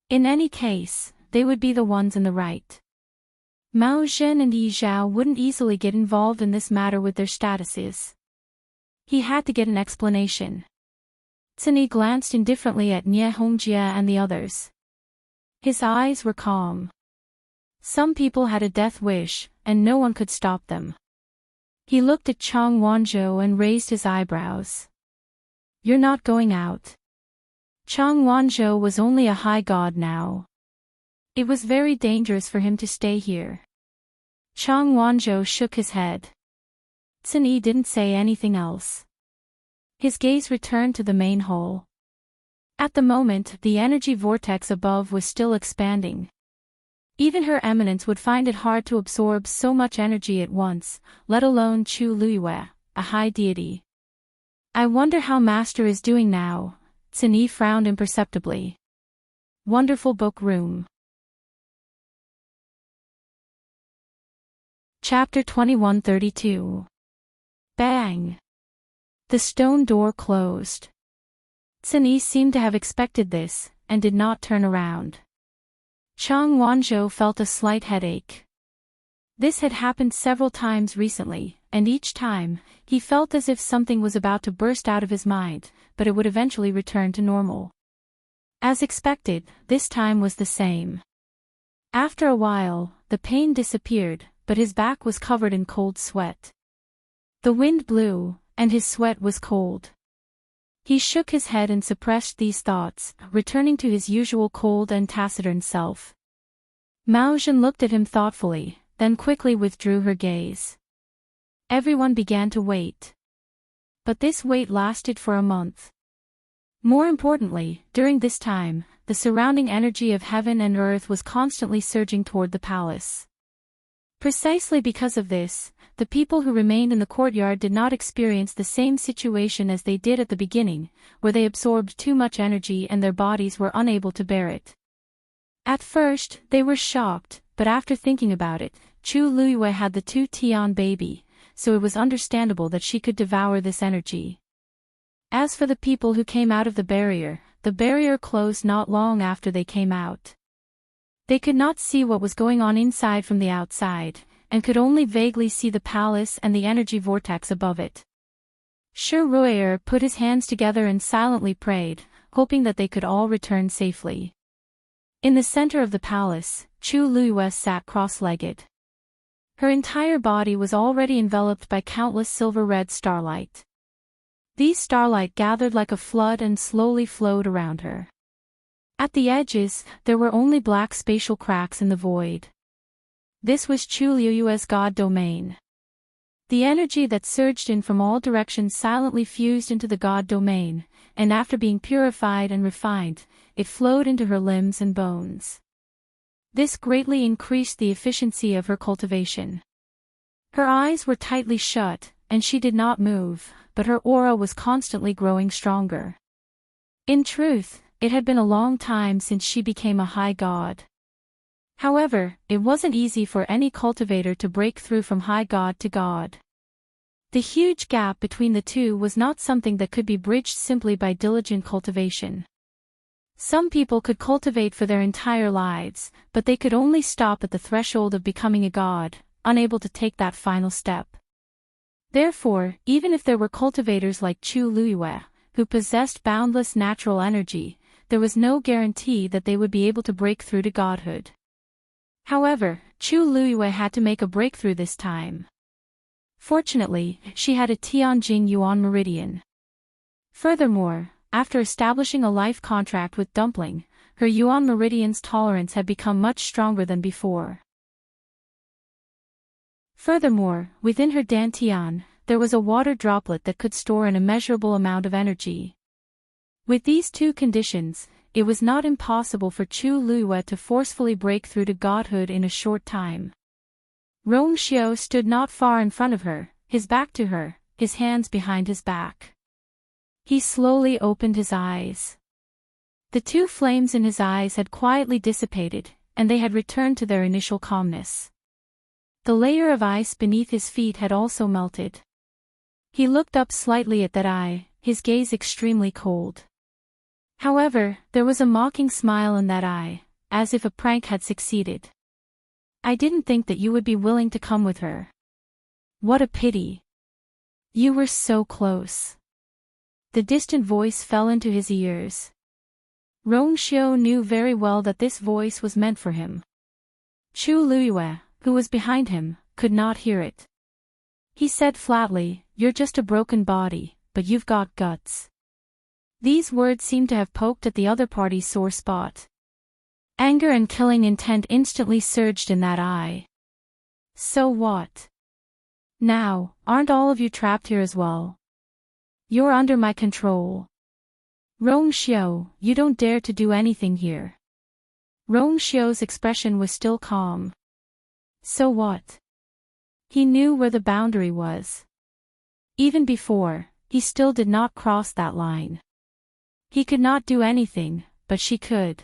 In any case, they would be the ones in the right. Mao Jin and Yi Zhao wouldn't easily get involved in this matter with their statuses. He had to get an explanation. Xin Yi glanced indifferently at Nie Hongjie and the others. His eyes were calm. Some people had a death wish, and no one could stop them. He looked at Chang Wanzhou and raised his eyebrows. "You're not going out." Chang Wanzhou was only a high god now. It was very dangerous for him to stay here. Chang Wanzhou shook his head. Xin Yi didn't say anything else. His gaze returned to the main hall. At the moment, the energy vortex above was still expanding. Even Her Eminence would find it hard to absorb so much energy at once, let alone Chu Luiyue, a high deity. "I wonder how Master is doing now." Xin Yi frowned imperceptibly. Wonderful book room. Chapter 2132. Bang! The stone door closed. Xin Yi seemed to have expected this, and did not turn around. Chang Wanzhou felt a slight headache. This had happened several times recently, and each time, he felt as if something was about to burst out of his mind, but it would eventually return to normal. As expected, this time was the same. After a while, the pain disappeared, but his back was covered in cold sweat. The wind blew, and his sweat was cold. He shook his head and suppressed these thoughts, returning to his usual cold and taciturn self. Mao Jin looked at him thoughtfully, then quickly withdrew her gaze. Everyone began to wait. But this wait lasted for a month. More importantly, during this time, the surrounding energy of heaven and earth was constantly surging toward the palace. Precisely because of this, the people who remained in the courtyard did not experience the same situation as they did at the beginning, where they absorbed too much energy and their bodies were unable to bear it. At first, they were shocked, but after thinking about it, Chu Luiyue had the 2 Tian baby, so it was understandable that she could devour this energy. As for the people who came out of the barrier closed not long after they came out. They could not see what was going on inside from the outside, and could only vaguely see the palace and the energy vortex above it. Shi Ruier put his hands together and silently prayed, hoping that they could all return safely. In the center of the palace, Chu Luiyue sat cross-legged. Her entire body was already enveloped by countless silver-red starlight. These starlight gathered like a flood and slowly flowed around her. At the edges, there were only black spatial cracks in the void. This was Chu Luiyue's God domain. The energy that surged in from all directions silently fused into the God domain, and after being purified and refined, it flowed into her limbs and bones. This greatly increased the efficiency of her cultivation. Her eyes were tightly shut, and she did not move, but her aura was constantly growing stronger. In truth, it had been a long time since she became a high god. However, it wasn't easy for any cultivator to break through from high god to god. The huge gap between the two was not something that could be bridged simply by diligent cultivation. Some people could cultivate for their entire lives, but they could only stop at the threshold of becoming a god, unable to take that final step. Therefore, even if there were cultivators like Chu Luiyue, who possessed boundless natural energy, there was no guarantee that they would be able to break through to godhood. However, Chu Luiyue had to make a breakthrough this time. Fortunately, she had a Tianjing Yuan meridian. Furthermore, after establishing a life contract with Dumpling, her Yuan meridian's tolerance had become much stronger than before. Furthermore, within her dantian, there was a water droplet that could store an immeasurable amount of energy. With these two conditions, it was not impossible for Chu Luiyue to forcefully break through to godhood in a short time. Rong Xiao stood not far in front of her, his back to her, his hands behind his back. He slowly opened his eyes. The 2 flames in his eyes had quietly dissipated, and they had returned to their initial calmness. The layer of ice beneath his feet had also melted. He looked up slightly at that eye, his gaze extremely cold. However, there was a mocking smile in that eye, as if a prank had succeeded. I didn't think that you would be willing to come with her. What a pity. You were so close. The distant voice fell into his ears. Rong Xiao knew very well that this voice was meant for him. Chu Luiyue, who was behind him, could not hear it. He said flatly, "You're just a broken body, but you've got guts." These words seemed to have poked at the other party's sore spot. Anger and killing intent instantly surged in that eye. So what? Now, aren't all of you trapped here as well? You're under my control. Rong Xiao, you don't dare to do anything here. Rong Xiao's expression was still calm. So what? He knew where the boundary was. Even before, he still did not cross that line. He could not do anything, but she could.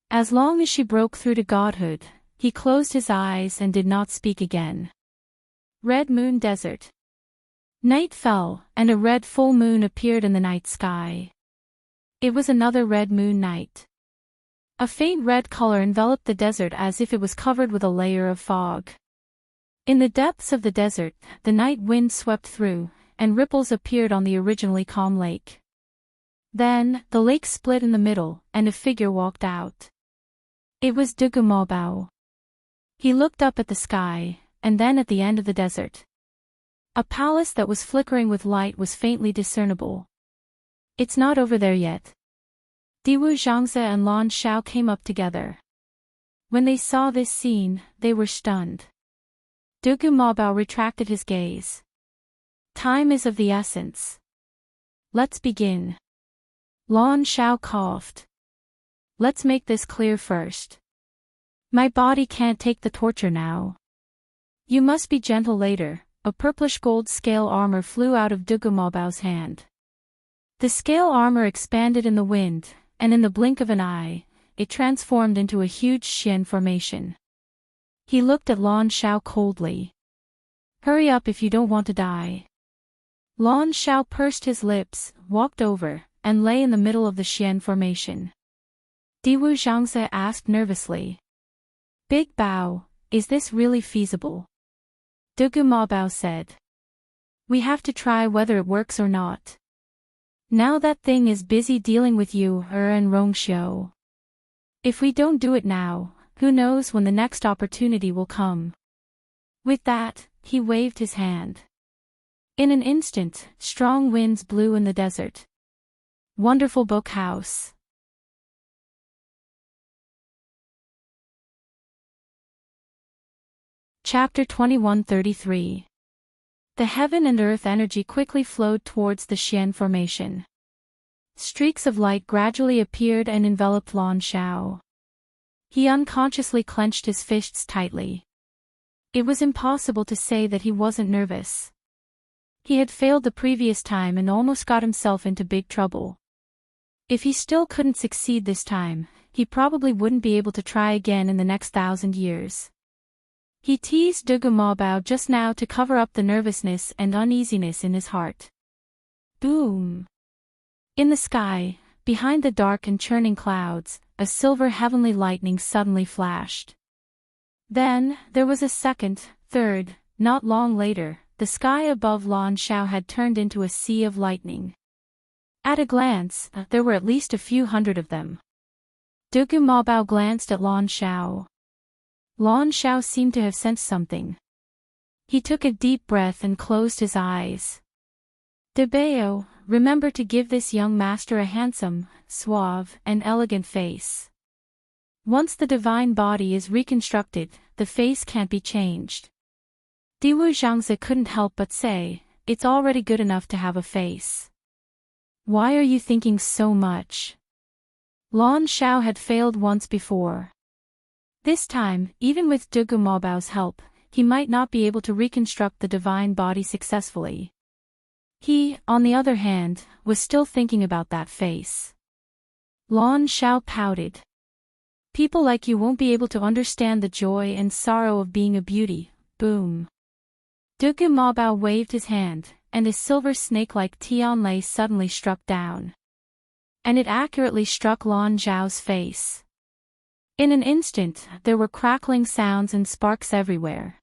As long as she broke through to godhood, he closed his eyes and did not speak again. Red Moon Desert. Night fell, and a red full moon appeared in the night sky. It was another red moon night. A faint red color enveloped the desert as if it was covered with a layer of fog. In the depths of the desert, the night wind swept through, and ripples appeared on the originally calm lake. Then, the lake split in the middle, and a figure walked out. It was Dugu Maobao. He looked up at the sky, and then at the end of the desert. A palace that was flickering with light was faintly discernible. It's not over there yet. Diwu Zhangze and Lan Xiao came up together. When they saw this scene, they were stunned. Dugu Maobao retracted his gaze. Time is of the essence. Let's begin. Lan Shao coughed. Let's make this clear first. My body can't take the torture now. You must be gentle later. A purplish gold scale armor flew out of Dugu Maobao's hand. The scale armor expanded in the wind, and in the blink of an eye, it transformed into a huge Xian formation. He looked at Lan Shao coldly. Hurry up if you don't want to die. Lan Shao pursed his lips, walked over, and lay in the middle of the Xian formation. Diwu Zhangze asked nervously. Big Bao, is this really feasible? Dugu Maobao said. We have to try whether it works or not. Now that thing is busy dealing with you, and Rongxiu. If we don't do it now, who knows when the next opportunity will come. With that, he waved his hand. In an instant, strong winds blew in the desert. Wonderful book house. Chapter 2133. The heaven and earth energy quickly flowed towards the Xian formation. Streaks of light gradually appeared and enveloped Lan Shao. He unconsciously clenched his fists tightly. It was impossible to say that he wasn't nervous. He had failed the previous time and almost got himself into big trouble. If he still couldn't succeed this time, he probably wouldn't be able to try again in the next 1,000 years. He teased Dugu Maobao just now to cover up the nervousness and uneasiness in his heart. Boom! In the sky, behind the dark and churning clouds, a silver heavenly lightning suddenly flashed. Then, there was a second, third, not long later, the sky above Lan Shao had turned into a sea of lightning. At a glance, there were at least a few hundred of them. Dugu Maobao glanced at Lan Shao. Lan Shao seemed to have sensed something. He took a deep breath and closed his eyes. Debao, remember to give this young master a handsome, suave, and elegant face. Once the divine body is reconstructed, the face can't be changed. Diwu Zhangze couldn't help but say, it's already good enough to have a face. Why are you thinking so much? Lan Shao had failed once before. This time, even with Dugu Maobao's help, he might not be able to reconstruct the divine body successfully. He, on the other hand, was still thinking about that face. Lan Shao pouted. People like you won't be able to understand the joy and sorrow of being a beauty. Boom. Dugu Maobao waved his hand, and a silver snake-like Tianlei suddenly struck down. And it accurately struck Lan Zhao's face. In an instant, there were crackling sounds and sparks everywhere.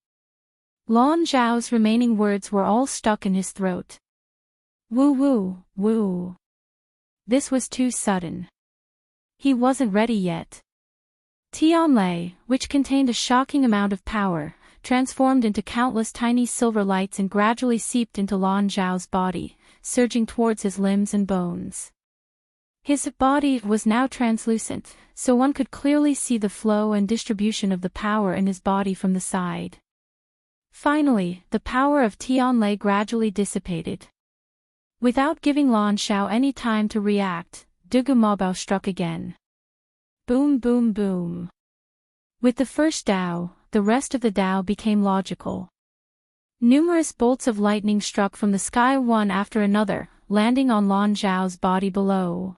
Lan Zhao's remaining words were all stuck in his throat. Woo woo, woo. This was too sudden. He wasn't ready yet. Tianlei, which contained a shocking amount of power, transformed into countless tiny silver lights and gradually seeped into Lan Zhao's body, surging towards his limbs and bones. His body was now translucent, so one could clearly see the flow and distribution of the power in his body from the side. Finally, the power of Tianlei gradually dissipated. Without giving Lan Shao any time to react, Dugu Maobao struck again. Boom boom boom. With the first Dao, the rest of the Dao became logical. Numerous bolts of lightning struck from the sky one after another, landing on Lan Zhao's body below.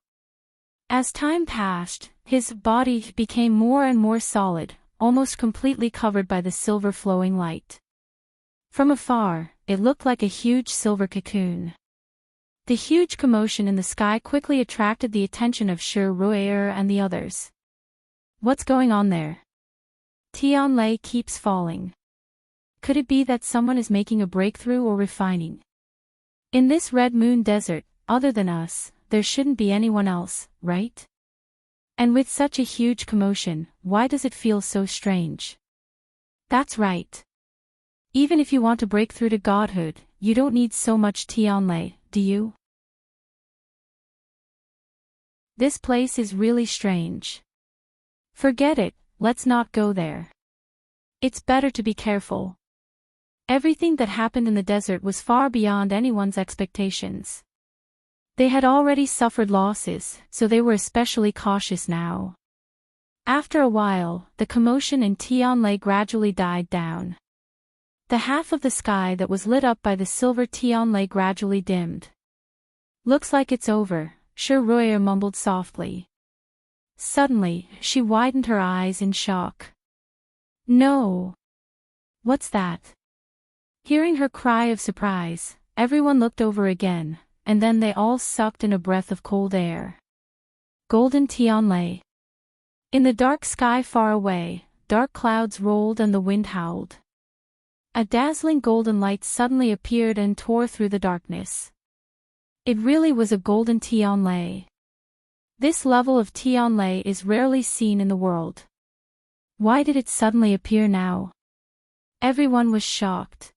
As time passed, his body became more and more solid, almost completely covered by the silver flowing light. From afar, it looked like a huge silver cocoon. The huge commotion in the sky quickly attracted the attention of Shi Ruier and the others. What's going on there? Tianlei keeps falling. Could it be that someone is making a breakthrough or refining? In this Red Moon Desert, other than us, there shouldn't be anyone else, right? And with such a huge commotion, why does it feel so strange? That's right. Even if you want to break through to godhood, you don't need so much Tianlei, do you? This place is really strange. Forget it, let's not go there. It's better to be careful. Everything that happened in the desert was far beyond anyone's expectations. They had already suffered losses, so they were especially cautious now. After a while, the commotion in Tianlai gradually died down. The half of the sky that was lit up by the silver Tianlai gradually dimmed. "Looks like it's over," Ruoya mumbled softly. Suddenly, she widened her eyes in shock. "No! What's that?" Hearing her cry of surprise, everyone looked over again, and then they all sucked in a breath of cold air. Golden Tianlai. In the dark sky far away, dark clouds rolled and the wind howled. A dazzling golden light suddenly appeared and tore through the darkness. It really was a golden Tianlai. This level of Tianlai is rarely seen in the world. Why did it suddenly appear now? Everyone was shocked.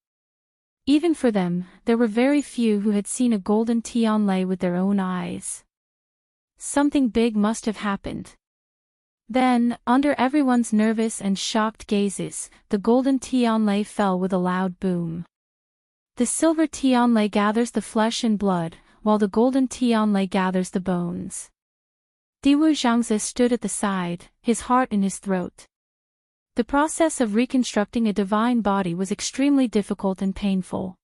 Even for them, there were very few who had seen a golden Tianlai with their own eyes. Something big must have happened. Then, under everyone's nervous and shocked gazes, the golden Tianlai fell with a loud boom. The silver Tianlai gathers the flesh and blood, while the golden Tianlai gathers the bones. Diwu Zhangzi stood at the side, his heart in his throat. The process of reconstructing a divine body was extremely difficult and painful.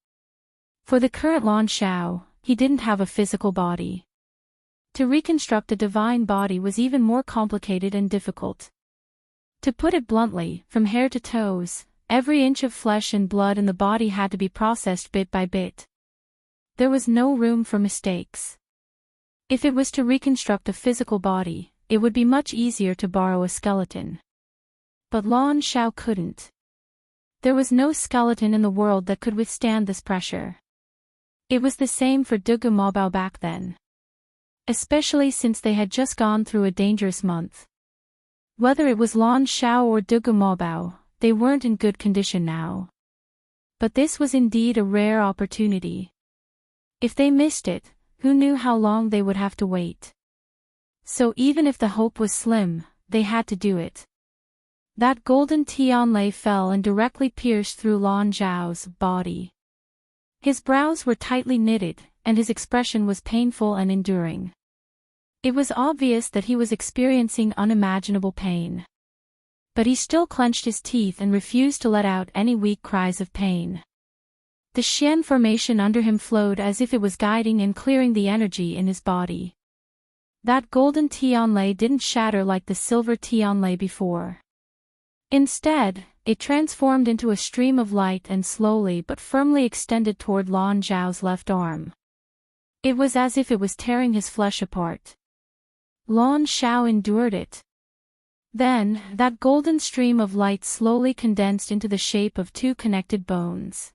For the current Lan Shao, he didn't have a physical body. To reconstruct a divine body was even more complicated and difficult. To put it bluntly, from hair to toes, every inch of flesh and blood in the body had to be processed bit by bit. There was no room for mistakes. If it was to reconstruct a physical body, it would be much easier to borrow a skeleton. But Lan Shao couldn't. There was no skeleton in the world that could withstand this pressure. It was the same for Dugu Mobao back then. Especially since they had just gone through a dangerous month. Whether it was Lan Shao or Dugu Mobao, they weren't in good condition now. But this was indeed a rare opportunity. If they missed it, who knew how long they would have to wait? So even if the hope was slim, they had to do it. That golden Tianlai fell and directly pierced through Lan Zhao's body. His brows were tightly knitted, and his expression was painful and enduring. It was obvious that he was experiencing unimaginable pain. But he still clenched his teeth and refused to let out any weak cries of pain. The Xian formation under him flowed as if it was guiding and clearing the energy in his body. That golden Tianlai didn't shatter like the silver Tianlai before. Instead, it transformed into a stream of light and slowly but firmly extended toward Lan Zhao's left arm. It was as if it was tearing his flesh apart. Lan Shao endured it. Then, that golden stream of light slowly condensed into the shape of two connected bones.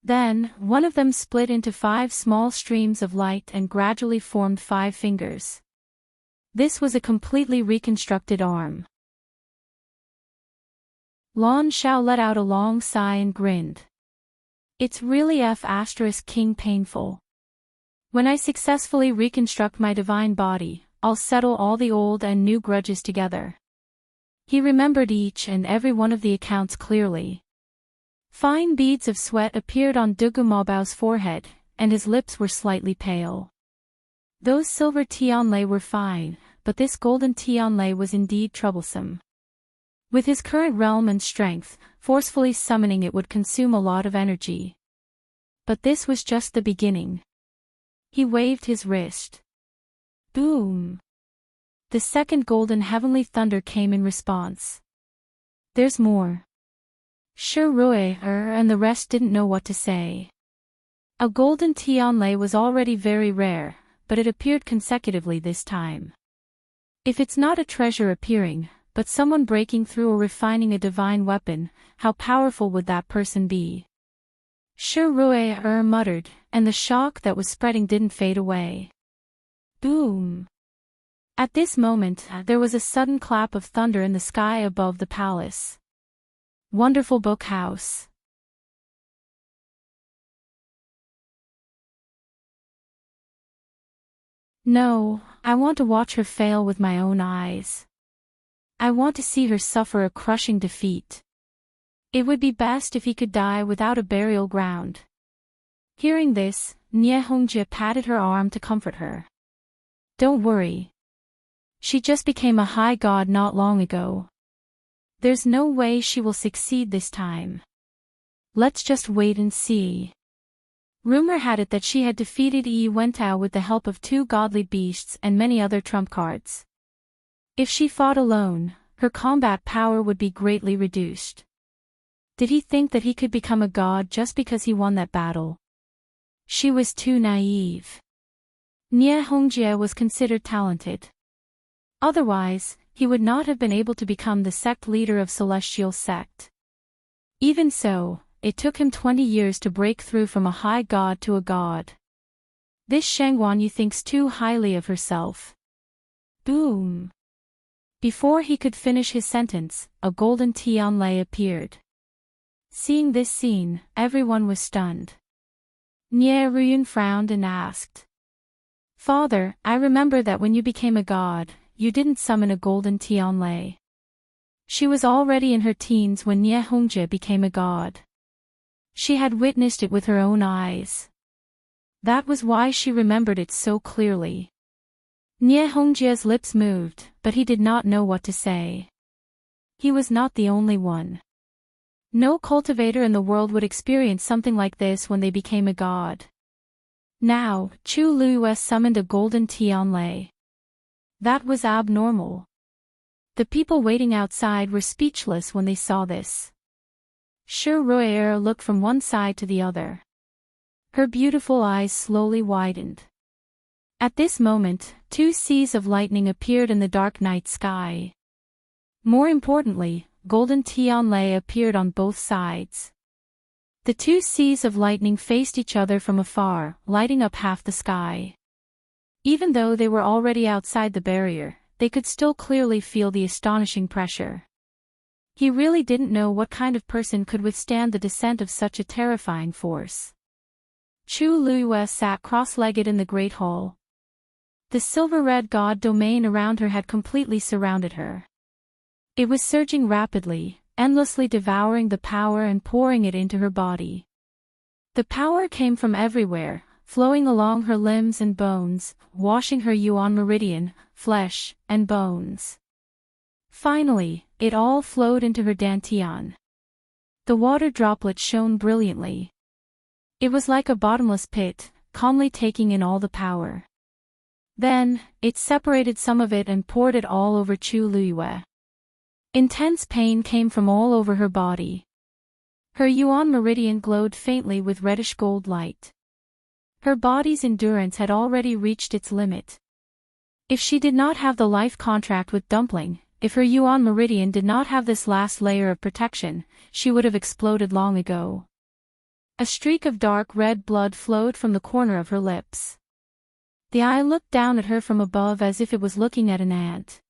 Then, one of them split into 5 small streams of light and gradually formed 5 fingers. This was a completely reconstructed arm. Lan Shao let out a long sigh and grinned. It's really King painful. When I successfully reconstruct my divine body, I'll settle all the old and new grudges together. He remembered each and every one of the accounts clearly. Fine beads of sweat appeared on Dugu Maobao's forehead, and his lips were slightly pale. Those silver Tianlai were fine, but this golden Tianlai was indeed troublesome. With his current realm and strength, forcefully summoning it would consume a lot of energy. But this was just the beginning. He waved his wrist. Boom! The second golden heavenly thunder came in response. There's more. Rui and the rest didn't know what to say. A golden Tianlai was already very rare, but it appeared consecutively this time. If it's not a treasure appearing, but someone breaking through or refining a divine weapon, how powerful would that person be? Rui muttered, and the shock that was spreading didn't fade away. Boom! At this moment, there was a sudden clap of thunder in the sky above the palace. Wonderful book house. No, I want to watch her fail with my own eyes. I want to see her suffer a crushing defeat. It would be best if he could die without a burial ground. Hearing this, Nie Hongjie patted her arm to comfort her. Don't worry. She just became a high god not long ago. There's no way she will succeed this time. Let's just wait and see. Rumor had it that she had defeated Yi Wentao with the help of 2 godly beasts and many other trump cards. If she fought alone, her combat power would be greatly reduced. Did he think that he could become a god just because he won that battle? She was too naive. Nie Hongjie was considered talented. Otherwise, he would not have been able to become the sect leader of Celestial Sect. Even so, it took him 20 years to break through from a high god to a god. This Shangguanyu thinks too highly of herself. Boom! Before he could finish his sentence, a golden Tianlei appeared. Seeing this scene, everyone was stunned. Nie Ruyun frowned and asked. Father, I remember that when you became a god, you didn't summon a golden Tianlei. She was already in her teens when Nie Hongjie became a god. She had witnessed it with her own eyes. That was why she remembered it so clearly. Nie Hongjie's lips moved, but he did not know what to say. He was not the only one. No cultivator in the world would experience something like this when they became a god. Now, Chu Luyue summoned a golden Tianlei. That was abnormal. The people waiting outside were speechless when they saw this. Shi Ruier looked from one side to the other. Her beautiful eyes slowly widened. At this moment, 2 seas of lightning appeared in the dark night sky. More importantly, golden Tianlei appeared on both sides. The 2 seas of lightning faced each other from afar, lighting up half the sky. Even though they were already outside the barrier, they could still clearly feel the astonishing pressure. He really didn't know what kind of person could withstand the descent of such a terrifying force. Chu Luyue sat cross-legged in the great hall. The silver-red god domain around her had completely surrounded her. It was surging rapidly, endlessly devouring the power and pouring it into her body. The power came from everywhere, flowing along her limbs and bones, washing her yuan meridian, flesh, and bones. Finally, it all flowed into her dantian. The water droplet shone brilliantly. It was like a bottomless pit, calmly taking in all the power. Then, it separated some of it and poured it all over Chu Luyue. Intense pain came from all over her body. Her yuan meridian glowed faintly with reddish gold light. Her body's endurance had already reached its limit. If she did not have the life contract with Dumpling, if her yuan meridian did not have this last layer of protection, she would have exploded long ago. A streak of dark red blood flowed from the corner of her lips. The eye looked down at her from above as if it was looking at an ant.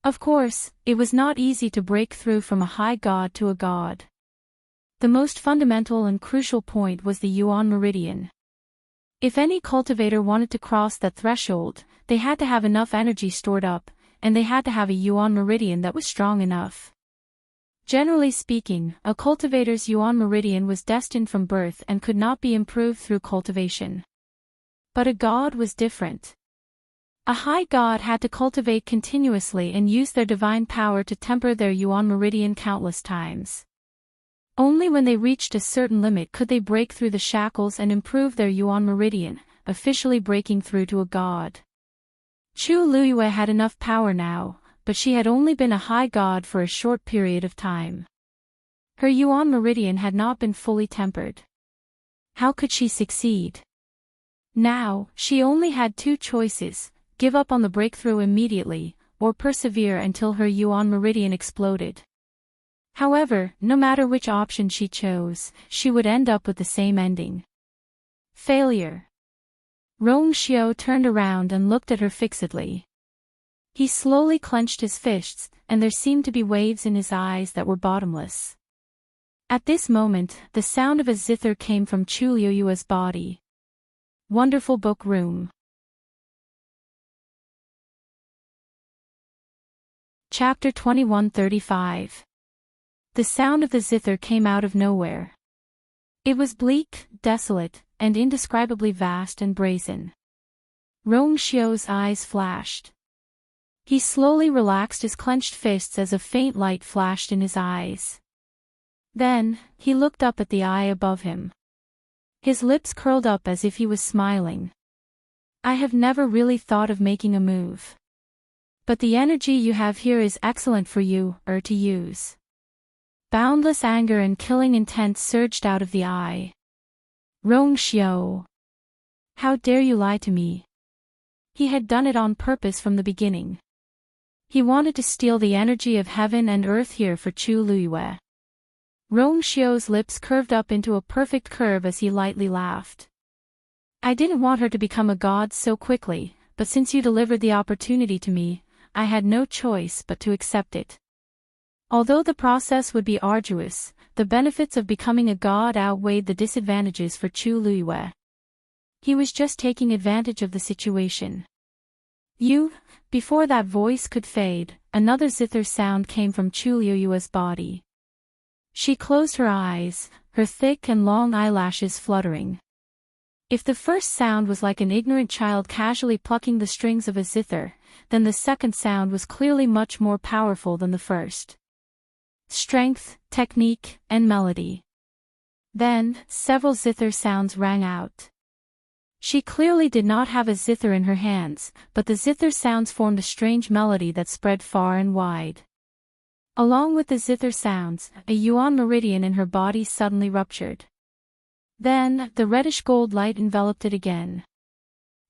Of course, it was not easy to break through from a high god to a god. The most fundamental and crucial point was the yuan meridian. If any cultivator wanted to cross that threshold, they had to have enough energy stored up, and they had to have a yuan meridian that was strong enough. Generally speaking, a cultivator's yuan meridian was destined from birth and could not be improved through cultivation. But a god was different. A high god had to cultivate continuously and use their divine power to temper their yuan meridian countless times. Only when they reached a certain limit could they break through the shackles and improve their yuan meridian, officially breaking through to a god. Chu Luyue had enough power now, but she had only been a high god for a short period of time. Her yuan meridian had not been fully tempered. How could she succeed? Now, she only had 2 choices: give up on the breakthrough immediately, or persevere until her yuan meridian exploded. However, no matter which option she chose, she would end up with the same ending. Failure. Rong Xiao turned around and looked at her fixedly. He slowly clenched his fists, and there seemed to be waves in his eyes that were bottomless. At this moment, the sound of a zither came from Chu Luyue's body. Wonderful Book Room. Chapter 2135. The sound of the zither came out of nowhere. It was bleak, desolate, and indescribably vast and brazen. Rong Xiu's eyes flashed. He slowly relaxed his clenched fists as a faint light flashed in his eyes. Then, he looked up at the eye above him. His lips curled up as if he was smiling. I have never really thought of making a move. But the energy you have here is excellent for you, to use. Boundless anger and killing intent surged out of the eye. Rong Xiu. How dare you lie to me? He had done it on purpose from the beginning. He wanted to steal the energy of heaven and earth here for Chu Luiyue. Rong Xiu's lips curved up into a perfect curve as he lightly laughed. I didn't want her to become a god so quickly, but since you delivered the opportunity to me, I had no choice but to accept it. Although the process would be arduous, the benefits of becoming a god outweighed the disadvantages for Chu Luiyue. He was just taking advantage of the situation. Before that voice could fade, another zither sound came from Chu Luiyue's body. She closed her eyes, her thick and long eyelashes fluttering. If the first sound was like an ignorant child casually plucking the strings of a zither, then the second sound was clearly much more powerful than the first. Strength, technique, and melody. Then, several zither sounds rang out. She clearly did not have a zither in her hands, but the zither sounds formed a strange melody that spread far and wide. Along with the zither sounds, a yuan meridian in her body suddenly ruptured. Then, the reddish gold light enveloped it again.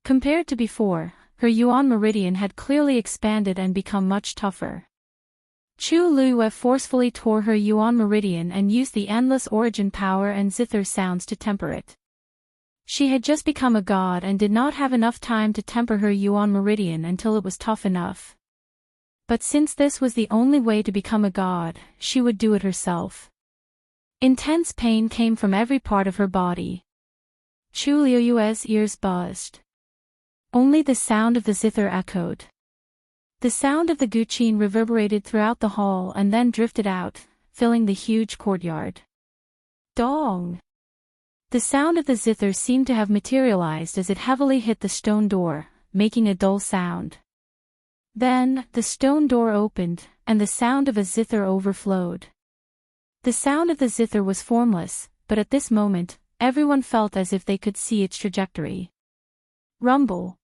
Compared to before, her yuan meridian had clearly expanded and become much tougher. Chu Luiyue forcefully tore her yuan meridian and used the endless origin power and zither sounds to temper it. She had just become a god and did not have enough time to temper her yuan meridian until it was tough enough. But since this was the only way to become a god, she would do it herself. Intense pain came from every part of her body. Chu Luiyue's ears buzzed. Only the sound of the zither echoed. The sound of the guqin reverberated throughout the hall and then drifted out, filling the huge courtyard. Dong! The sound of the zither seemed to have materialized as it heavily hit the stone door, making a dull sound. Then, the stone door opened, and the sound of a zither overflowed. The sound of the zither was formless, but at this moment, everyone felt as if they could see its trajectory. Rumble.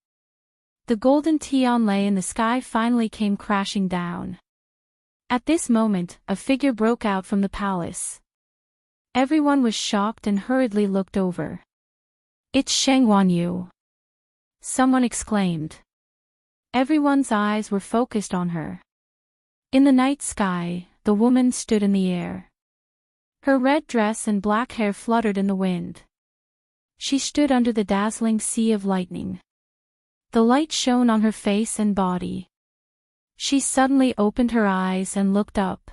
The golden tianlei in the sky finally came crashing down. At this moment, a figure broke out from the palace. Everyone was shocked and hurriedly looked over. It's Sheng Wanyu! Someone exclaimed. Everyone's eyes were focused on her. In the night sky, the woman stood in the air. Her red dress and black hair fluttered in the wind. She stood under the dazzling sea of lightning. The light shone on her face and body. She suddenly opened her eyes and looked up.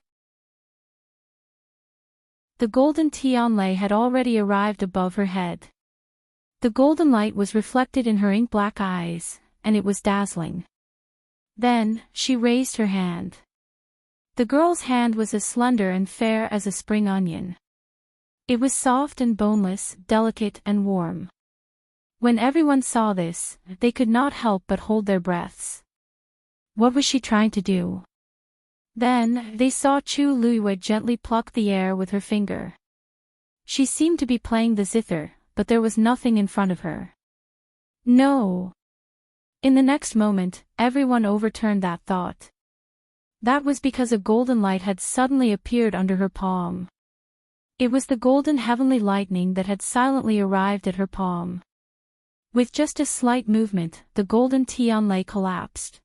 The golden tianlei had already arrived above her head. The golden light was reflected in her ink-black eyes, and it was dazzling. Then, she raised her hand. The girl's hand was as slender and fair as a spring onion. It was soft and boneless, delicate and warm. When everyone saw this, they could not help but hold their breaths. What was she trying to do? Then, they saw Chu Luiyue gently pluck the air with her finger. She seemed to be playing the zither, but there was nothing in front of her. No! In the next moment, everyone overturned that thought. That was because a golden light had suddenly appeared under her palm. It was the golden heavenly lightning that had silently arrived at her palm. With just a slight movement, the golden tianlei collapsed.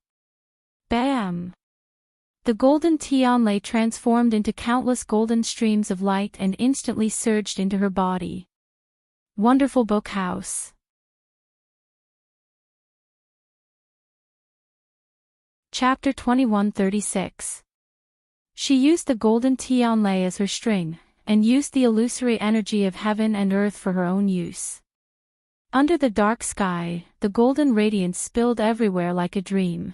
Bam! The golden tianlei transformed into countless golden streams of light and instantly surged into her body. Wonderful Book House. Chapter 2136. She used the golden tianlei as her string, and used the illusory energy of heaven and earth for her own use. Under the dark sky, the golden radiance spilled everywhere like a dream.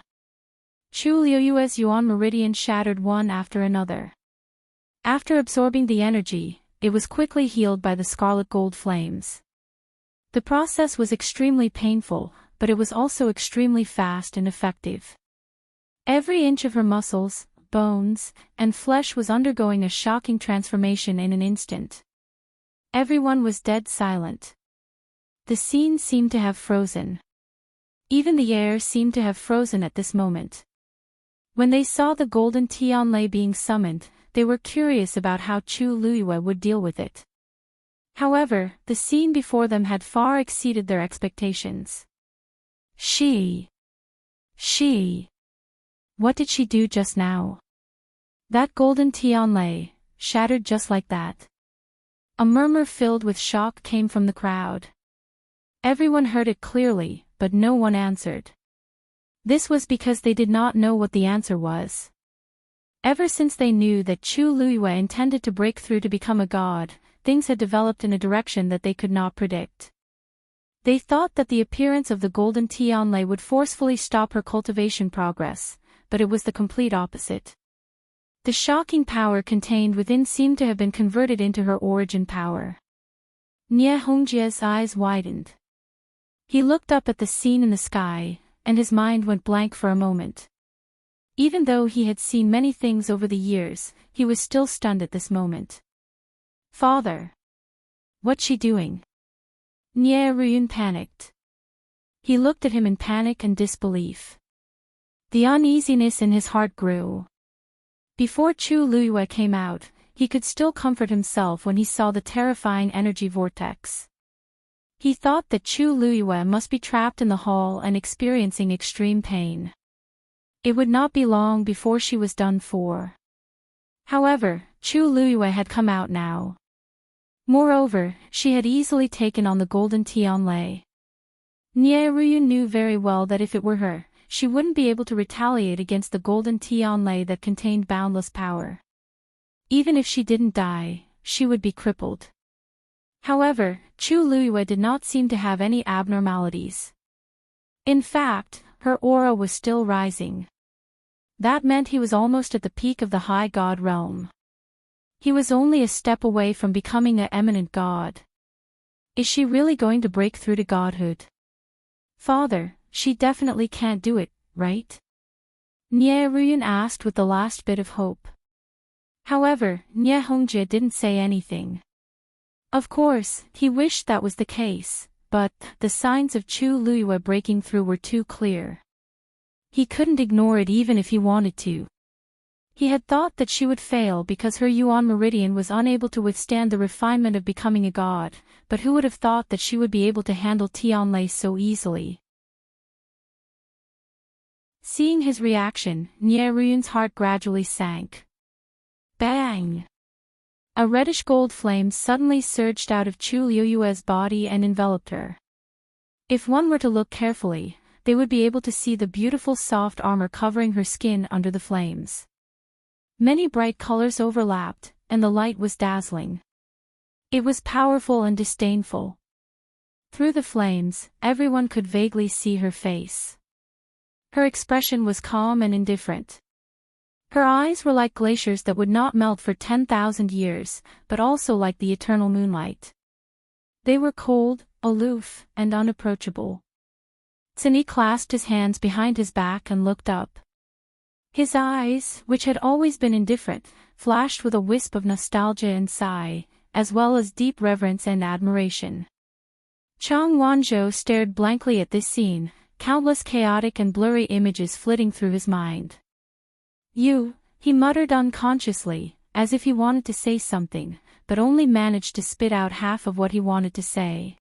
Chu Luiyue's yuan meridian shattered one after another. After absorbing the energy, it was quickly healed by the scarlet gold flames. The process was extremely painful, but it was also extremely fast and effective. Every inch of her muscles, bones, and flesh was undergoing a shocking transformation in an instant. Everyone was dead silent. The scene seemed to have frozen. Even the air seemed to have frozen at this moment. When they saw the golden Tianlei being summoned, they were curious about how Chu Luiyue would deal with it. However, the scene before them had far exceeded their expectations. She. What did she do just now? That golden Tianlei, shattered just like that. A murmur filled with shock came from the crowd. Everyone heard it clearly, but no one answered. This was because they did not know what the answer was. Ever since they knew that Chu Luiyue intended to break through to become a god, things had developed in a direction that they could not predict. They thought that the appearance of the golden Tianlei would forcefully stop her cultivation progress, but it was the complete opposite. The shocking power contained within seemed to have been converted into her origin power. Nie Hongjie's eyes widened. He looked up at the scene in the sky, and his mind went blank for a moment. Even though he had seen many things over the years, he was still stunned at this moment. Father! What's she doing? Nie Ruyun panicked. He looked at him in panic and disbelief. The uneasiness in his heart grew. Before Chu Luiyue came out, he could still comfort himself when he saw the terrifying energy vortex. He thought that Chu Luiyue must be trapped in the hall and experiencing extreme pain. It would not be long before she was done for. However, Chu Luiyue had come out now. Moreover, she had easily taken on the golden Tianlei. Nie Ruyun knew very well that if it were her, she wouldn't be able to retaliate against the golden Tianlei that contained boundless power. Even if she didn't die, she would be crippled. However, Chu Luiyue did not seem to have any abnormalities. In fact, her aura was still rising. That meant he was almost at the peak of the high god realm. He was only a step away from becoming an eminent god. Is she really going to break through to godhood? Father, she definitely can't do it, right? Nie Ruyun asked with the last bit of hope. However, Nie Hongjie didn't say anything. Of course, he wished that was the case, but the signs of Chu Luiyue breaking through were too clear. He couldn't ignore it even if he wanted to. He had thought that she would fail because her Yuan meridian was unable to withstand the refinement of becoming a god, but who would have thought that she would be able to handle Tianlei so easily? Seeing his reaction, Nie Ruyun's heart gradually sank. Bang! A reddish gold flame suddenly surged out of Chu Luiyue's body and enveloped her. If one were to look carefully, they would be able to see the beautiful soft armor covering her skin under the flames. Many bright colors overlapped, and the light was dazzling. It was powerful and disdainful. Through the flames, everyone could vaguely see her face. Her expression was calm and indifferent. Her eyes were like glaciers that would not melt for 10,000 years, but also like the eternal moonlight. They were cold, aloof, and unapproachable. Cini clasped his hands behind his back and looked up. His eyes, which had always been indifferent, flashed with a wisp of nostalgia and sigh, as well as deep reverence and admiration. Chang Wanzhou stared blankly at this scene, countless chaotic and blurry images flitting through his mind. You, he muttered unconsciously, as if he wanted to say something, but only managed to spit out half of what he wanted to say.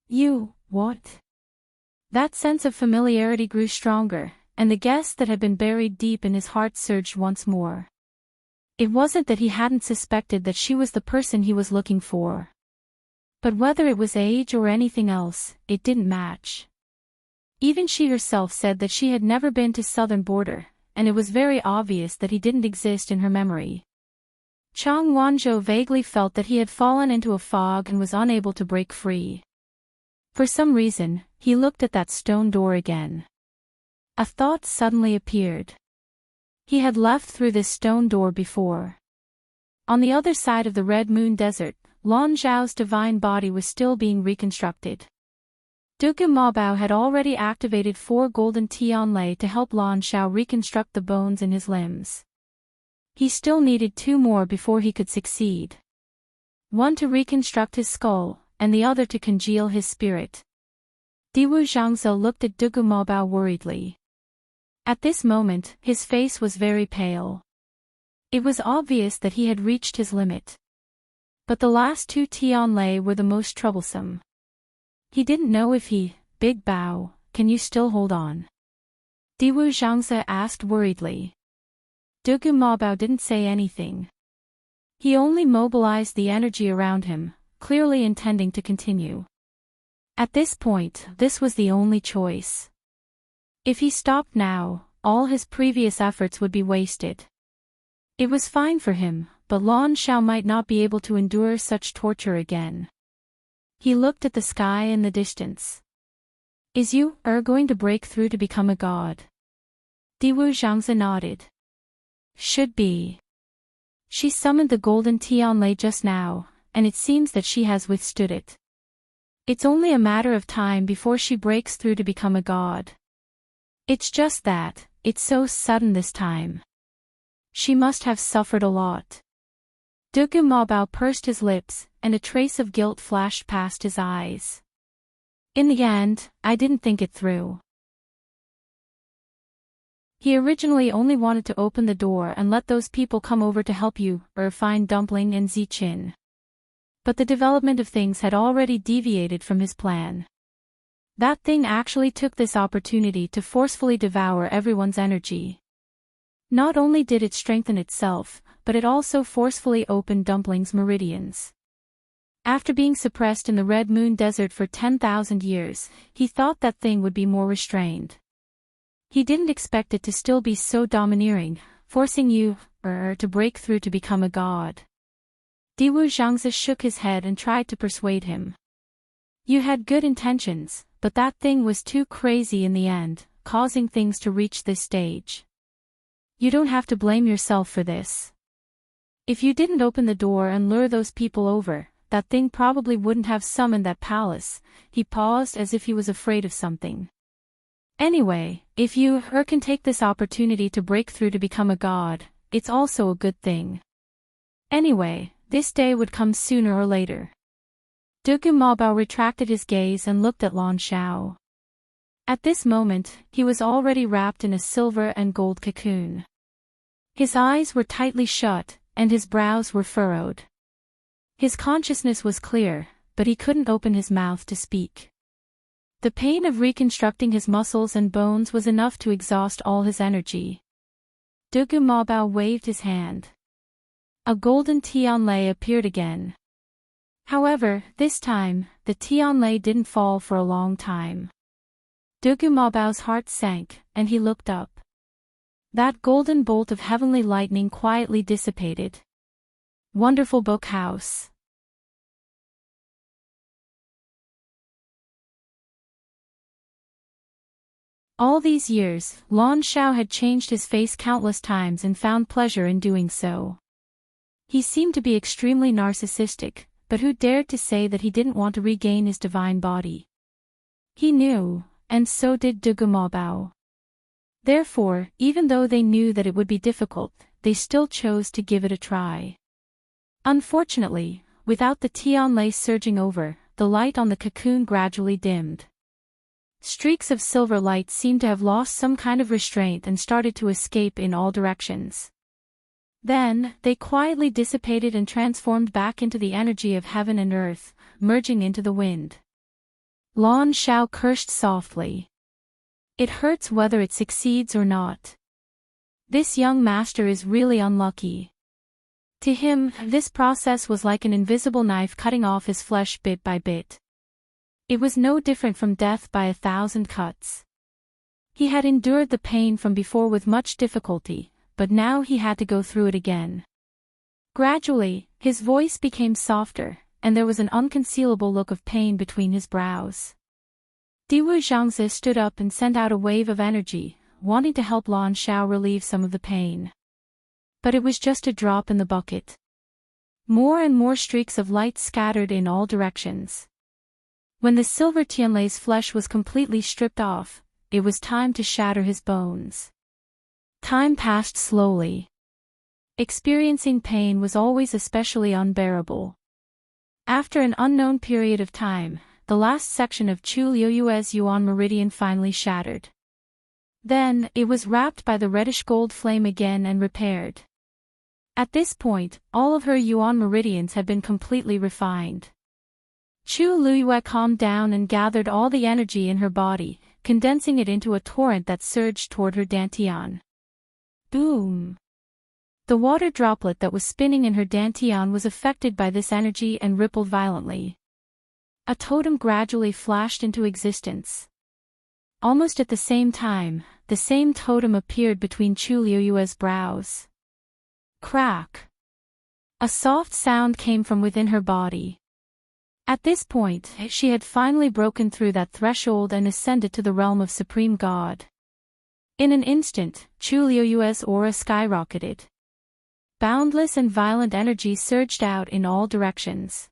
You, what? That sense of familiarity grew stronger, and the guess that had been buried deep in his heart surged once more. It wasn't that he hadn't suspected that she was the person he was looking for. But whether it was age or anything else, it didn't match. Even she herself said that she had never been to southern border, and it was very obvious that he didn't exist in her memory. Chang Wanzhou vaguely felt that he had fallen into a fog and was unable to break free. For some reason, he looked at that stone door again. A thought suddenly appeared. He had left through this stone door before. On the other side of the Red Moon Desert, Lan Zhao's divine body was still being reconstructed. Dugu Mabao had already activated 4 golden Tianlei to help Lan Zhao reconstruct the bones in his limbs. He still needed 2 more before he could succeed. One to reconstruct his skull, and the other to congeal his spirit. Diwu Zhangze looked at Dugu Mabao worriedly. At this moment, his face was very pale. It was obvious that he had reached his limit. But the last 2 Tianlei were the most troublesome. He didn't know if Big Bao, can you still hold on? Diwu Zhangze asked worriedly. Dugu Mabao didn't say anything. He only mobilized the energy around him, clearly intending to continue. At this point, this was the only choice. If he stopped now, all his previous efforts would be wasted. It was fine for him, but Lan Zhao might not be able to endure such torture again. He looked at the sky in the distance. Is you going to break through to become a god? Diwu Zhangze nodded. Should be. She summoned the golden Tianlei just now, and it seems that she has withstood it. It's only a matter of time before she breaks through to become a god. It's just that, it's so sudden this time. She must have suffered a lot. Dugu Mabao pursed his lips, and a trace of guilt flashed past his eyes. In the end, I didn't think it through. He originally only wanted to open the door and let those people come over to help you, find Dumpling and Zichin. But the development of things had already deviated from his plan. That thing actually took this opportunity to forcefully devour everyone's energy. Not only did it strengthen itself, but it also forcefully opened Dumpling's meridians. After being suppressed in the Red Moon Desert for 10,000 years, he thought that thing would be more restrained. He didn't expect it to still be so domineering, forcing you, to break through to become a god. Diwu Zhangze shook his head and tried to persuade him. You had good intentions, but that thing was too crazy in the end, causing things to reach this stage. You don't have to blame yourself for this. If you didn't open the door and lure those people over, that thing probably wouldn't have summoned that palace. He paused as if he was afraid of something. Anyway, if you can take this opportunity to break through to become a god, it's also a good thing. Anyway, this day would come sooner or later. Dugu Mabao retracted his gaze and looked at Lan Zhao. At this moment, he was already wrapped in a silver and gold cocoon. His eyes were tightly shut, and his brows were furrowed. His consciousness was clear, but he couldn't open his mouth to speak. The pain of reconstructing his muscles and bones was enough to exhaust all his energy. Dugu Mabao waved his hand. A golden Tianlei appeared again. However, this time, the Tianlei didn't fall for a long time. Dugu Mabao's heart sank, and he looked up. That golden bolt of heavenly lightning quietly dissipated. Wonderful book house. All these years, Lan Zhao had changed his face countless times and found pleasure in doing so. He seemed to be extremely narcissistic, but who dared to say that he didn't want to regain his divine body? He knew, and so did Dugu Mabao. Therefore, even though they knew that it would be difficult, they still chose to give it a try. Unfortunately, without the Tianlei surging over, the light on the cocoon gradually dimmed. Streaks of silver light seemed to have lost some kind of restraint and started to escape in all directions. Then, they quietly dissipated and transformed back into the energy of heaven and earth, merging into the wind. Lan Zhao cursed softly. It hurts whether it succeeds or not. This young master is really unlucky. To him, this process was like an invisible knife cutting off his flesh bit by bit. It was no different from death by 1,000 cuts. He had endured the pain from before with much difficulty, but now he had to go through it again. Gradually, his voice became softer, and there was an unconcealable look of pain between his brows. Diwu Zhangze stood up and sent out a wave of energy, wanting to help Lan Zhao relieve some of the pain. But it was just a drop in the bucket. More and more streaks of light scattered in all directions. When the silver Tianlei's flesh was completely stripped off, it was time to shatter his bones. Time passed slowly. Experiencing pain was always especially unbearable. After an unknown period of time, the last section of Chu Liuyue's Yuan meridian finally shattered. Then, it was wrapped by the reddish-gold flame again and repaired. At this point, all of her Yuan meridians had been completely refined. Chu Liyue calmed down and gathered all the energy in her body, condensing it into a torrent that surged toward her dantian. Boom! The water droplet that was spinning in her dantian was affected by this energy and rippled violently. A totem gradually flashed into existence. Almost at the same time, the same totem appeared between Chu Liuyue's brows. Crack! A soft sound came from within her body. At this point, she had finally broken through that threshold and ascended to the realm of Supreme God. In an instant, Chu Liuyue's aura skyrocketed. Boundless and violent energy surged out in all directions.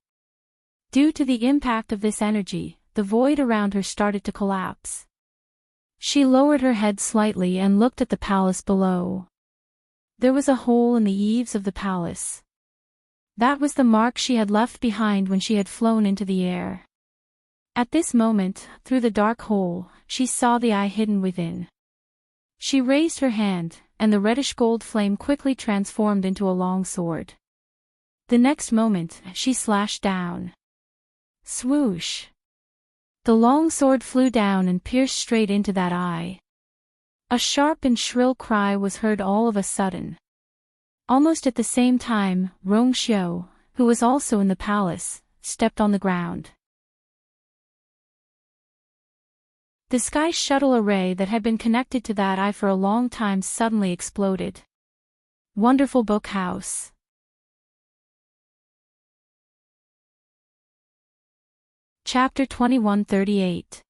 Due to the impact of this energy, the void around her started to collapse. She lowered her head slightly and looked at the palace below. There was a hole in the eaves of the palace. That was the mark she had left behind when she had flown into the air. At this moment, through the dark hole, she saw the eye hidden within. She raised her hand, and the reddish-gold flame quickly transformed into a long sword. The next moment, she slashed down. Swoosh! The long sword flew down and pierced straight into that eye. A sharp and shrill cry was heard all of a sudden. Almost at the same time, Rong Xiu, who was also in the palace, stepped on the ground. The sky shuttle array that had been connected to that eye for a long time suddenly exploded. Wonderful Book House. Chapter 2138.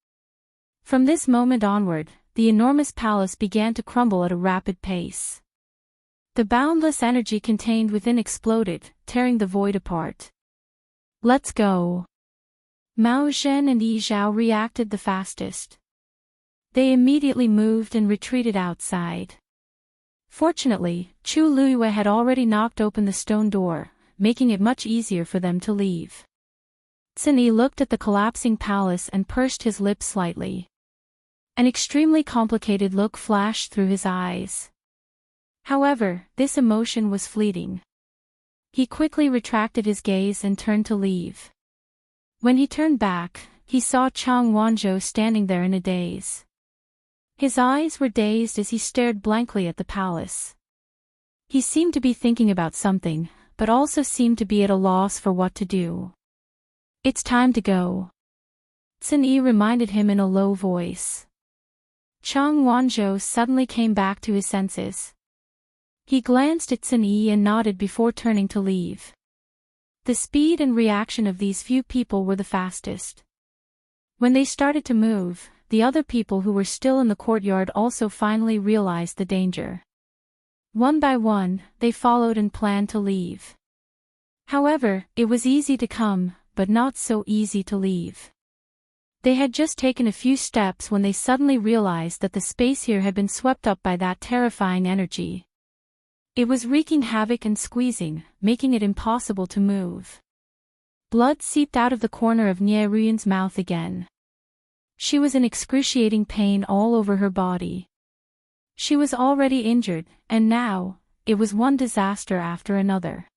From this moment onward, the enormous palace began to crumble at a rapid pace. The boundless energy contained within exploded, tearing the void apart. Let's go. Mao Zhen and Yi Zhao reacted the fastest. They immediately moved and retreated outside. Fortunately, Chu Liyue had already knocked open the stone door, making it much easier for them to leave. Xin Yi looked at the collapsing palace and pursed his lips slightly. An extremely complicated look flashed through his eyes. However, this emotion was fleeting. He quickly retracted his gaze and turned to leave. When he turned back, he saw Chang Wanzhou standing there in a daze. His eyes were dazed as he stared blankly at the palace. He seemed to be thinking about something, but also seemed to be at a loss for what to do. It's time to go. Xin Yi reminded him in a low voice. Chang Wanzhou suddenly came back to his senses. He glanced at Xin Yi and nodded before turning to leave. The speed and reaction of these few people were the fastest. When they started to move, the other people who were still in the courtyard also finally realized the danger. One by one, they followed and planned to leave. However, it was easy to come, but not so easy to leave. They had just taken a few steps when they suddenly realized that the space here had been swept up by that terrifying energy. It was wreaking havoc and squeezing, making it impossible to move. Blood seeped out of the corner of Nie Ruyun's mouth again. She was in excruciating pain all over her body. She was already injured, and now, it was one disaster after another.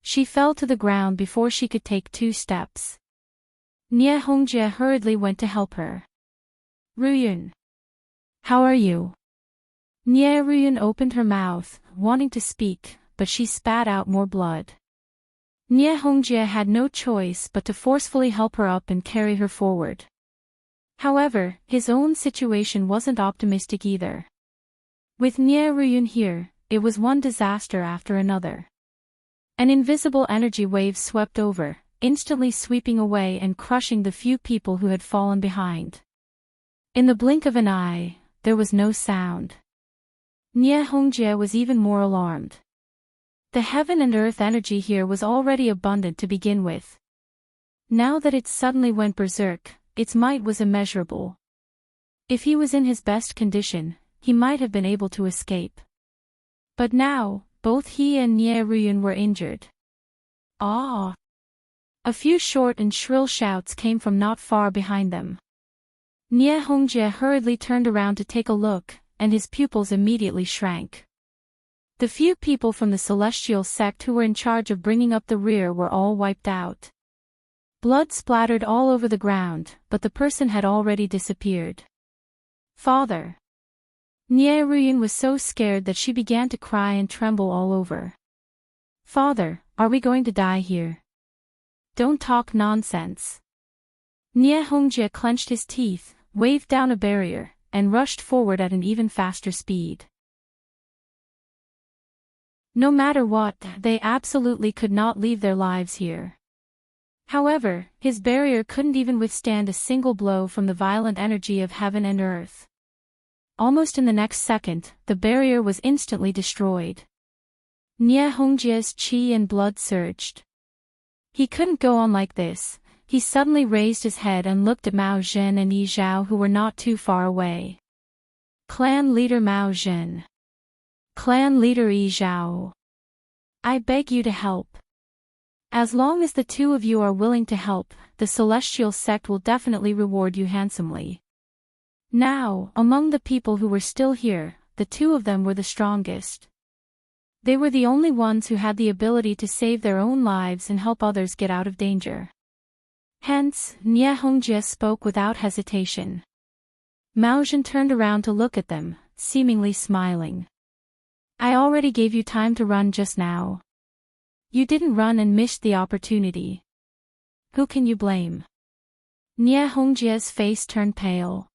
She fell to the ground before she could take 2 steps. Nie Hongjie hurriedly went to help her. Ruyun. How are you? Nie Ruyun opened her mouth, wanting to speak, but she spat out more blood. Nie Hongjie had no choice but to forcefully help her up and carry her forward. However, his own situation wasn't optimistic either. With Nie Ruyun here, it was one disaster after another. An invisible energy wave swept over, instantly sweeping away and crushing the few people who had fallen behind. In the blink of an eye, there was no sound. Nie Hongjie was even more alarmed. The heaven and earth energy here was already abundant to begin with. Now that it suddenly went berserk, its might was immeasurable. If he was in his best condition, he might have been able to escape. But now, both he and Nie Ruyun were injured. Ah! A few short and shrill shouts came from not far behind them. Nie Hongjie hurriedly turned around to take a look, and his pupils immediately shrank. The few people from the celestial sect who were in charge of bringing up the rear were all wiped out. Blood splattered all over the ground, but the person had already disappeared. Father! Nie Ruyun was so scared that she began to cry and tremble all over. Father, are we going to die here? Don't talk nonsense. Nie Hongjie clenched his teeth, waved down a barrier, and rushed forward at an even faster speed. No matter what, they absolutely could not leave their lives here. However, his barrier couldn't even withstand a single blow from the violent energy of heaven and earth. Almost in the next second, the barrier was instantly destroyed. Nie Hongjie's qi and blood surged. He couldn't go on like this. He suddenly raised his head and looked at Mao Zhen and Yi Zhao, who were not too far away. Clan leader Mao Zhen. Clan leader Yi Zhao. I beg you to help. As long as the two of you are willing to help, the celestial sect will definitely reward you handsomely. Now, among the people who were still here, the two of them were the strongest. They were the only ones who had the ability to save their own lives and help others get out of danger. Hence, Nie Hongjie spoke without hesitation. Mao Zhen turned around to look at them, seemingly smiling. I already gave you time to run just now. You didn't run and missed the opportunity. Who can you blame? Nie Hongjie's face turned pale.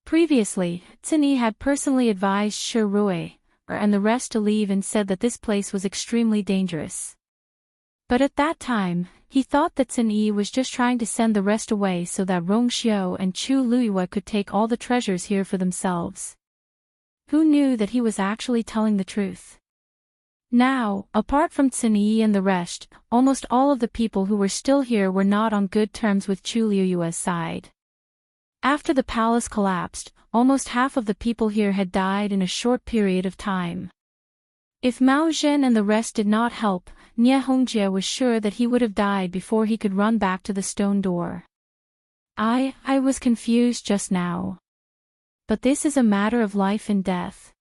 Previously, Xin Yi had personally advised Shi Rui and the rest to leave and said that this place was extremely dangerous. But at that time, he thought that Xin Yi was just trying to send the rest away so that Rong Xiu and Chu Luiyue could take all the treasures here for themselves. Who knew that he was actually telling the truth? Now, apart from Xin Yi and the rest, almost all of the people who were still here were not on good terms with Chu Luiyue's side. After the palace collapsed, almost half of the people here had died in a short period of time. If Mao Zhen and the rest did not help, Nie Hongjie was sure that he would have died before he could run back to the stone door. I was confused just now. But this is a matter of life and death.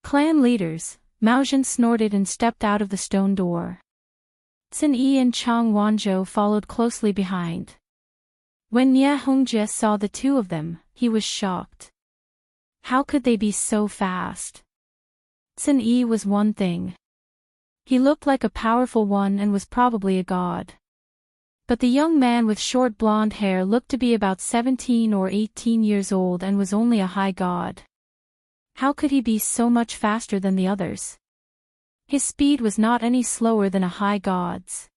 Clan leaders, Mao Zhen snorted and stepped out of the stone door. Xin Yi and Chang Wanzhou followed closely behind. When Nie Hongjie saw the two of them, he was shocked. How could they be so fast? Xin Yi was one thing. He looked like a powerful one and was probably a god. But the young man with short blonde hair looked to be about 17 or 18 years old and was only a high god. How could he be so much faster than the others? His speed was not any slower than a high god's.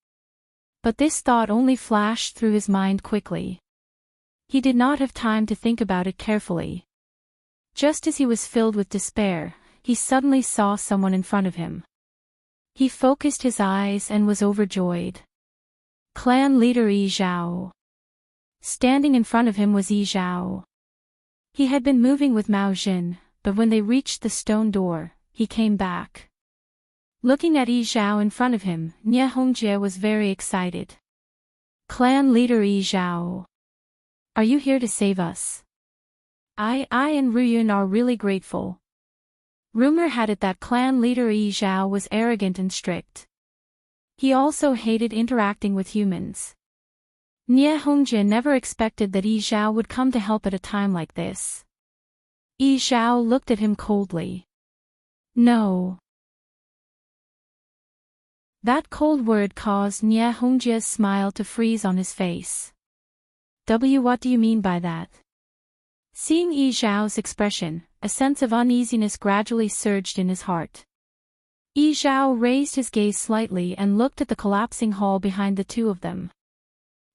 But this thought only flashed through his mind quickly. He did not have time to think about it carefully. Just as he was filled with despair, he suddenly saw someone in front of him. He focused his eyes and was overjoyed. Clan leader Yi Zhao. Standing in front of him was Yi Zhao. He had been moving with Mao Zhen, but when they reached the stone door, he came back. Looking at Yi Zhao in front of him, Nie Hongjie was very excited. Clan leader Yi Zhao. Are you here to save us? I and Ruyun are really grateful. Rumor had it that clan leader Yi Zhao was arrogant and strict. He also hated interacting with humans. Nie Hongjie never expected that Yi Zhao would come to help at a time like this. Yi Zhao looked at him coldly. No. That cold word caused Nie Hongjie's smile to freeze on his face. What do you mean by that? Seeing Yi Zhao's expression, a sense of uneasiness gradually surged in his heart. Yi Zhao raised his gaze slightly and looked at the collapsing hall behind the two of them.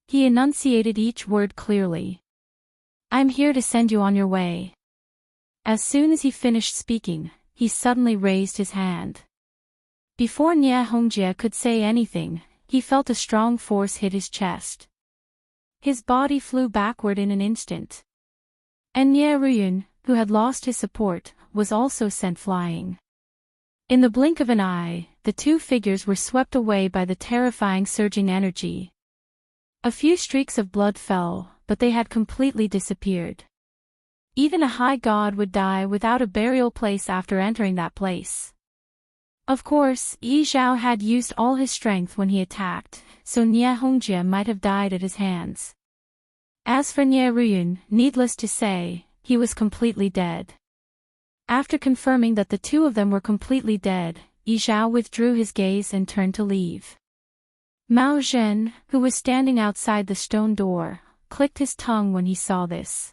He enunciated each word clearly. I'm here to send you on your way. As soon as he finished speaking, he suddenly raised his hand. Before Nye Hongjie could say anything, he felt a strong force hit his chest. His body flew backward in an instant. And Nye Ruyun, who had lost his support, was also sent flying. In the blink of an eye, the two figures were swept away by the terrifying surging energy. A few streaks of blood fell, but they had completely disappeared. Even a high god would die without a burial place after entering that place. Of course, Yi Zhao had used all his strength when he attacked, so Nye Hongjie might have died at his hands. As for Nye Ruyun, needless to say, he was completely dead. After confirming that the two of them were completely dead, Yi Zhao withdrew his gaze and turned to leave. Mao Zhen, who was standing outside the stone door, clicked his tongue when he saw this.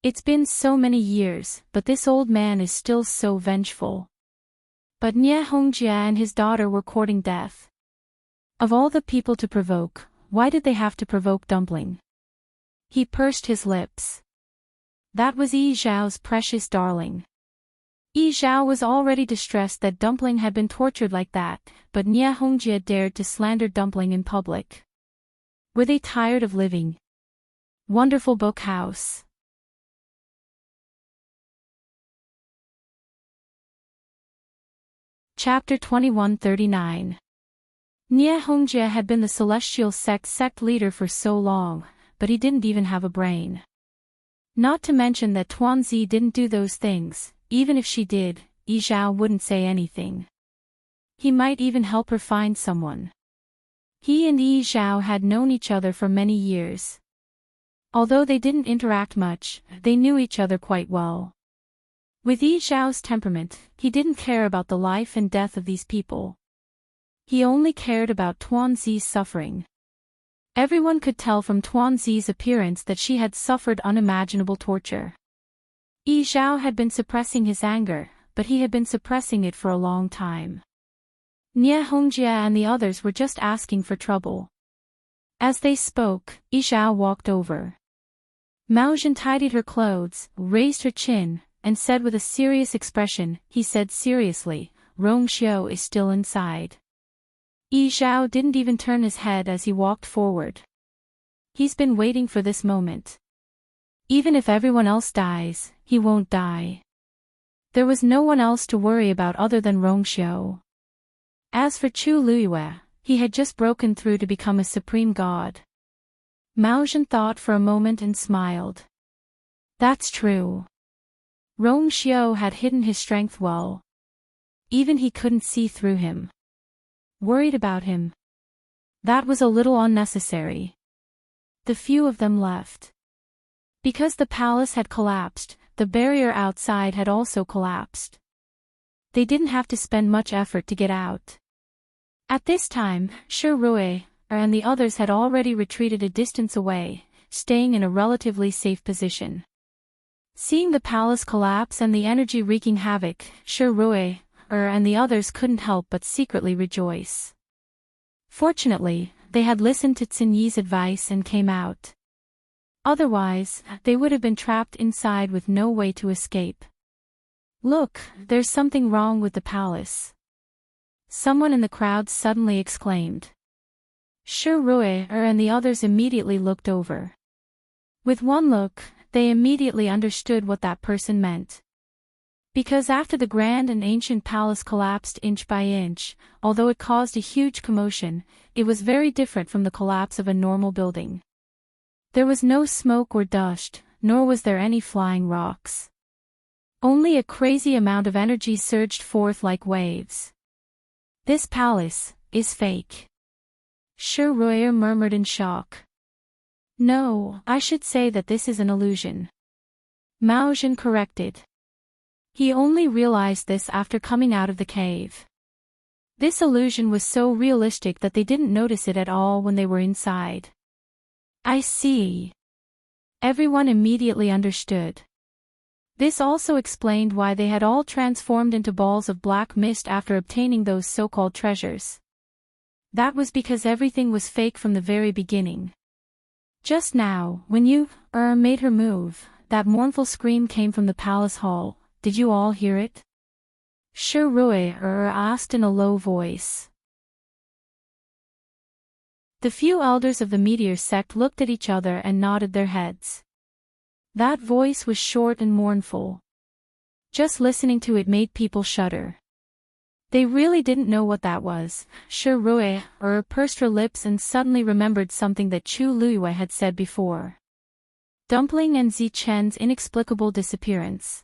It's been so many years, but this old man is still so vengeful. But Nye Hongjie and his daughter were courting death. Of all the people to provoke, why did they have to provoke Dumpling? He pursed his lips. That was Yi Zhao's precious darling. Yi Zhao was already distressed that Dumpling had been tortured like that, but Nye Hongjie dared to slander Dumpling in public. Were they tired of living? Wonderful Book House. Chapter 2139. Nye Hongjie had been the celestial sect leader for so long, but he didn't even have a brain. Not to mention that Tuanzi didn't do those things. Even if she did, Yi Zhao wouldn't say anything. He might even help her find someone. He and Yi Zhao had known each other for many years. Although they didn't interact much, they knew each other quite well. With Yi Zhao's temperament, he didn't care about the life and death of these people. He only cared about Tuanzi's suffering. Everyone could tell from Tuanzi's appearance that she had suffered unimaginable torture. Yi Zhao had been suppressing his anger, but he had been suppressing it for a long time. Nye Hongjie and the others were just asking for trouble. As they spoke, Yi Zhao walked over. Mao Zhen tidied her clothes, raised her chin, and said with a serious expression, he said seriously, Rong Xiu is still inside. Yi Zhao didn't even turn his head as he walked forward. He's been waiting for this moment. Even if everyone else dies, he won't die. There was no one else to worry about other than Rong Xiu. As for Chu Luiyue, he had just broken through to become a supreme god. Mao Zhen thought for a moment and smiled. That's true. Rong Xiu had hidden his strength well. Even he couldn't see through him. Worried about him? That was a little unnecessary. The few of them left. Because the palace had collapsed, the barrier outside had also collapsed. They didn't have to spend much effort to get out. At this time, Shi Rui and the others had already retreated a distance away, staying in a relatively safe position. Seeing the palace collapse and the energy wreaking havoc, Shi Rui and the others couldn't help but secretly rejoice. Fortunately, they had listened to Xin Yi's advice and came out. Otherwise, they would have been trapped inside with no way to escape. Look, there's something wrong with the palace. Someone in the crowd suddenly exclaimed. Shi Rui and the others immediately looked over. With one look, they immediately understood what that person meant. Because after the grand and ancient palace collapsed inch by inch, although it caused a huge commotion, it was very different from the collapse of a normal building. There was no smoke or dust, nor was there any flying rocks. Only a crazy amount of energy surged forth like waves. This palace is fake. Shi Rui murmured in shock. No, I should say that this is an illusion. Mao Zhen corrected. He only realized this after coming out of the cave. This illusion was so realistic that they didn't notice it at all when they were inside. I see. Everyone immediately understood. This also explained why they had all transformed into balls of black mist after obtaining those so-called treasures. That was because everything was fake from the very beginning. Just now, when you made her move, that mournful scream came from the palace hall. Did you all hear it? Rui asked in a low voice. The few elders of the meteor sect looked at each other and nodded their heads. That voice was short and mournful. Just listening to it made people shudder. They really didn't know what that was. Rui pursed her lips and suddenly remembered something that Chu Luiyue had said before. Dumpling and Zichen's inexplicable disappearance.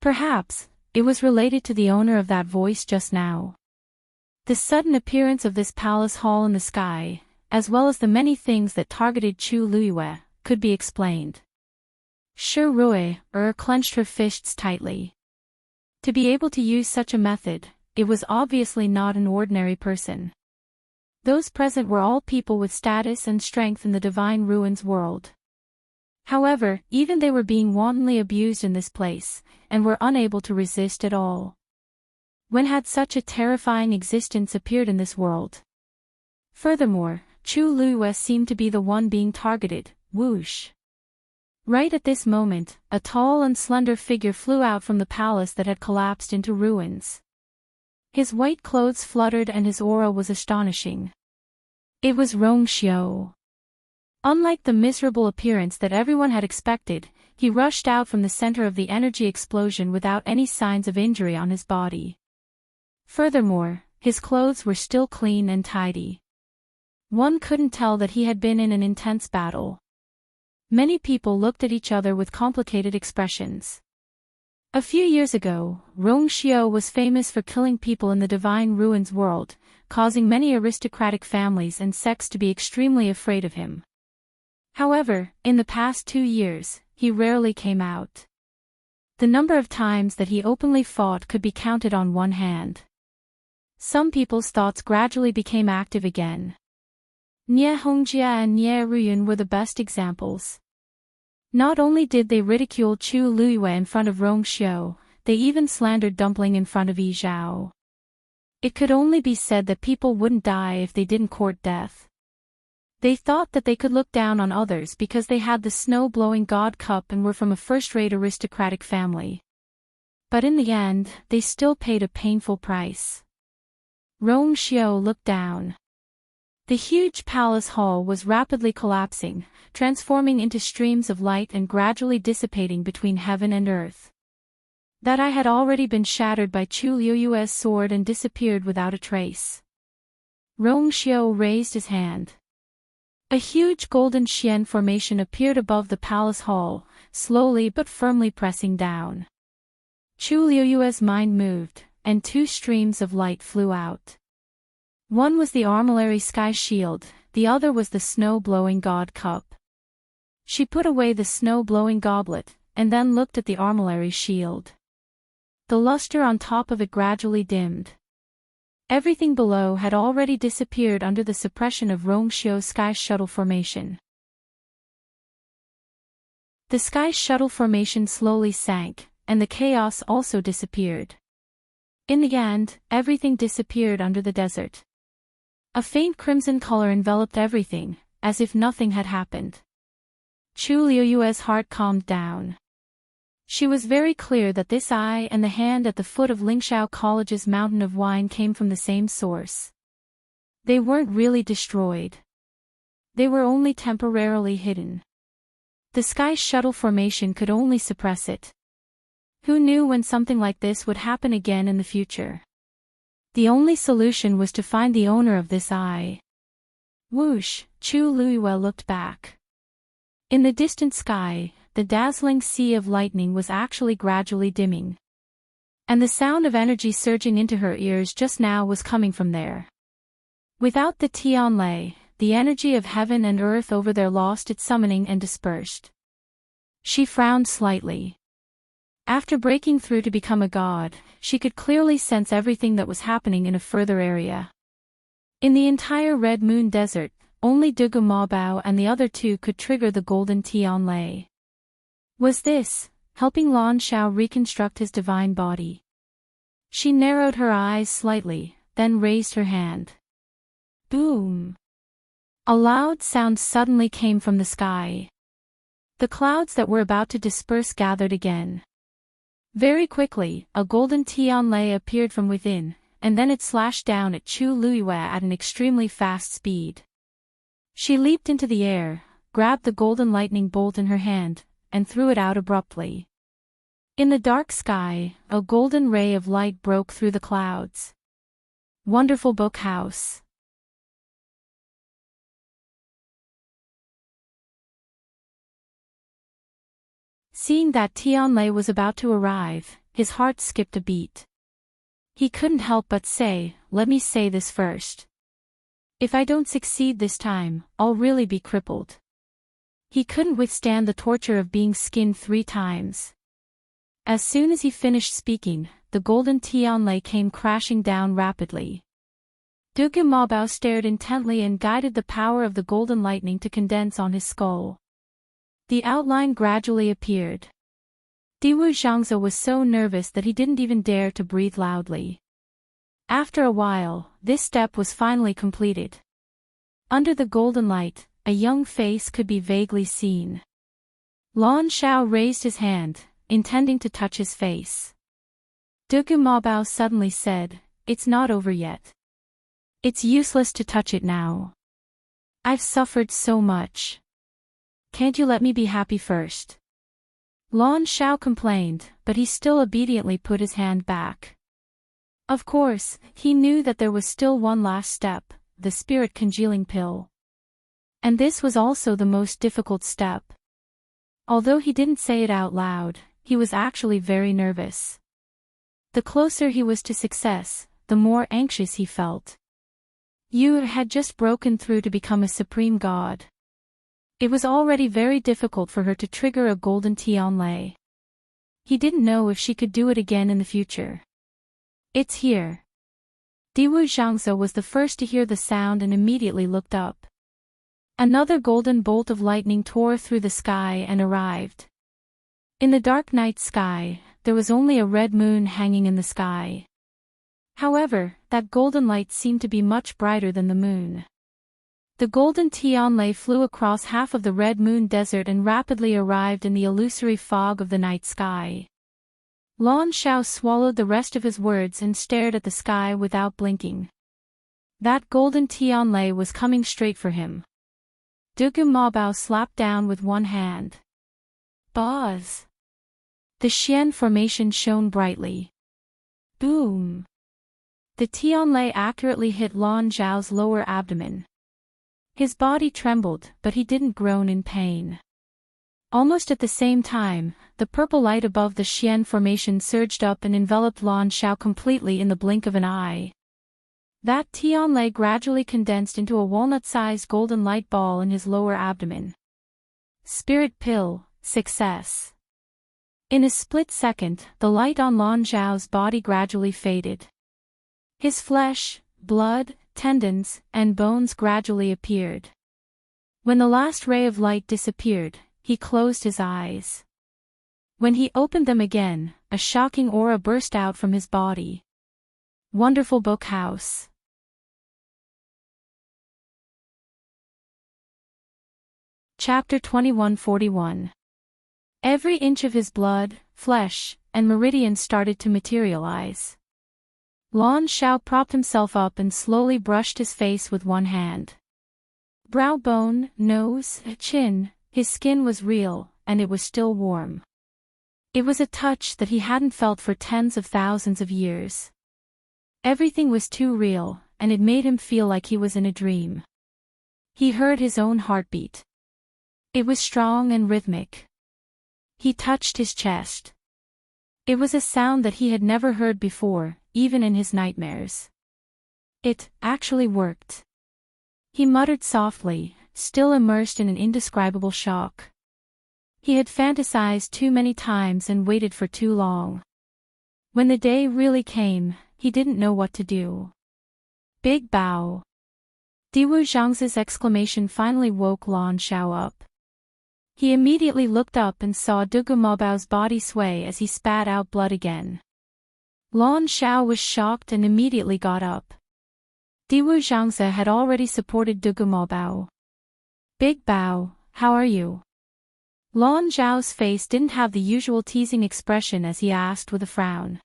Perhaps it was related to the owner of that voice just now. The sudden appearance of this palace hall in the sky, as well as the many things that targeted Chu Luiyue, could be explained. Rui clenched her fists tightly. To be able to use such a method, it was obviously not an ordinary person. Those present were all people with status and strength in the divine ruins world. However, even they were being wantonly abused in this place, and were unable to resist at all. When had such a terrifying existence appeared in this world? Furthermore, Chu Luiyue seemed to be the one being targeted. Whoosh! Right at this moment, a tall and slender figure flew out from the palace that had collapsed into ruins. His white clothes fluttered and his aura was astonishing. It was Rongxiu. Unlike the miserable appearance that everyone had expected, he rushed out from the center of the energy explosion without any signs of injury on his body. Furthermore, his clothes were still clean and tidy. One couldn't tell that he had been in an intense battle. Many people looked at each other with complicated expressions. A few years ago, Rongxiu was famous for killing people in the divine ruins world, causing many aristocratic families and sects to be extremely afraid of him. However, in the past 2 years, he rarely came out. The number of times that he openly fought could be counted on one hand. Some people's thoughts gradually became active again. Nie Hongjia and Nie Ruyun were the best examples. Not only did they ridicule Chu Luiyue in front of Rongxiu, they even slandered Dumpling in front of Yi Zhao. It could only be said that people wouldn't die if they didn't court death. They thought that they could look down on others because they had the snow-blowing god cup and were from a first-rate aristocratic family. But in the end, they still paid a painful price. Rongxiu looked down. The huge palace hall was rapidly collapsing, transforming into streams of light and gradually dissipating between heaven and earth. That eye had already been shattered by Chu Luiyue's sword and disappeared without a trace. Rongxiu raised his hand. A huge golden Xian formation appeared above the palace hall, slowly but firmly pressing down. Chu Luiyue's mind moved, and 2 streams of light flew out. One was the armillary sky shield, the other was the snow-blowing god cup. She put away the snow-blowing goblet, and then looked at the armillary shield. The luster on top of it gradually dimmed. Everything below had already disappeared under the suppression of Rongxiu's sky shuttle formation. The sky shuttle formation slowly sank, and the chaos also disappeared. In the end, everything disappeared under the desert. A faint crimson color enveloped everything, as if nothing had happened. Chu Luiyue's heart calmed down. She was very clear that this eye and the hand at the foot of Lingxiao College's mountain of wine came from the same source. They weren't really destroyed. They were only temporarily hidden. The sky shuttle formation could only suppress it. Who knew when something like this would happen again in the future? The only solution was to find the owner of this eye. Whoosh! Chu Luiyue looked back. In the distant sky, the dazzling sea of lightning was actually gradually dimming. And the sound of energy surging into her ears just now was coming from there. Without the Tianlei, the energy of heaven and earth over there lost its summoning and dispersed. She frowned slightly. After breaking through to become a god, she could clearly sense everything that was happening in a further area. In the entire Red Moon Desert, only Dugu Mabao and the other 2 could trigger the golden Tianlei. Was this helping Lan Shao reconstruct his divine body? She narrowed her eyes slightly, then raised her hand. Boom! A loud sound suddenly came from the sky. The clouds that were about to disperse gathered again. Very quickly, a golden tianlei appeared from within, and then it slashed down at Chu Luiyue at an extremely fast speed. She leaped into the air, grabbed the golden lightning bolt in her hand, and threw it out abruptly. In the dark sky, a golden ray of light broke through the clouds. Wonderful Book House. Seeing that Tianlei was about to arrive, his heart skipped a beat. He couldn't help but say, "Let me say this first. If I don't succeed this time, I'll really be crippled." He couldn't withstand the torture of being skinned 3 times. As soon as he finished speaking, the golden tianlei came crashing down rapidly. Dugu Mabao stared intently and guided the power of the golden lightning to condense on his skull. The outline gradually appeared. Diwu Zhangze was so nervous that he didn't even dare to breathe loudly. After a while, this step was finally completed. Under the golden light, a young face could be vaguely seen. Lan Shao raised his hand, intending to touch his face. Dugu Mabao suddenly said, "It's not over yet. It's useless to touch it now. I've suffered so much. Can't you let me be happy first?" Lan Shao complained, but he still obediently put his hand back. Of course, he knew that there was still one last step, the spirit congealing pill. And this was also the most difficult step. Although he didn't say it out loud, he was actually very nervous. The closer he was to success, the more anxious he felt. Yu had just broken through to become a supreme god. It was already very difficult for her to trigger a golden tianlei. He didn't know if she could do it again in the future. "It's here." Diwu Zhangze was the first to hear the sound and immediately looked up. Another golden bolt of lightning tore through the sky and arrived. In the dark night sky, there was only a red moon hanging in the sky. However, that golden light seemed to be much brighter than the moon. The golden tianlei flew across half of the red moon desert and rapidly arrived in the illusory fog of the night sky. Lan Shao swallowed the rest of his words and stared at the sky without blinking. That golden tianlei was coming straight for him. Dugu Mabao slapped down with one hand. Buzz! The Xian formation shone brightly. Boom! The tianlei accurately hit Lan Zhao's lower abdomen. His body trembled, but he didn't groan in pain. Almost at the same time, the purple light above the Xian formation surged up and enveloped Lan Shao completely in the blink of an eye. That tianlei gradually condensed into a walnut-sized golden light ball in his lower abdomen. Spirit pill, success. In a split second, the light on Lan Zhao's body gradually faded. His flesh, blood, tendons, and bones gradually appeared. When the last ray of light disappeared, he closed his eyes. When he opened them again, a shocking aura burst out from his body. Wonderful Book House. Chapter 2141. Every inch of his blood, flesh, and meridian started to materialize. Lan Shao propped himself up and slowly brushed his face with one hand. Brow bone, nose, chin, his skin was real, and it was still warm. It was a touch that he hadn't felt for tens of thousands of years. Everything was too real, and it made him feel like he was in a dream. He heard his own heartbeat. It was strong and rhythmic. He touched his chest. It was a sound that he had never heard before, even in his nightmares. It actually worked. He muttered softly, still immersed in an indescribable shock. He had fantasized too many times and waited for too long. When the day really came, he didn't know what to do. Big bow. Diwu Zhangze's exclamation finally woke Lan Shao up. He immediately looked up and saw Dugu Mabao's body sway as he spat out blood again. Lan Shao was shocked and immediately got up. Diwu Zhangze had already supported Dugu Mabao. Big Bao, how are you? Lan Zhao's face didn't have the usual teasing expression as he asked with a frown.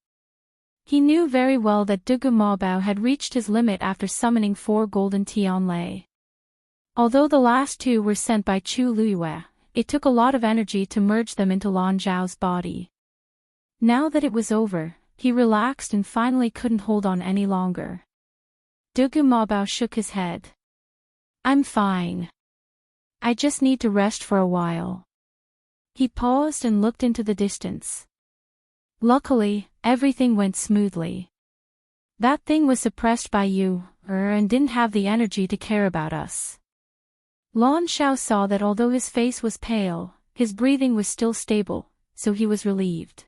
He knew very well that Dugu Maobao had reached his limit after summoning 4 golden Tianlei. Although the last 2 were sent by Chu Luiyue, it took a lot of energy to merge them into Lan Zhao's body. Now that it was over, he relaxed and finally couldn't hold on any longer. Dugu Maobao shook his head. I'm fine. I just need to rest for a while. He paused and looked into the distance. Luckily, everything went smoothly. That thing was suppressed by you, and didn't have the energy to care about us. Lan Zhao saw that although his face was pale, his breathing was still stable, so he was relieved.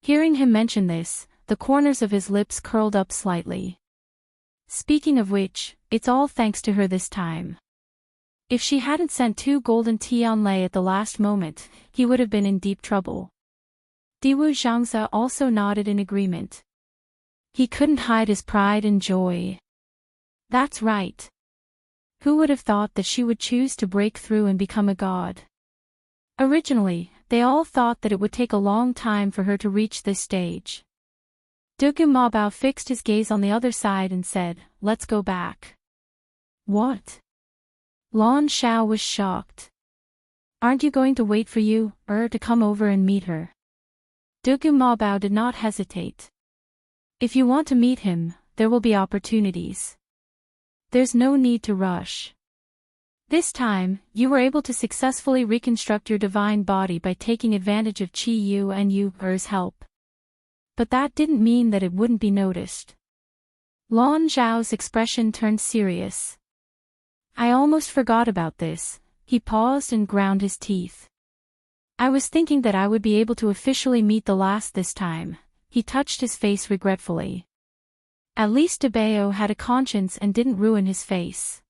Hearing him mention this, the corners of his lips curled up slightly. Speaking of which, it's all thanks to her this time. If she hadn't sent 2 golden Tianlei at the last moment, he would have been in deep trouble. Diwu Zhangze also nodded in agreement. He couldn't hide his pride and joy. That's right. Who would have thought that she would choose to break through and become a god? Originally, they all thought that it would take a long time for her to reach this stage. Dugu Maobao fixed his gaze on the other side and said, "Let's go back." What? Lan Zhao was shocked. Aren't you going to wait for you, to come over and meet her? Dugu Maobao did not hesitate. If you want to meet him, there will be opportunities. There's no need to rush. This time, you were able to successfully reconstruct your divine body by taking advantage of Qi Yu and Yu's help. But that didn't mean that it wouldn't be noticed. Lan Zhao's expression turned serious. I almost forgot about this. He paused and ground his teeth. I was thinking that I would be able to officially meet the last this time. He touched his face regretfully. At least Debao had a conscience and didn't ruin his face.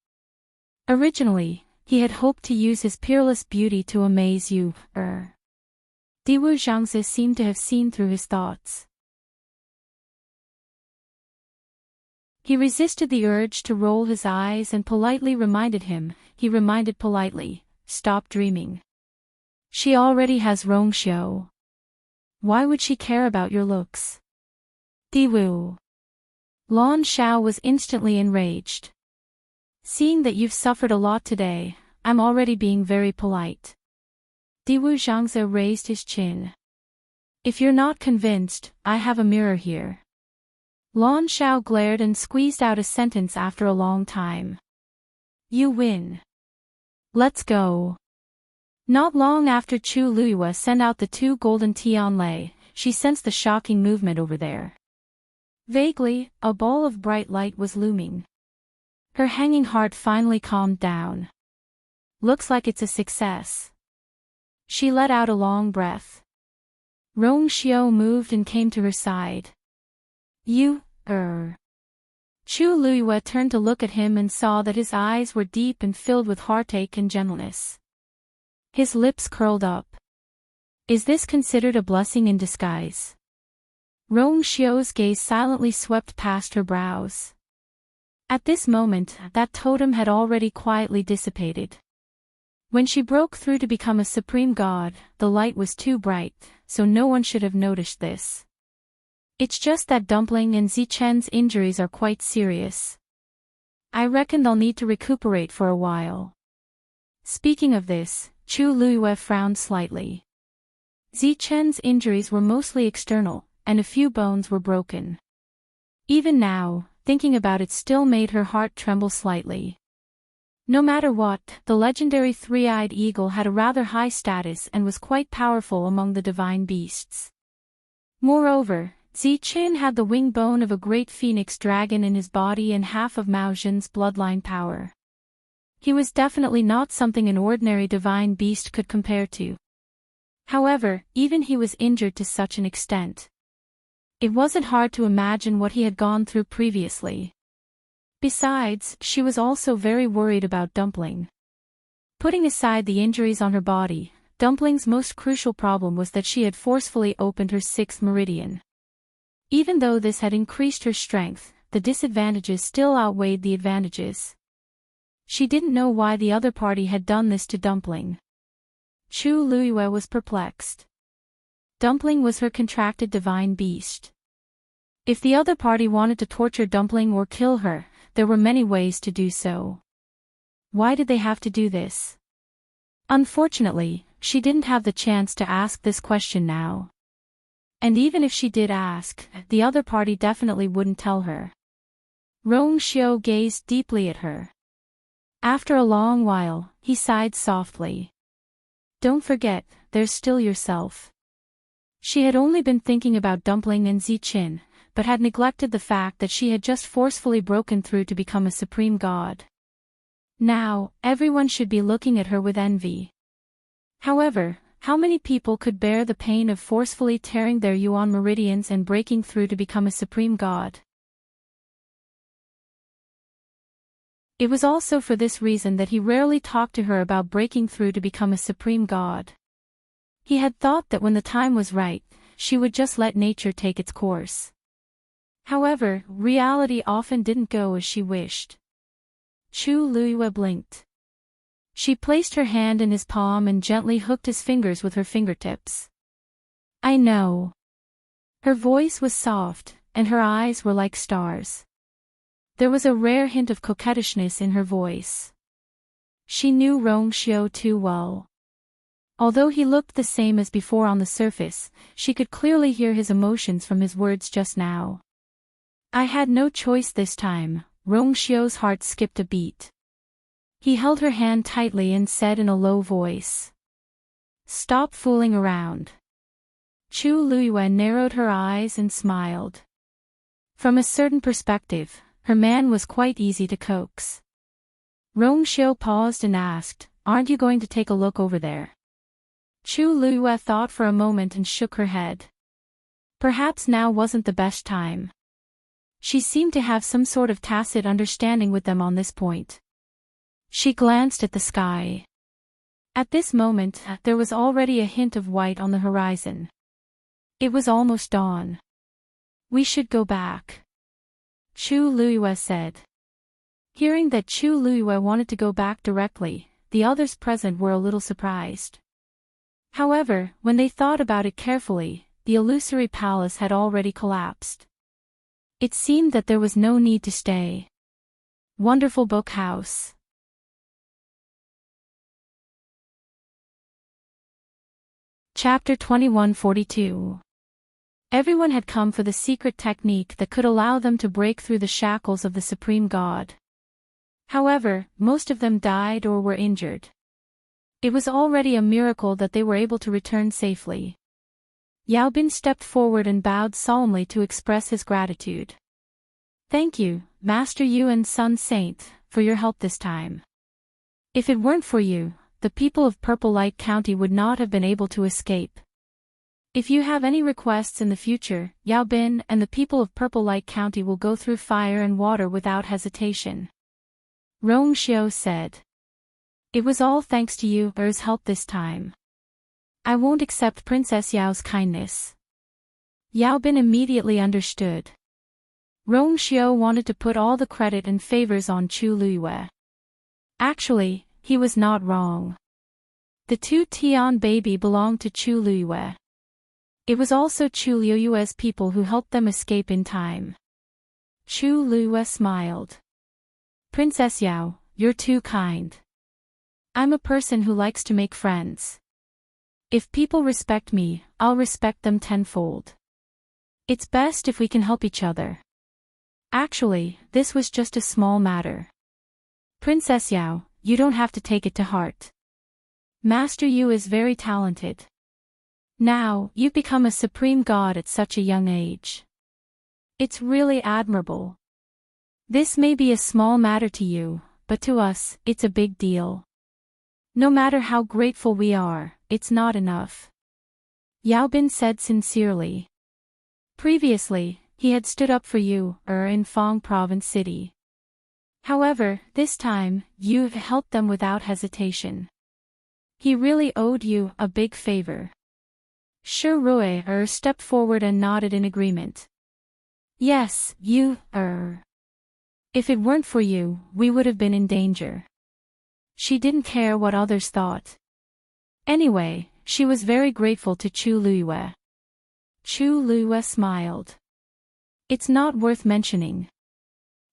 Originally, he had hoped to use his peerless beauty to amaze you, Diwu Zhangze seemed to have seen through his thoughts. He resisted the urge to roll his eyes and politely reminded politely, stop dreaming. She already has Rongxiu. Why would she care about your looks? Diwu. Lan Zhao was instantly enraged. Seeing that you've suffered a lot today, I'm already being very polite. Diwu Zhangze raised his chin. If you're not convinced, I have a mirror here. Lan Zhao glared and squeezed out a sentence after a long time. You win. Let's go. Not long after Chu Luiyue sent out the 2 golden Tianlei, she sensed the shocking movement over there. Vaguely, a ball of bright light was looming. Her hanging heart finally calmed down. Looks like it's a success. She let out a long breath. Rongxiu moved and came to her side. You, Chu Luiyue turned to look at him and saw that his eyes were deep and filled with heartache and gentleness. His lips curled up. Is this considered a blessing in disguise? Rongxiu's gaze silently swept past her brows. At this moment, that totem had already quietly dissipated. When she broke through to become a supreme god, the light was too bright, so no one should have noticed this. It's just that Dumpling and Zichen's injuries are quite serious. I reckon they'll need to recuperate for a while. Speaking of this, Chu Luiyue frowned slightly. Zichen's injuries were mostly external, and a few bones were broken. Even now, thinking about it still made her heart tremble slightly. No matter what, the legendary three-eyed eagle had a rather high status and was quite powerful among the divine beasts. Moreover, Zichen had the wing bone of a great phoenix dragon in his body and half of Mao Zhen's bloodline power. He was definitely not something an ordinary divine beast could compare to. However, even he was injured to such an extent. It wasn't hard to imagine what he had gone through previously. Besides, she was also very worried about Dumpling. Putting aside the injuries on her body, Dumpling's most crucial problem was that she had forcefully opened her 6th meridian. Even though this had increased her strength, the disadvantages still outweighed the advantages. She didn't know why the other party had done this to Dumpling. Chu Luiyue was perplexed. Dumpling was her contracted divine beast. If the other party wanted to torture Dumpling or kill her, there were many ways to do so. Why did they have to do this? Unfortunately, she didn't have the chance to ask this question now. And even if she did ask, the other party definitely wouldn't tell her. Rong Xiu gazed deeply at her. After a long while, he sighed softly. Don't forget, there's still yourself. She had only been thinking about Dumpling and Ziqin, but had neglected the fact that she had just forcefully broken through to become a supreme god. Now, everyone should be looking at her with envy. However, how many people could bear the pain of forcefully tearing their yuan meridians and breaking through to become a supreme god? It was also for this reason that he rarely talked to her about breaking through to become a supreme god. He had thought that when the time was right, she would just let nature take its course. However, reality often didn't go as she wished. Chu Luiyue blinked. She placed her hand in his palm and gently hooked his fingers with her fingertips. I know. Her voice was soft, and her eyes were like stars. There was a rare hint of coquettishness in her voice. She knew Rong Xiu too well. Although he looked the same as before on the surface, she could clearly hear his emotions from his words just now. I had no choice this time. Rong Xiu's heart skipped a beat. He held her hand tightly and said in a low voice. Stop fooling around. Chu Luiyue narrowed her eyes and smiled. From a certain perspective, her man was quite easy to coax. Rong Xiu paused and asked, aren't you going to take a look over there? Chu Luiyue thought for a moment and shook her head. Perhaps now wasn't the best time. She seemed to have some sort of tacit understanding with them on this point. She glanced at the sky. At this moment, there was already a hint of white on the horizon. It was almost dawn. We should go back. Chu Luiyue said. Hearing that Chu Luiyue wanted to go back directly, the others present were a little surprised. However, when they thought about it carefully, the illusory palace had already collapsed. It seemed that there was no need to stay. Wonderful book house. Chapter 2142. Everyone had come for the secret technique that could allow them to break through the shackles of the Supreme God. However, most of them died or were injured. It was already a miracle that they were able to return safely. Yao Bin stepped forward and bowed solemnly to express his gratitude. Thank you, Master Yu and Sun Saint, for your help this time. If it weren't for you, the people of Purple Light County would not have been able to escape. If you have any requests in the future, Yao Bin and the people of Purple Light County will go through fire and water without hesitation. Rong Xiu said. It was all thanks to you Er's help this time. I won't accept Princess Yao's kindness. Yao Bin immediately understood. Rong Xiu wanted to put all the credit and favors on Chu Luiyue. Actually, he was not wrong. The two Tian baby belonged to Chu Luiyue. It was also Chu Luiyue's people who helped them escape in time. Chu Luiyue smiled. Princess Yao, you're too kind. I'm a person who likes to make friends. If people respect me, I'll respect them tenfold. It's best if we can help each other. Actually, this was just a small matter. Princess Yao, you don't have to take it to heart. Master Yu is very talented. Now, you've become a supreme god at such a young age. It's really admirable. This may be a small matter to you, but to us, it's a big deal. No matter how grateful we are, it's not enough. Yao Bin said sincerely. Previously, he had stood up for you, in Fang Province City. However, this time, you've helped them without hesitation. He really owed you a big favor. Shi Rui stepped forward and nodded in agreement. Yes, you, If it weren't for you, we would have been in danger. She didn't care what others thought. Anyway, she was very grateful to Chu Luiyue. Chu Luiyue smiled. It's not worth mentioning.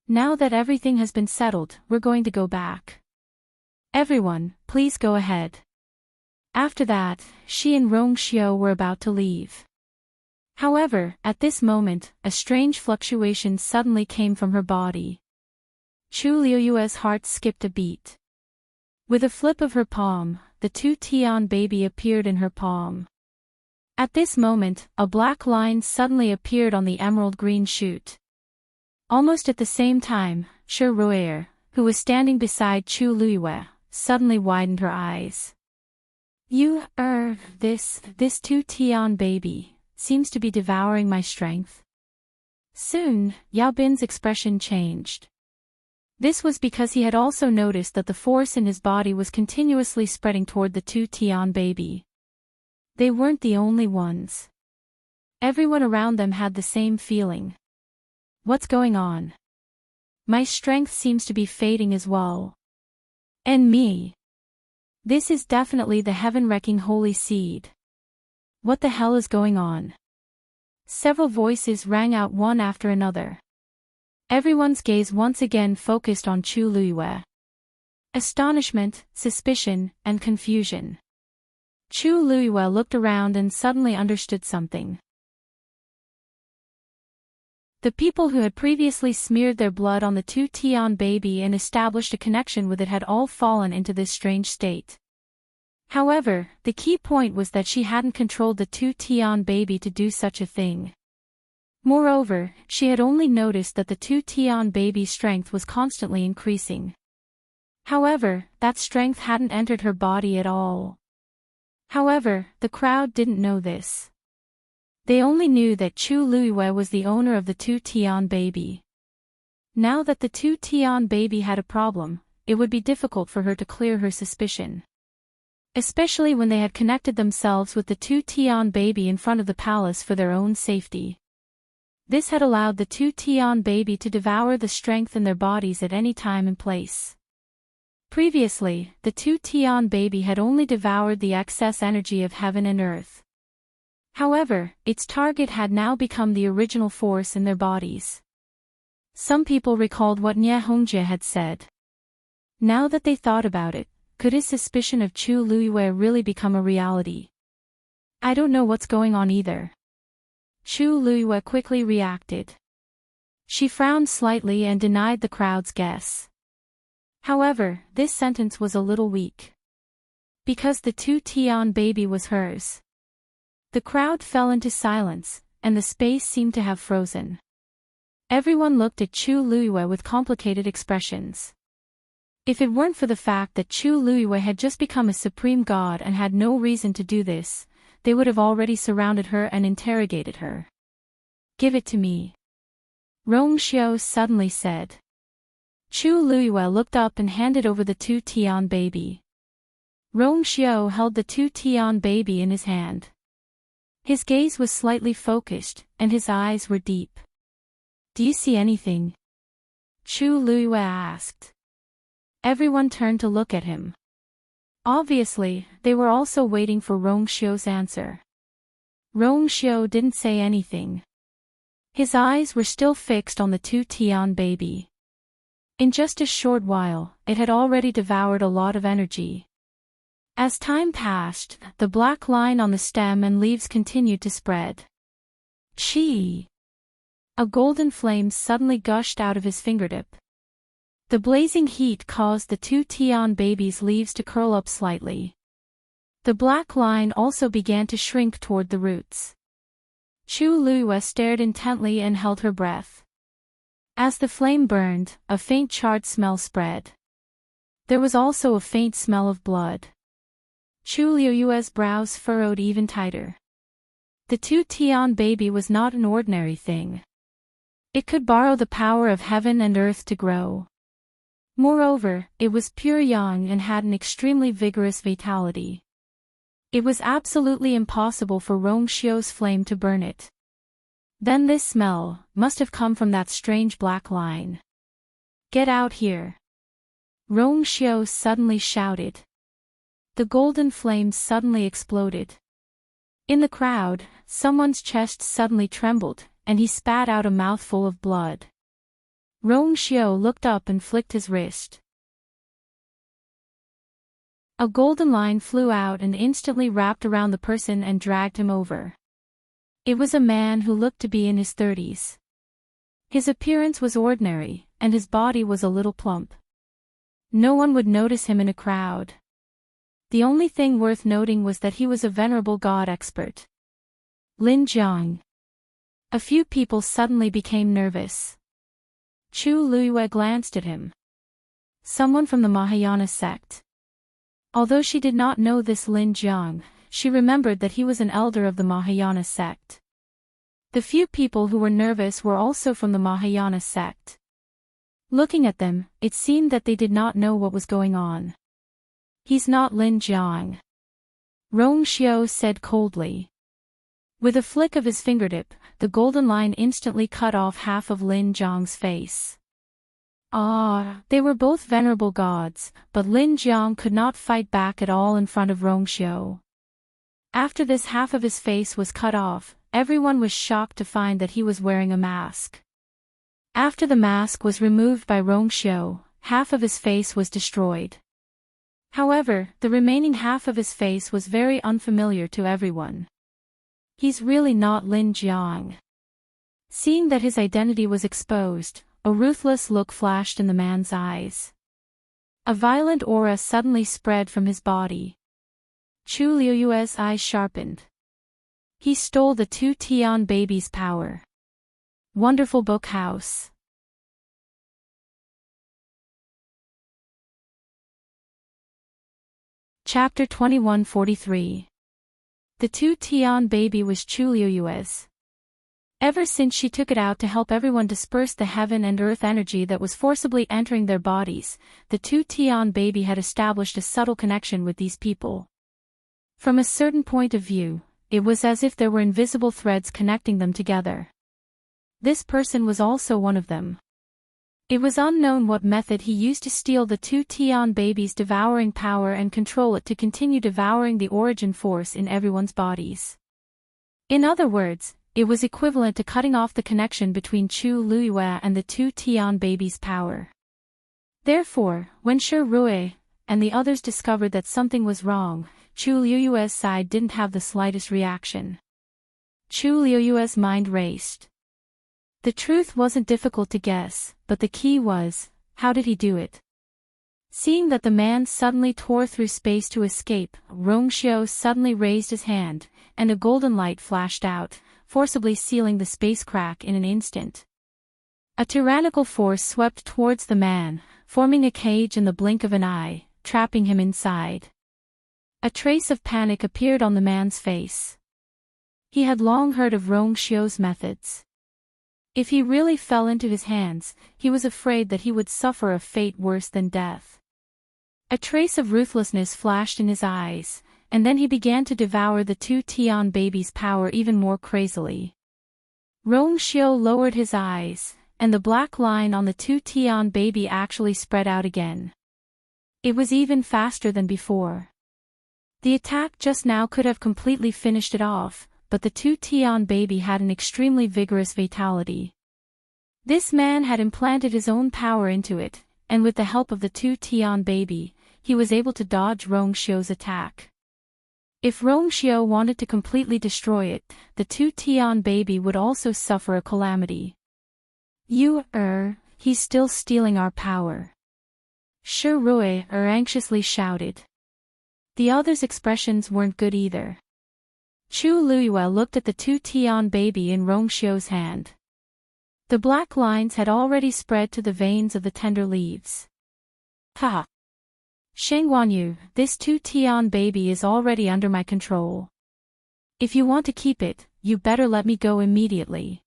Now that everything has been settled, we're going to go back. Everyone, please go ahead. After that, she and Rongxiu were about to leave. However, at this moment, a strange fluctuation suddenly came from her body. Chu Luiyue's heart skipped a beat. With a flip of her palm, the two Tian baby appeared in her palm. At this moment, a black line suddenly appeared on the emerald green shoot. Almost at the same time, Shi Ruier, who was standing beside Chu Luiyue, suddenly widened her eyes. This two Tian baby, seems to be devouring my strength. Soon, Yao Bin's expression changed. This was because he had also noticed that the force in his body was continuously spreading toward the two Tian baby. They weren't the only ones. Everyone around them had the same feeling. What's going on? My strength seems to be fading as well. And me. This is definitely the heaven-wrecking holy seed. What the hell is going on? Several voices rang out one after another. Everyone's gaze once again focused on Chu Luiyue. Astonishment, suspicion, and confusion. Chu Luiyue looked around and suddenly understood something. The people who had previously smeared their blood on the two Tian baby and established a connection with it had all fallen into this strange state. However, the key point was that she hadn't controlled the two Tian baby to do such a thing. Moreover, she had only noticed that the two Tian baby's strength was constantly increasing. However, that strength hadn't entered her body at all. However, the crowd didn't know this. They only knew that Chu Luiyue was the owner of the two Tian baby. Now that the two Tian baby had a problem, it would be difficult for her to clear her suspicion. Especially when they had connected themselves with the two Tian baby in front of the palace for their own safety. This had allowed the two Tian baby to devour the strength in their bodies at any time and place. Previously, the two Tian baby had only devoured the excess energy of heaven and earth. However, its target had now become the original force in their bodies. Some people recalled what Nie Hongjie had said. Now that they thought about it, could his suspicion of Chu Luiyue really become a reality? I don't know what's going on either. Chu Luiyue quickly reacted. She frowned slightly and denied the crowd's guess. However, this sentence was a little weak. Because the two Tian baby was hers. The crowd fell into silence, and the space seemed to have frozen. Everyone looked at Chu Luiyue with complicated expressions. If it weren't for the fact that Chu Luiyue had just become a supreme god and had no reason to do this, they would have already surrounded her and interrogated her. Give it to me. Rongxiu suddenly said. Chu Luiyue looked up and handed over the two Tian baby. Rongxiu held the two Tian baby in his hand. His gaze was slightly focused, and his eyes were deep. Do you see anything? Chu Luiyue asked. Everyone turned to look at him. Obviously, they were also waiting for Rongxiu's answer. Rongxiu didn't say anything. His eyes were still fixed on the two Tian baby. In just a short while, it had already devoured a lot of energy. As time passed, the black line on the stem and leaves continued to spread. Chi! A golden flame suddenly gushed out of his fingertip. The blazing heat caused the two Tian baby's leaves to curl up slightly. The black line also began to shrink toward the roots. Chu Luiyue stared intently and held her breath. As the flame burned, a faint charred smell spread. There was also a faint smell of blood. Chu Luiyue's brows furrowed even tighter. The two Tian baby was not an ordinary thing. It could borrow the power of heaven and earth to grow. Moreover, it was pure yang and had an extremely vigorous vitality. It was absolutely impossible for Rongxiu's flame to burn it. Then this smell must have come from that strange black line. Get out here! Rongxiu suddenly shouted. The golden flames suddenly exploded. In the crowd, someone's chest suddenly trembled, and he spat out a mouthful of blood. Rong Xiao looked up and flicked his wrist. A golden line flew out and instantly wrapped around the person and dragged him over. It was a man who looked to be in his 30s. His appearance was ordinary, and his body was a little plump. No one would notice him in a crowd. The only thing worth noting was that he was a venerable god expert. Lin Jiang. A few people suddenly became nervous. Chu Luiyue glanced at him. Someone from the Mahayana sect. Although she did not know this Lin Jiang, she remembered that he was an elder of the Mahayana sect. The few people who were nervous were also from the Mahayana sect. Looking at them, it seemed that they did not know what was going on. He's not Lin Jiang. Rong Xiao said coldly. With a flick of his fingertip, the golden line instantly cut off half of Lin Jiang's face. They were both venerable gods, but Lin Jiang could not fight back at all in front of Rong Xiao. After this half of his face was cut off, everyone was shocked to find that he was wearing a mask. After the mask was removed by Rong Xiao, half of his face was destroyed. However, the remaining half of his face was very unfamiliar to everyone. He's really not Lin Jiang. Seeing that his identity was exposed, a ruthless look flashed in the man's eyes. A violent aura suddenly spread from his body. Chu Liuyue's eyes sharpened. He stole the two Tian babies' power. Wonderful book house. Chapter 2143. The two Tian baby was Chu Liuyue's. Ever since she took it out to help everyone disperse the heaven and earth energy that was forcibly entering their bodies, the two Tian baby had established a subtle connection with these people. From a certain point of view, it was as if there were invisible threads connecting them together. This person was also one of them. It was unknown what method he used to steal the two Tian babies' devouring power and control it to continue devouring the origin force in everyone's bodies. In other words, it was equivalent to cutting off the connection between Chu Luiyue and the two Tian babies' power. Therefore, when Shi Rui and the others discovered that something was wrong, Chu Liuyue's side didn't have the slightest reaction. Chu Liuyue's mind raced. The truth wasn't difficult to guess, but the key was, how did he do it? Seeing that the man suddenly tore through space to escape, Rong Xiao suddenly raised his hand, and a golden light flashed out, forcibly sealing the space crack in an instant. A tyrannical force swept towards the man, forming a cage in the blink of an eye, trapping him inside. A trace of panic appeared on the man's face. He had long heard of Rong Xiao's methods. If he really fell into his hands, he was afraid that he would suffer a fate worse than death. A trace of ruthlessness flashed in his eyes, and then he began to devour the two Tian babies' power even more crazily. Rong Xiao lowered his eyes, and the black line on the two Tian baby actually spread out again. It was even faster than before. The attack just now could have completely finished it off, but the two Tian baby had an extremely vigorous vitality. This man had implanted his own power into it, and with the help of the two Tian baby, he was able to dodge Rong Xiao's attack. If Rong Xiao wanted to completely destroy it, the two Tian baby would also suffer a calamity. He's still stealing our power. Shi Rui anxiously shouted. The others' expressions weren't good either. Chu Luiyue looked at the two Tian baby in Rong Xiao's hand. The black lines had already spread to the veins of the tender leaves. Ha! Sheng Wanyu, this two Tian baby is already under my control. If you want to keep it, you better let me go immediately.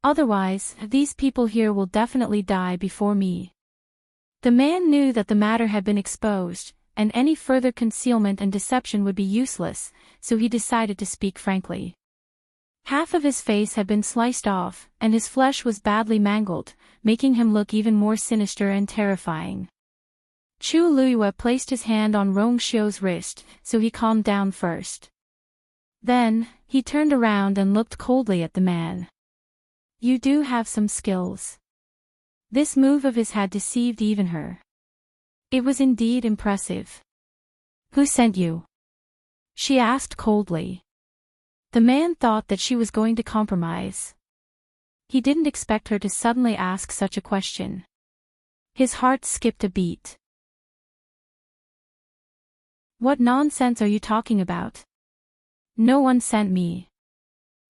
Otherwise, these people here will definitely die before me. The man knew that the matter had been exposed, and any further concealment and deception would be useless, so he decided to speak frankly. Half of his face had been sliced off, and his flesh was badly mangled, making him look even more sinister and terrifying. Chu Luiyue placed his hand on Rong Xiu's wrist, so he calmed down first. Then, he turned around and looked coldly at the man. You do have some skills. This move of his had deceived even her. It was indeed impressive. Who sent you? She asked coldly. The man thought that she was going to compromise. He didn't expect her to suddenly ask such a question. His heart skipped a beat. What nonsense are you talking about? No one sent me.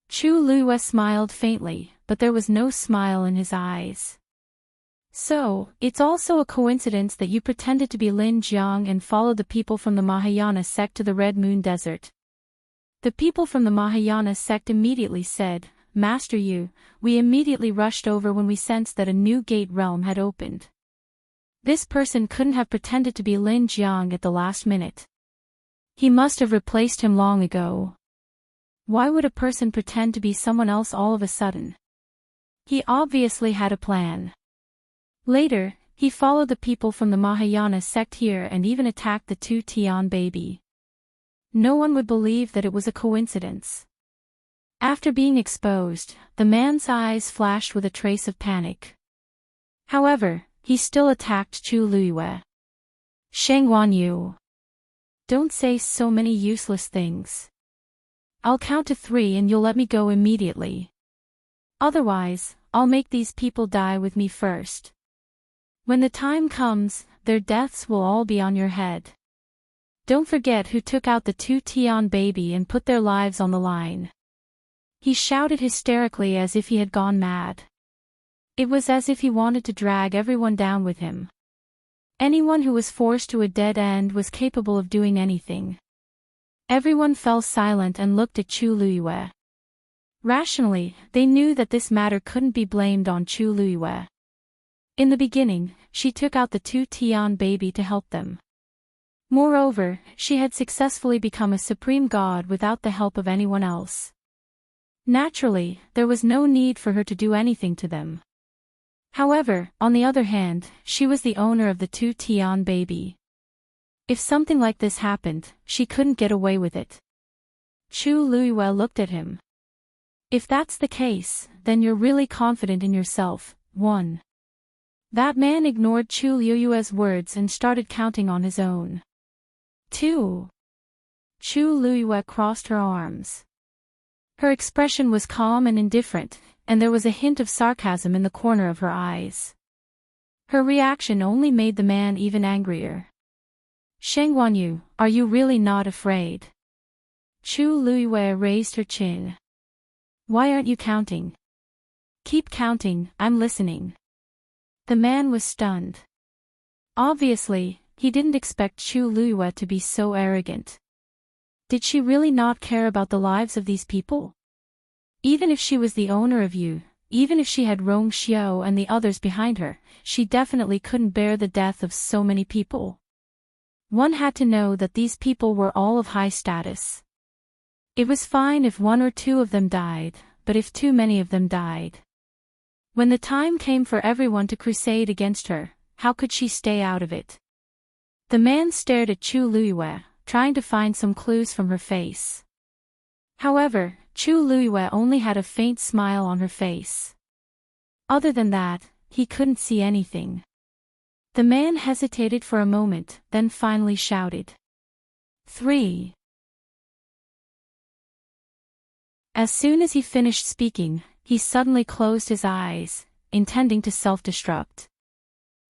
Chu Luiyue smiled faintly, but there was no smile in his eyes. So, it's also a coincidence that you pretended to be Lin Jiang and followed the people from the Mahayana sect to the Red Moon Desert. The people from the Mahayana sect immediately said, Master Yu, we immediately rushed over when we sensed that a new gate realm had opened. This person couldn't have pretended to be Lin Jiang at the last minute. He must have replaced him long ago. Why would a person pretend to be someone else all of a sudden? He obviously had a plan. Later, he followed the people from the Mahayana sect here and even attacked the 2 Tian baby. No one would believe that it was a coincidence. After being exposed, the man's eyes flashed with a trace of panic. However, he still attacked Chu Luiyue. Sheng Wanyu. Don't say so many useless things. I'll count to 3 and you'll let me go immediately. Otherwise, I'll make these people die with me first. When the time comes, their deaths will all be on your head. Don't forget who took out the 2 Tian baby and put their lives on the line. He shouted hysterically as if he had gone mad. It was as if he wanted to drag everyone down with him. Anyone who was forced to a dead end was capable of doing anything. Everyone fell silent and looked at Chu Luiyue. Rationally, they knew that this matter couldn't be blamed on Chu Luiyue. In the beginning, she took out the 2 Tian baby to help them. Moreover, she had successfully become a supreme god without the help of anyone else. Naturally, there was no need for her to do anything to them. However, on the other hand, she was the owner of the 2 Tian baby. If something like this happened, she couldn't get away with it. Chu Luiyue looked at him. If that's the case, then you're really confident in yourself. 1. That man ignored Chu Luiyue's words and started counting on his own. 2. Chu Luiyue crossed her arms. Her expression was calm and indifferent, and there was a hint of sarcasm in the corner of her eyes. Her reaction only made the man even angrier. Sheng Wanyu, are you really not afraid? Chu Luiyue raised her chin. Why aren't you counting? Keep counting, I'm listening. The man was stunned. Obviously, he didn't expect Chu Luiyue to be so arrogant. Did she really not care about the lives of these people? Even if she was the owner of you, even if she had Rong Xiu and the others behind her, she definitely couldn't bear the death of so many people. One had to know that these people were all of high status. It was fine if 1 or 2 of them died, but if too many of them died. When the time came for everyone to crusade against her, how could she stay out of it? The man stared at Chu Luiyue, trying to find some clues from her face. However, Chu Luiyue only had a faint smile on her face. Other than that, he couldn't see anything. The man hesitated for a moment, then finally shouted. 3. As soon as he finished speaking, he suddenly closed his eyes, intending to self-destruct.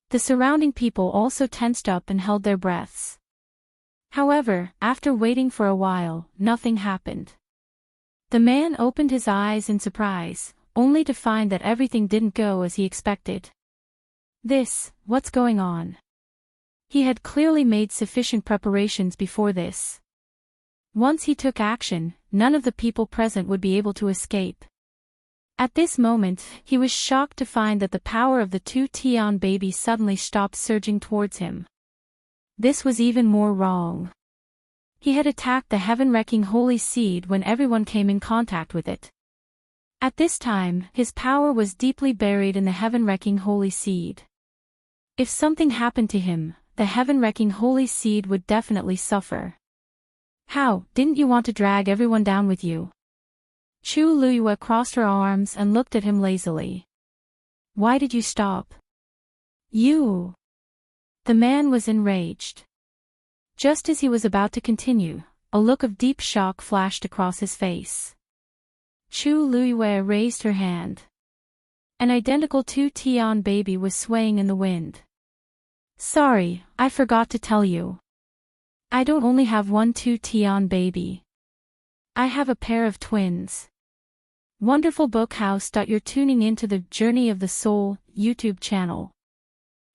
The surrounding people also tensed up and held their breaths. However, after waiting for a while, nothing happened. The man opened his eyes in surprise, only to find that everything didn't go as he expected. What's going on? He had clearly made sufficient preparations before this. Once he took action, none of the people present would be able to escape. At this moment, he was shocked to find that the power of the 2 Tian baby suddenly stopped surging towards him. This was even more wrong. He had attacked the heaven-wrecking holy seed when everyone came in contact with it. At this time, his power was deeply buried in the heaven-wrecking holy seed. If something happened to him, the heaven-wrecking holy seed would definitely suffer. How, didn't you want to drag everyone down with you? Chu Luyue crossed her arms and looked at him lazily. Why did you stop? You. The man was enraged. Just as he was about to continue, a look of deep shock flashed across his face. Chu Luyue raised her hand. An identical 2-tian baby was swaying in the wind. Sorry, I forgot to tell you. I don't only have one 2-tian baby. I have a pair of twins. Wonderful book house. You're tuning into the Journey of the Soul YouTube channel.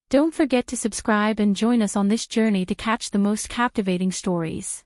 Don't forget to subscribe and join us on this journey to catch the most captivating stories.